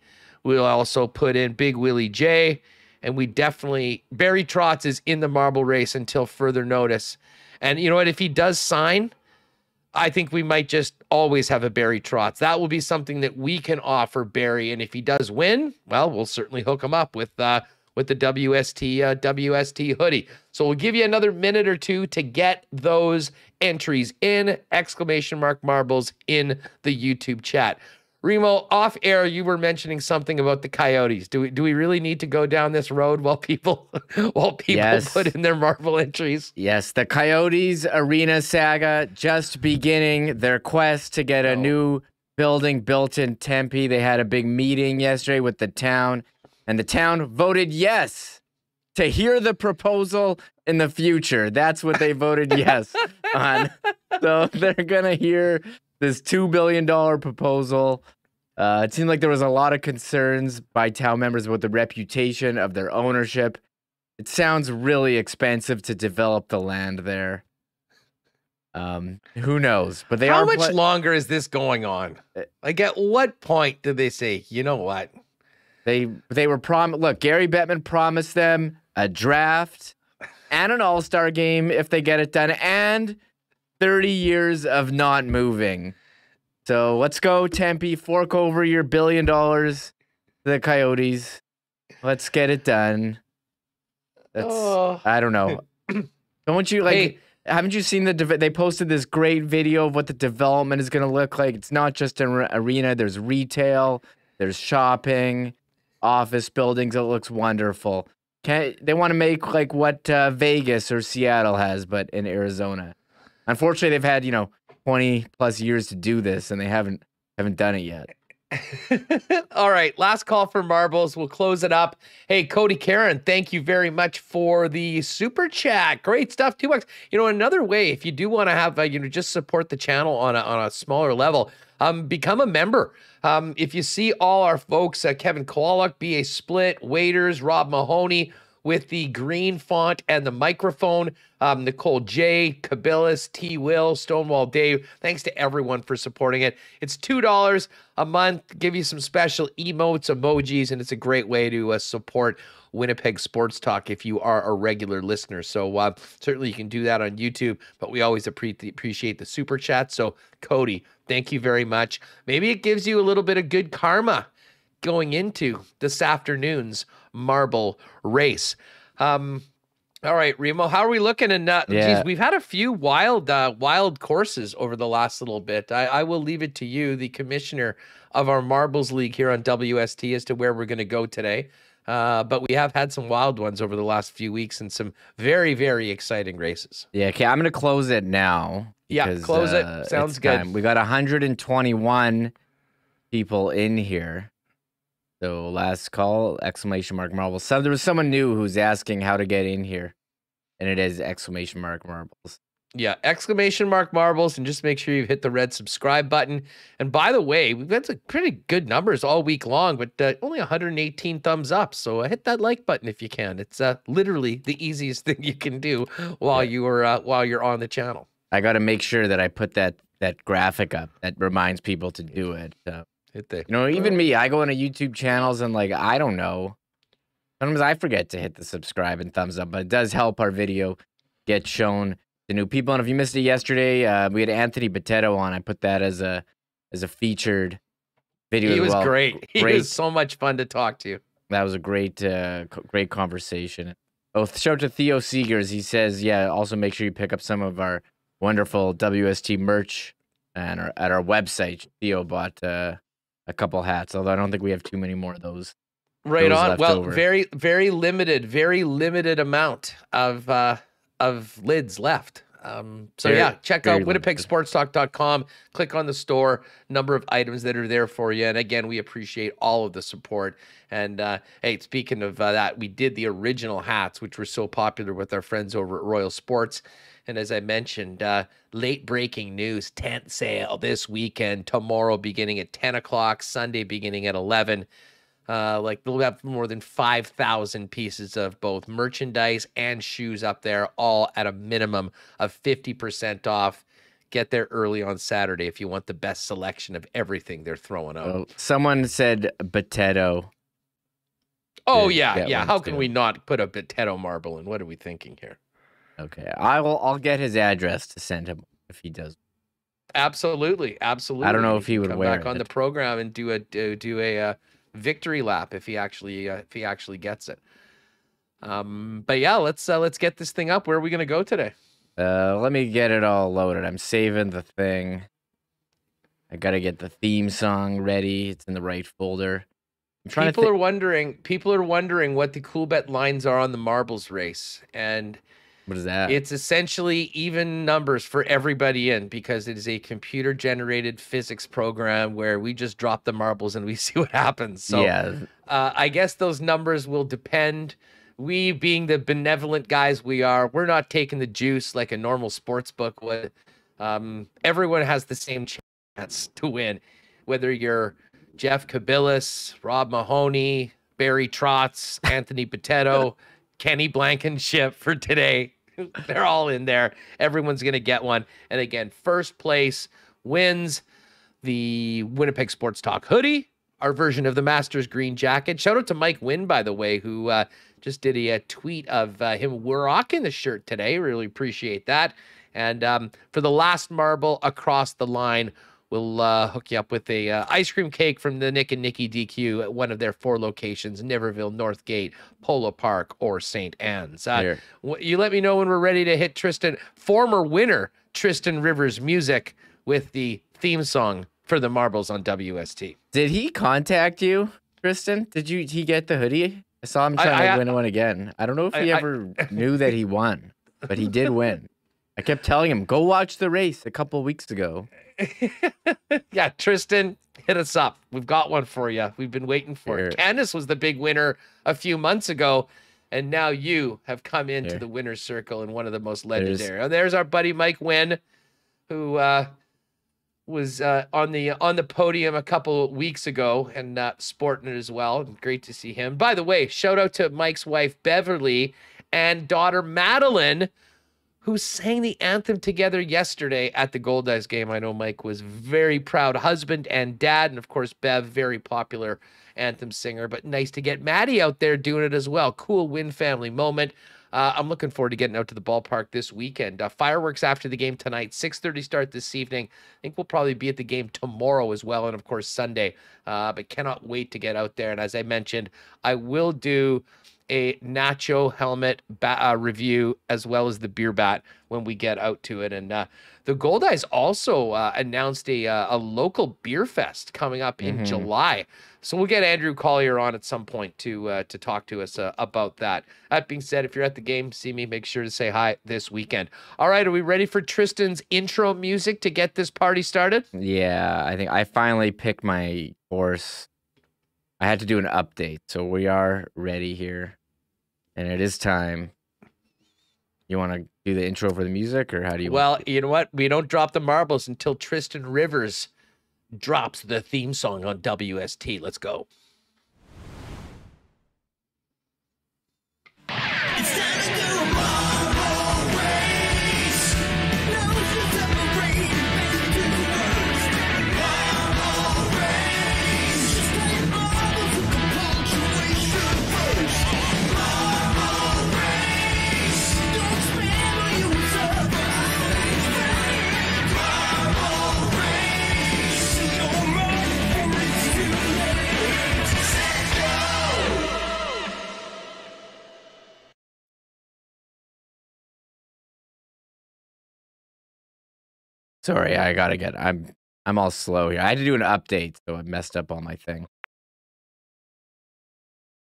We'll also put in Big Willie J. And we definitely, Barry Trotz is in the marble race until further notice. And you know what? If he does sign, I think we might just always have a Barry Trotz. That will be something that we can offer Barry. And if he does win, well, we'll certainly hook him up with the WST hoodie. So we'll give you another minute or two to get those entries in, !marbles in the YouTube chat. Remo, off air, you were mentioning something about the Coyotes. Do we really need to go down this road while people Yes. put in their Marvel entries? Yes, the Coyotes arena saga just beginning their quest to get a new building built in Tempe. They had a big meeting yesterday with the town, and the town voted yes to hear the proposal in the future. That's what they voted yes on. So they're going to hear this $2 billion proposal. It seemed like there was a lot of concerns by town members about the reputation of their ownership. It sounds really expensive to develop the land there. Who knows? But How much longer is this going on? Like, at what point did they say, you know what? They were Look, Gary Bettman promised them a draft and an all-star game if they get it done, and 30 years of not moving. So let's go, Tempe. Fork over your $1 billion to the Coyotes. Let's get it done. I don't know. Don't you like? Hey, haven't you seen they posted this great video of what the development is going to look like? It's not just an arena. There's retail. There's shopping, office buildings. It looks wonderful. They want to make like what Vegas or Seattle has, but in Arizona. Unfortunately, they've had 20 plus years to do this, and they haven't done it yet. All right, last call for marbles. We'll close it up. Hey, Cody Karen, thank you very much for the super chat. Great stuff. $2. Another way, if you do want to have just support the channel on a smaller level, become a member. If you see all our folks, Kevin Kowalik, BA Split, Waiters, Rob Mahoney with the green font and the microphone, Nicole J, Kabilis, T. Will, Stonewall Dave. Thanks to everyone for supporting it. It's $2 a month, give you some special emotes, emojis, and it's a great way to support Winnipeg Sports Talk if you are a regular listener. So certainly you can do that on YouTube, but we always appreciate the super chat. So Cody, thank you very much. Maybe it gives you a little bit of good karma going into this afternoon's marble race. All right, Remo, how are we looking? And geez, we've had a few wild courses over the last little bit. I will leave it to you, the commissioner of our Marbles League here on WST, as to where we're going to go today. But we have had some wild ones over the last few weeks and some very, very exciting races. Yeah, okay, I'm going to close it now. Yeah, close it. Sounds good. Time. We got 121 people in here. So last call, ! marbles. So there was someone new who's asking how to get in here, and it is ! marbles. Yeah, ! marbles, and just make sure you hit the red subscribe button. And by the way, we've got some pretty good numbers all week long, but only 118 thumbs up. So hit that like button if you can. It's literally the easiest thing you can do while you're on the channel. I got to make sure that I put that graphic up that reminds people to do it. Even me, I go into YouTube channels and I don't know. Sometimes I forget to hit the subscribe and thumbs up, but it does help our video get shown to new people. And if you missed it yesterday, we had Anthony Botetto on. I put that as a featured video. He was great. He was so much fun to talk to. That was a great conversation. Oh, shout out to Theo Seegers. He says, also make sure you pick up some of our wonderful WST merch and at our website. Theo bought a couple hats, although I don't think we have too many more of those. Right on. Well, very, very limited amount of lids left. Check out winnipegsportstalk.com. Click on the store. Number of items that are there for you. And again, we appreciate all of the support. And hey, speaking of that, we did the original hats, which were so popular with our friends over at Royal Sports. And as I mentioned, late breaking news, tent sale this weekend, tomorrow beginning at 10 o'clock, Sunday beginning at 11. We'll have more than 5,000 pieces of both merchandise and shoes up there, all at a minimum of 50% off. Get there early on Saturday if you want the best selection of everything they're throwing out. Oh, someone said Botetto. Oh, yeah. How can we not put a Botetto marble in? What are we thinking here? Okay, I'll get his address to send him if he does. Absolutely. I don't know if he would come wear back on the program and do a victory lap if he actually gets it. But yeah, let's get this thing up. Where are we gonna go today? Let me get it all loaded. I'm saving the thing. I gotta get the theme song ready. It's in the right folder. I'm trying People to are wondering. People are wondering what the cool bet lines are on the marbles race, and what is that? it's essentially even numbers for everybody in because it is a computer generated physics program where we just drop the marbles and we see what happens. So yeah, I guess those numbers will depend. We being the benevolent guys we are, we're not taking the juice like a normal sports book would. Everyone has the same chance to win, whether you're Jeff Kabilis, Rob Mahoney, Barry Trotz, Anthony Potato, Kenny Blankenship for today. They're all in there. Everyone's going to get one. And again, first place wins the Winnipeg Sports Talk hoodie, our version of the Masters green jacket. Shout out to Mike Wynn, by the way, who just did a tweet of him rocking the shirt today. Really appreciate that. And for the last marble across the line, we'll hook you up with a ice cream cake from the Nick and Nikki DQ at one of their 4 locations, Niverville, Northgate, Polo Park, or St. Anne's. You let me know when we're ready to hit Tristan, former winner Tristan Rivers' music with the theme song for the marbles on WST. Did he contact you, Tristan? He get the hoodie? I saw him trying to win one again. I don't know if he ever knew that he won, but he did win. I kept telling him, go watch the race a couple of weeks ago. Yeah, Tristan, hit us up. We've got one for you. We've been waiting for it. Candace was the big winner a few months ago, and now you have come into the winner's circle in one of the most legendary. There's our buddy Mike Wynn, who was on the podium a couple of weeks ago and sporting it as well. Great to see him. By the way, shout out to Mike's wife Beverly and daughter Madeline, who sang the anthem together yesterday at the Goldeyes game. I know Mike was very proud husband and dad, and of course Bev, very popular anthem singer, but nice to get Maddie out there doing it as well. Cool Wynn family moment. I'm looking forward to getting out to the ballpark this weekend. Fireworks after the game tonight, 6:30 start this evening. I think we'll probably be at the game tomorrow as well, and of course Sunday, but cannot wait to get out there. And as I mentioned, I will do a Nacho helmet review as well as the beer bat when we get out to it. And the Goldeyes also announced a local beer fest coming up in July. So we'll get Andrew Collier on at some point to talk to us about that. That being said, if you're at the game, see me, make sure to say hi this weekend. All right, are we ready for Tristan's intro music to get this party started? Yeah, I think I finally picked my horse. I had to do an update, so we are ready here. And it is time. You want to do the intro for the music, or how do you want to you know what? We don't drop the marbles until Tristan Rivers drops the theme song on WST. Let's go. It's time to do a marble race. No one's separated, back to the worst. Marble race. Just play marbles with the punctuation first. Marble race. Don't spam or you will survive. Marble race. No marble race too late. Let's go. Sorry, I gotta get. I'm all slow here. I had to do an update, so I messed up on my thing.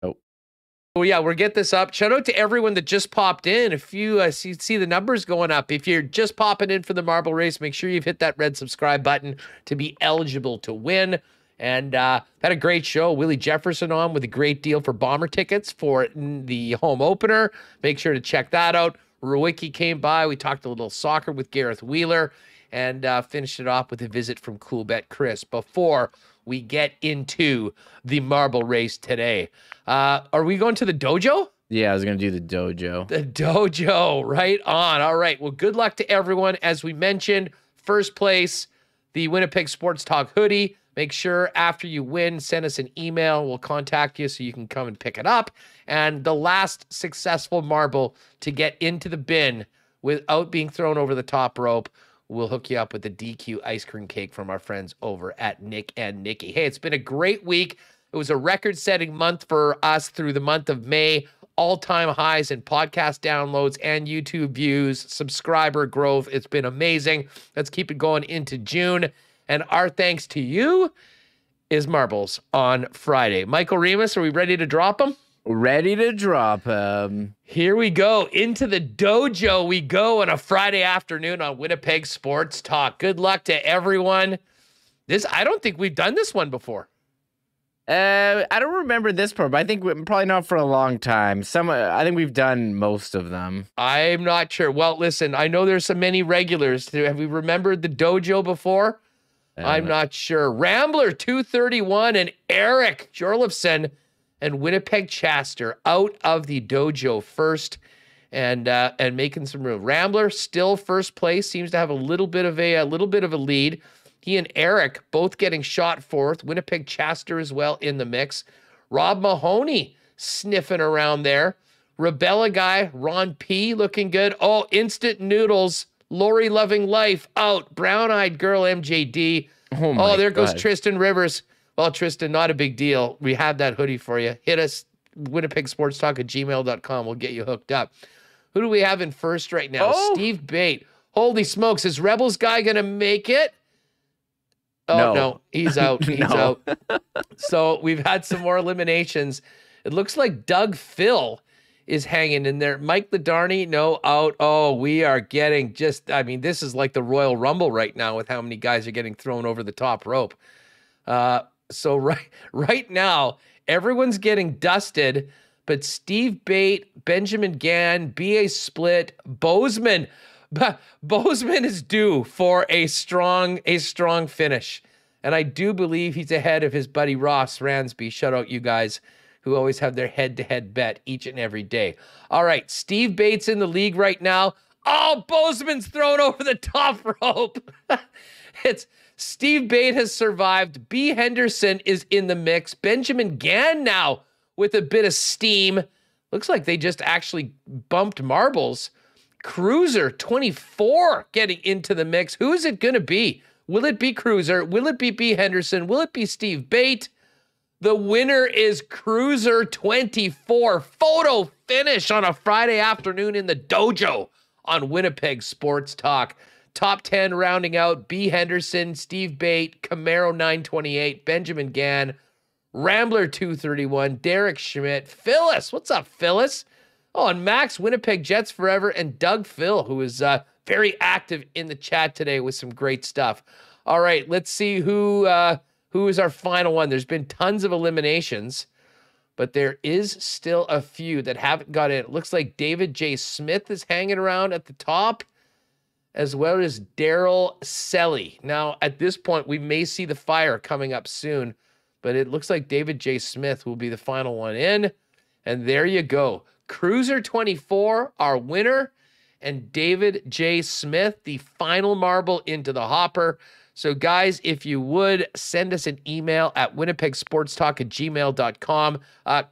Oh yeah, we'll get this up. Shout out to everyone that just popped in. If you see the numbers going up, if you're just popping in for the marble race, make sure you've hit that red subscribe button to be eligible to win. And had a great show. Willie Jefferson on with a great deal for Bomber tickets for the home opener. Make sure to check that out. Rowicki came by. We talked a little soccer with Gareth Wheeler and finished it off with a visit from Cool Bet Chris before we get into the marble race today. Are we going to the dojo? Yeah, I was gonna do the dojo. The dojo, right on. All right. Well, good luck to everyone. As we mentioned, first place, the Winnipeg Sports Talk hoodie. Make sure after you win, send us an email. We'll contact you so you can come and pick it up. And the last successful marble to get into the bin without being thrown over the top rope, we'll hook you up with the DQ ice cream cake from our friends over at Nick and Nikki. Hey, it's been a great week. It was a record-setting month for us through the month of May. All-time highs in podcast downloads and YouTube views, subscriber growth. It's been amazing. Let's keep it going into June. And our thanks to you is marbles on Friday. Michael Remus, are we ready to drop them? Ready to drop. Here we go. Into the dojo we go on a Friday afternoon on Winnipeg Sports Talk. Good luck to everyone. I don't think we've done this one before. I don't remember this part, but I think probably not for a long time. I think we've done most of them. I'm not sure. Well, listen, I know there's so many regulars. Have we remembered the dojo before? I'm not sure. Rambler 231 and Eric Jorlifson and Winnipeg Chaster out of the dojo first and making some room. Rambler still first place, seems to have a little bit of a lead. He and Eric both getting shot fourth. Winnipeg Chaster as well in the mix. Rob Mahoney sniffing around there. Rebella guy, Ron P looking good. Oh, Instant Noodles, Lori Loving Life out. Brown-Eyed Girl MJD. Oh, there goes Tristan Rivers. Well, Tristan, not a big deal. We have that hoodie for you. Hit us, winnipegsportstalk@gmail.com. We'll get you hooked up. Who do we have in first right now? Oh. Steve Bate. Holy smokes, is Rebels guy going to make it? Oh, no, he's out. He's out. So we've had some more eliminations. It looks like Doug Phil is hanging in there. Mike Ladarney, no, out. Oh, we are getting this is like the Royal Rumble right now with how many guys are getting thrown over the top rope. So right now, everyone's getting dusted, but Steve Bate, Benjamin Gann, B.A. Split, Bozeman is due for a strong finish. And I do believe he's ahead of his buddy Ross Ransby. Shout out you guys who always have their head-to-head bet each and every day. All right, Steve Bates in the league right now. Oh, Bozeman's thrown over the top rope. It's Steve Bate has survived. B. Henderson is in the mix. Benjamin Gann now with a bit of steam. Looks like they just actually bumped marbles. Cruiser 24 getting into the mix. Who is it going to be? Will it be Cruiser? Will it be B. Henderson? Will it be Steve Bate? The winner is Cruiser 24. Photo finish on a Friday afternoon in the dojo on Winnipeg Sports Talk. Top 10 rounding out B. Henderson, Steve Bate, Camaro 928, Benjamin Gann, Rambler 231, Derek Schmidt, Phyllis. What's up, Phyllis? Oh, and Max, Winnipeg Jets Forever, and Doug Phil, who is very active in the chat today with some great stuff. All right, let's see who is our final one. There's been tons of eliminations, but there is still a few that haven't got in. It looks like David J. Smith is hanging around at the top, as well as Daryl Selly. Now, at this point, we may see the fire coming up soon, but it looks like David J. Smith will be the final one in. And there you go. Cruiser 24, our winner, and David J. Smith, the final marble into the hopper. So, guys, if you would, send us an email at winnipegsportstalk@gmail.com.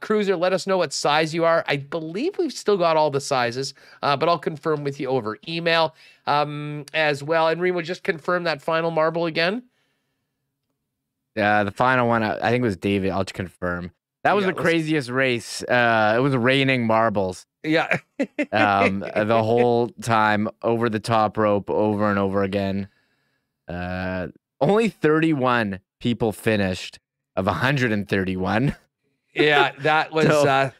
Cruiser, let us know what size you are. I believe we've still got all the sizes, but I'll confirm with you over email as well. And Remo, just confirm that final marble again. The final one, I think it was David. I'll just confirm. That was the craziest race. It was raining marbles. Yeah. The whole time over the top rope over and over again. Only 31 people finished of 131. Yeah, that was that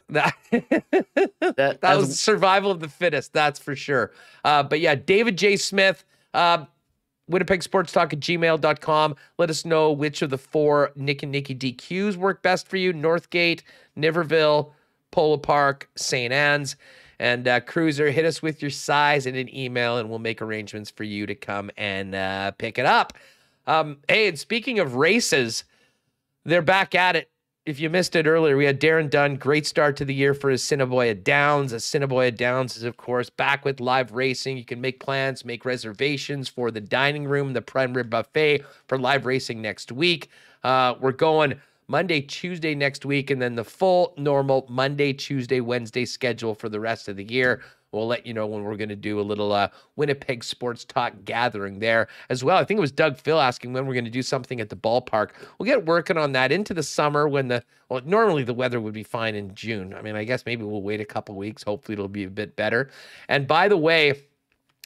was survival of the fittest, that's for sure. But yeah, David J. Smith, winnipegsportstalk@gmail.com. Let us know which of the 4 Nick and Nikki DQs work best for you. Northgate, Niverville, Polo Park, St. Anne's. And Cruiser, hit us with your size in an email, and we'll make arrangements for you to come and pick it up. Hey, and speaking of races, they're back at it. If you missed it earlier, we had Darren Dunn, great start to the year for Assiniboia Downs. Assiniboia Downs is, of course, back with live racing. You can make plans, make reservations for the dining room, the prime rib buffet for live racing next week. We're going Monday, Tuesday next week, and then the full normal Monday, Tuesday, Wednesday schedule for the rest of the year. We'll let you know when we're going to do a little Winnipeg Sports Talk gathering there as well. I think it was Doug Phil asking when we're going to do something at the ballpark. We'll get working on that into the summer when normally the weather would be fine in June. I mean, I guess maybe we'll wait a couple weeks. Hopefully it'll be a bit better. And by the way,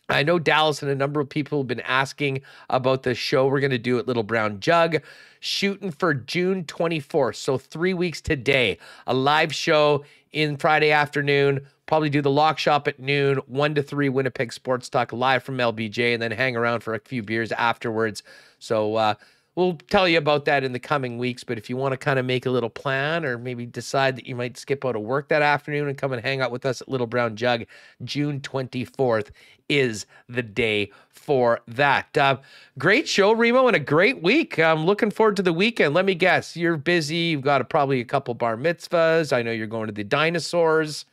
I know Dallas and a number of people have been asking about the show we're going to do at Little Brown Jug, shooting for June 24th. So 3 weeks today, a live show in Friday afternoon. Probably do the lock shop at noon, 1 to 3 Winnipeg Sports Talk live from LBJ, and then hang around for a few beers afterwards. So we'll tell you about that in the coming weeks. But if you want to kind of make a little plan or maybe decide that you might skip out of work that afternoon and come and hang out with us at Little Brown Jug, June 24th is the day for that. Great show, Remo, and a great week. I'm looking forward to the weekend. Let me guess, you're busy. You've got probably a couple bar mitzvahs. I know you're going to the dinosaurs.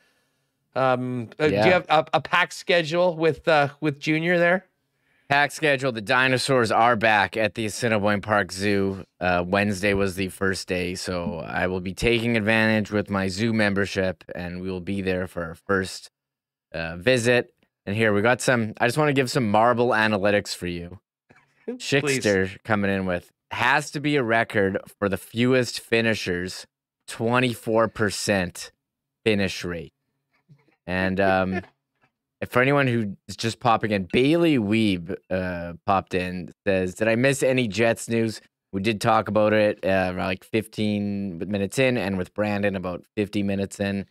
Do you have a packed schedule with Junior there? Pack schedule. The dinosaurs are back at the Assiniboine Park Zoo. Wednesday was the first day, so I will be taking advantage with my zoo membership, and we will be there for our first visit. And here we got some. I just want to give some marble analytics for you. Schickster coming in with has to be a record for the fewest finishers, 24% finish rate. And for anyone who is just popping in, Bailey Weeb popped in, says, did I miss any Jets news? We did talk about it around like 15 minutes in, and with Brandon about 50 minutes in,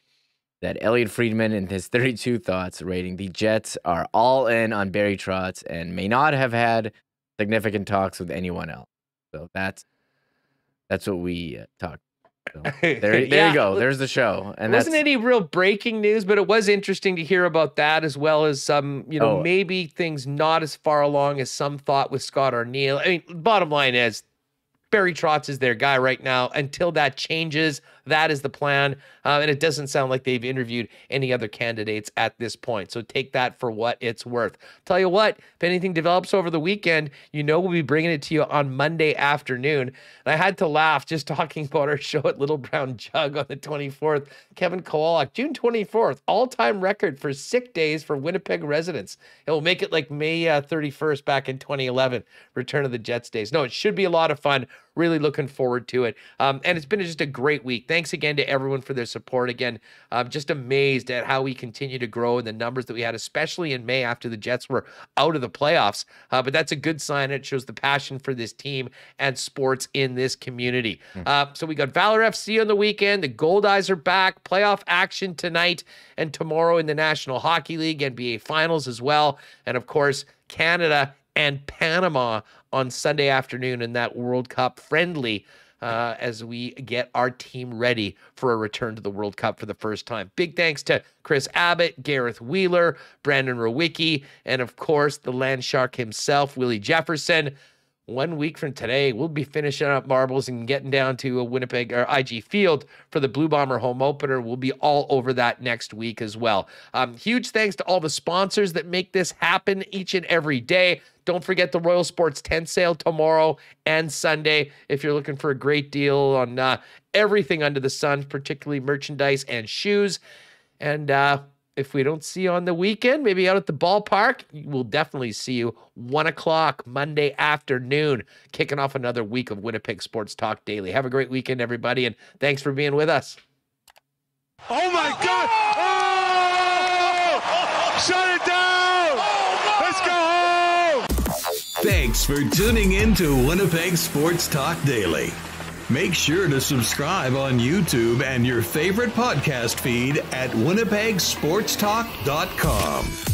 that Elliot Friedman in his 32 thoughts rating, the Jets are all in on Barry Trotz and may not have had significant talks with anyone else. So that's what we talked. So there you go. There's the show. And wasn't any real breaking news, but it was interesting to hear about that, as well as some, maybe things not as far along as some thought with Scott Arniel. I mean, bottom line is Barry Trotz is their guy right now. Until that changes, that is the plan. And it doesn't sound like they've interviewed any other candidates at this point. So take that for what it's worth. Tell you what, if anything develops over the weekend, we'll be bringing it to you on Monday afternoon. And I had to laugh just talking about our show at Little Brown Jug on the 24th. Kevin Kowalik, June 24th, all-time record for sick days for Winnipeg residents. It will make it like May 31st back in 2011, return of the Jets days. No, it should be a lot of fun. Really looking forward to it. And it's been just a great week. Thanks again to everyone for their support. Again, I'm just amazed at how we continue to grow and the numbers that we had, especially in May after the Jets were out of the playoffs. But that's a good sign. It shows the passion for this team and sports in this community. So we got Valor FC on the weekend. The Gold Eyes are back. Playoff action tonight and tomorrow in the National Hockey League, NBA Finals as well. And of course, Canada and Panama on Sunday afternoon in that World Cup friendly as we get our team ready for a return to the World Cup for the first time. Big thanks to Chris Abbott, Gareth Wheeler, Brandon Rowicki, and of course, the land shark himself, Willie Jefferson. 1 week from today, we'll be finishing up marbles and getting down to a Winnipeg or IG Field for the Blue Bomber home opener. We'll be all over that next week as well. Huge thanks to all the sponsors that make this happen each and every day. Don't forget the Royal Sports tent sale tomorrow and Sunday if you're looking for a great deal on everything under the sun, particularly merchandise and shoes. And if we don't see you on the weekend, maybe out at the ballpark, we'll definitely see you 1 o'clock Monday afternoon, kicking off another week of Winnipeg Sports Talk Daily. Have a great weekend, everybody, and thanks for being with us. Oh my God! Oh! Shut it down! Let's go home! Thanks for tuning in to Winnipeg Sports Talk Daily. Make sure to subscribe on YouTube and your favorite podcast feed at winnipegsportstalk.com.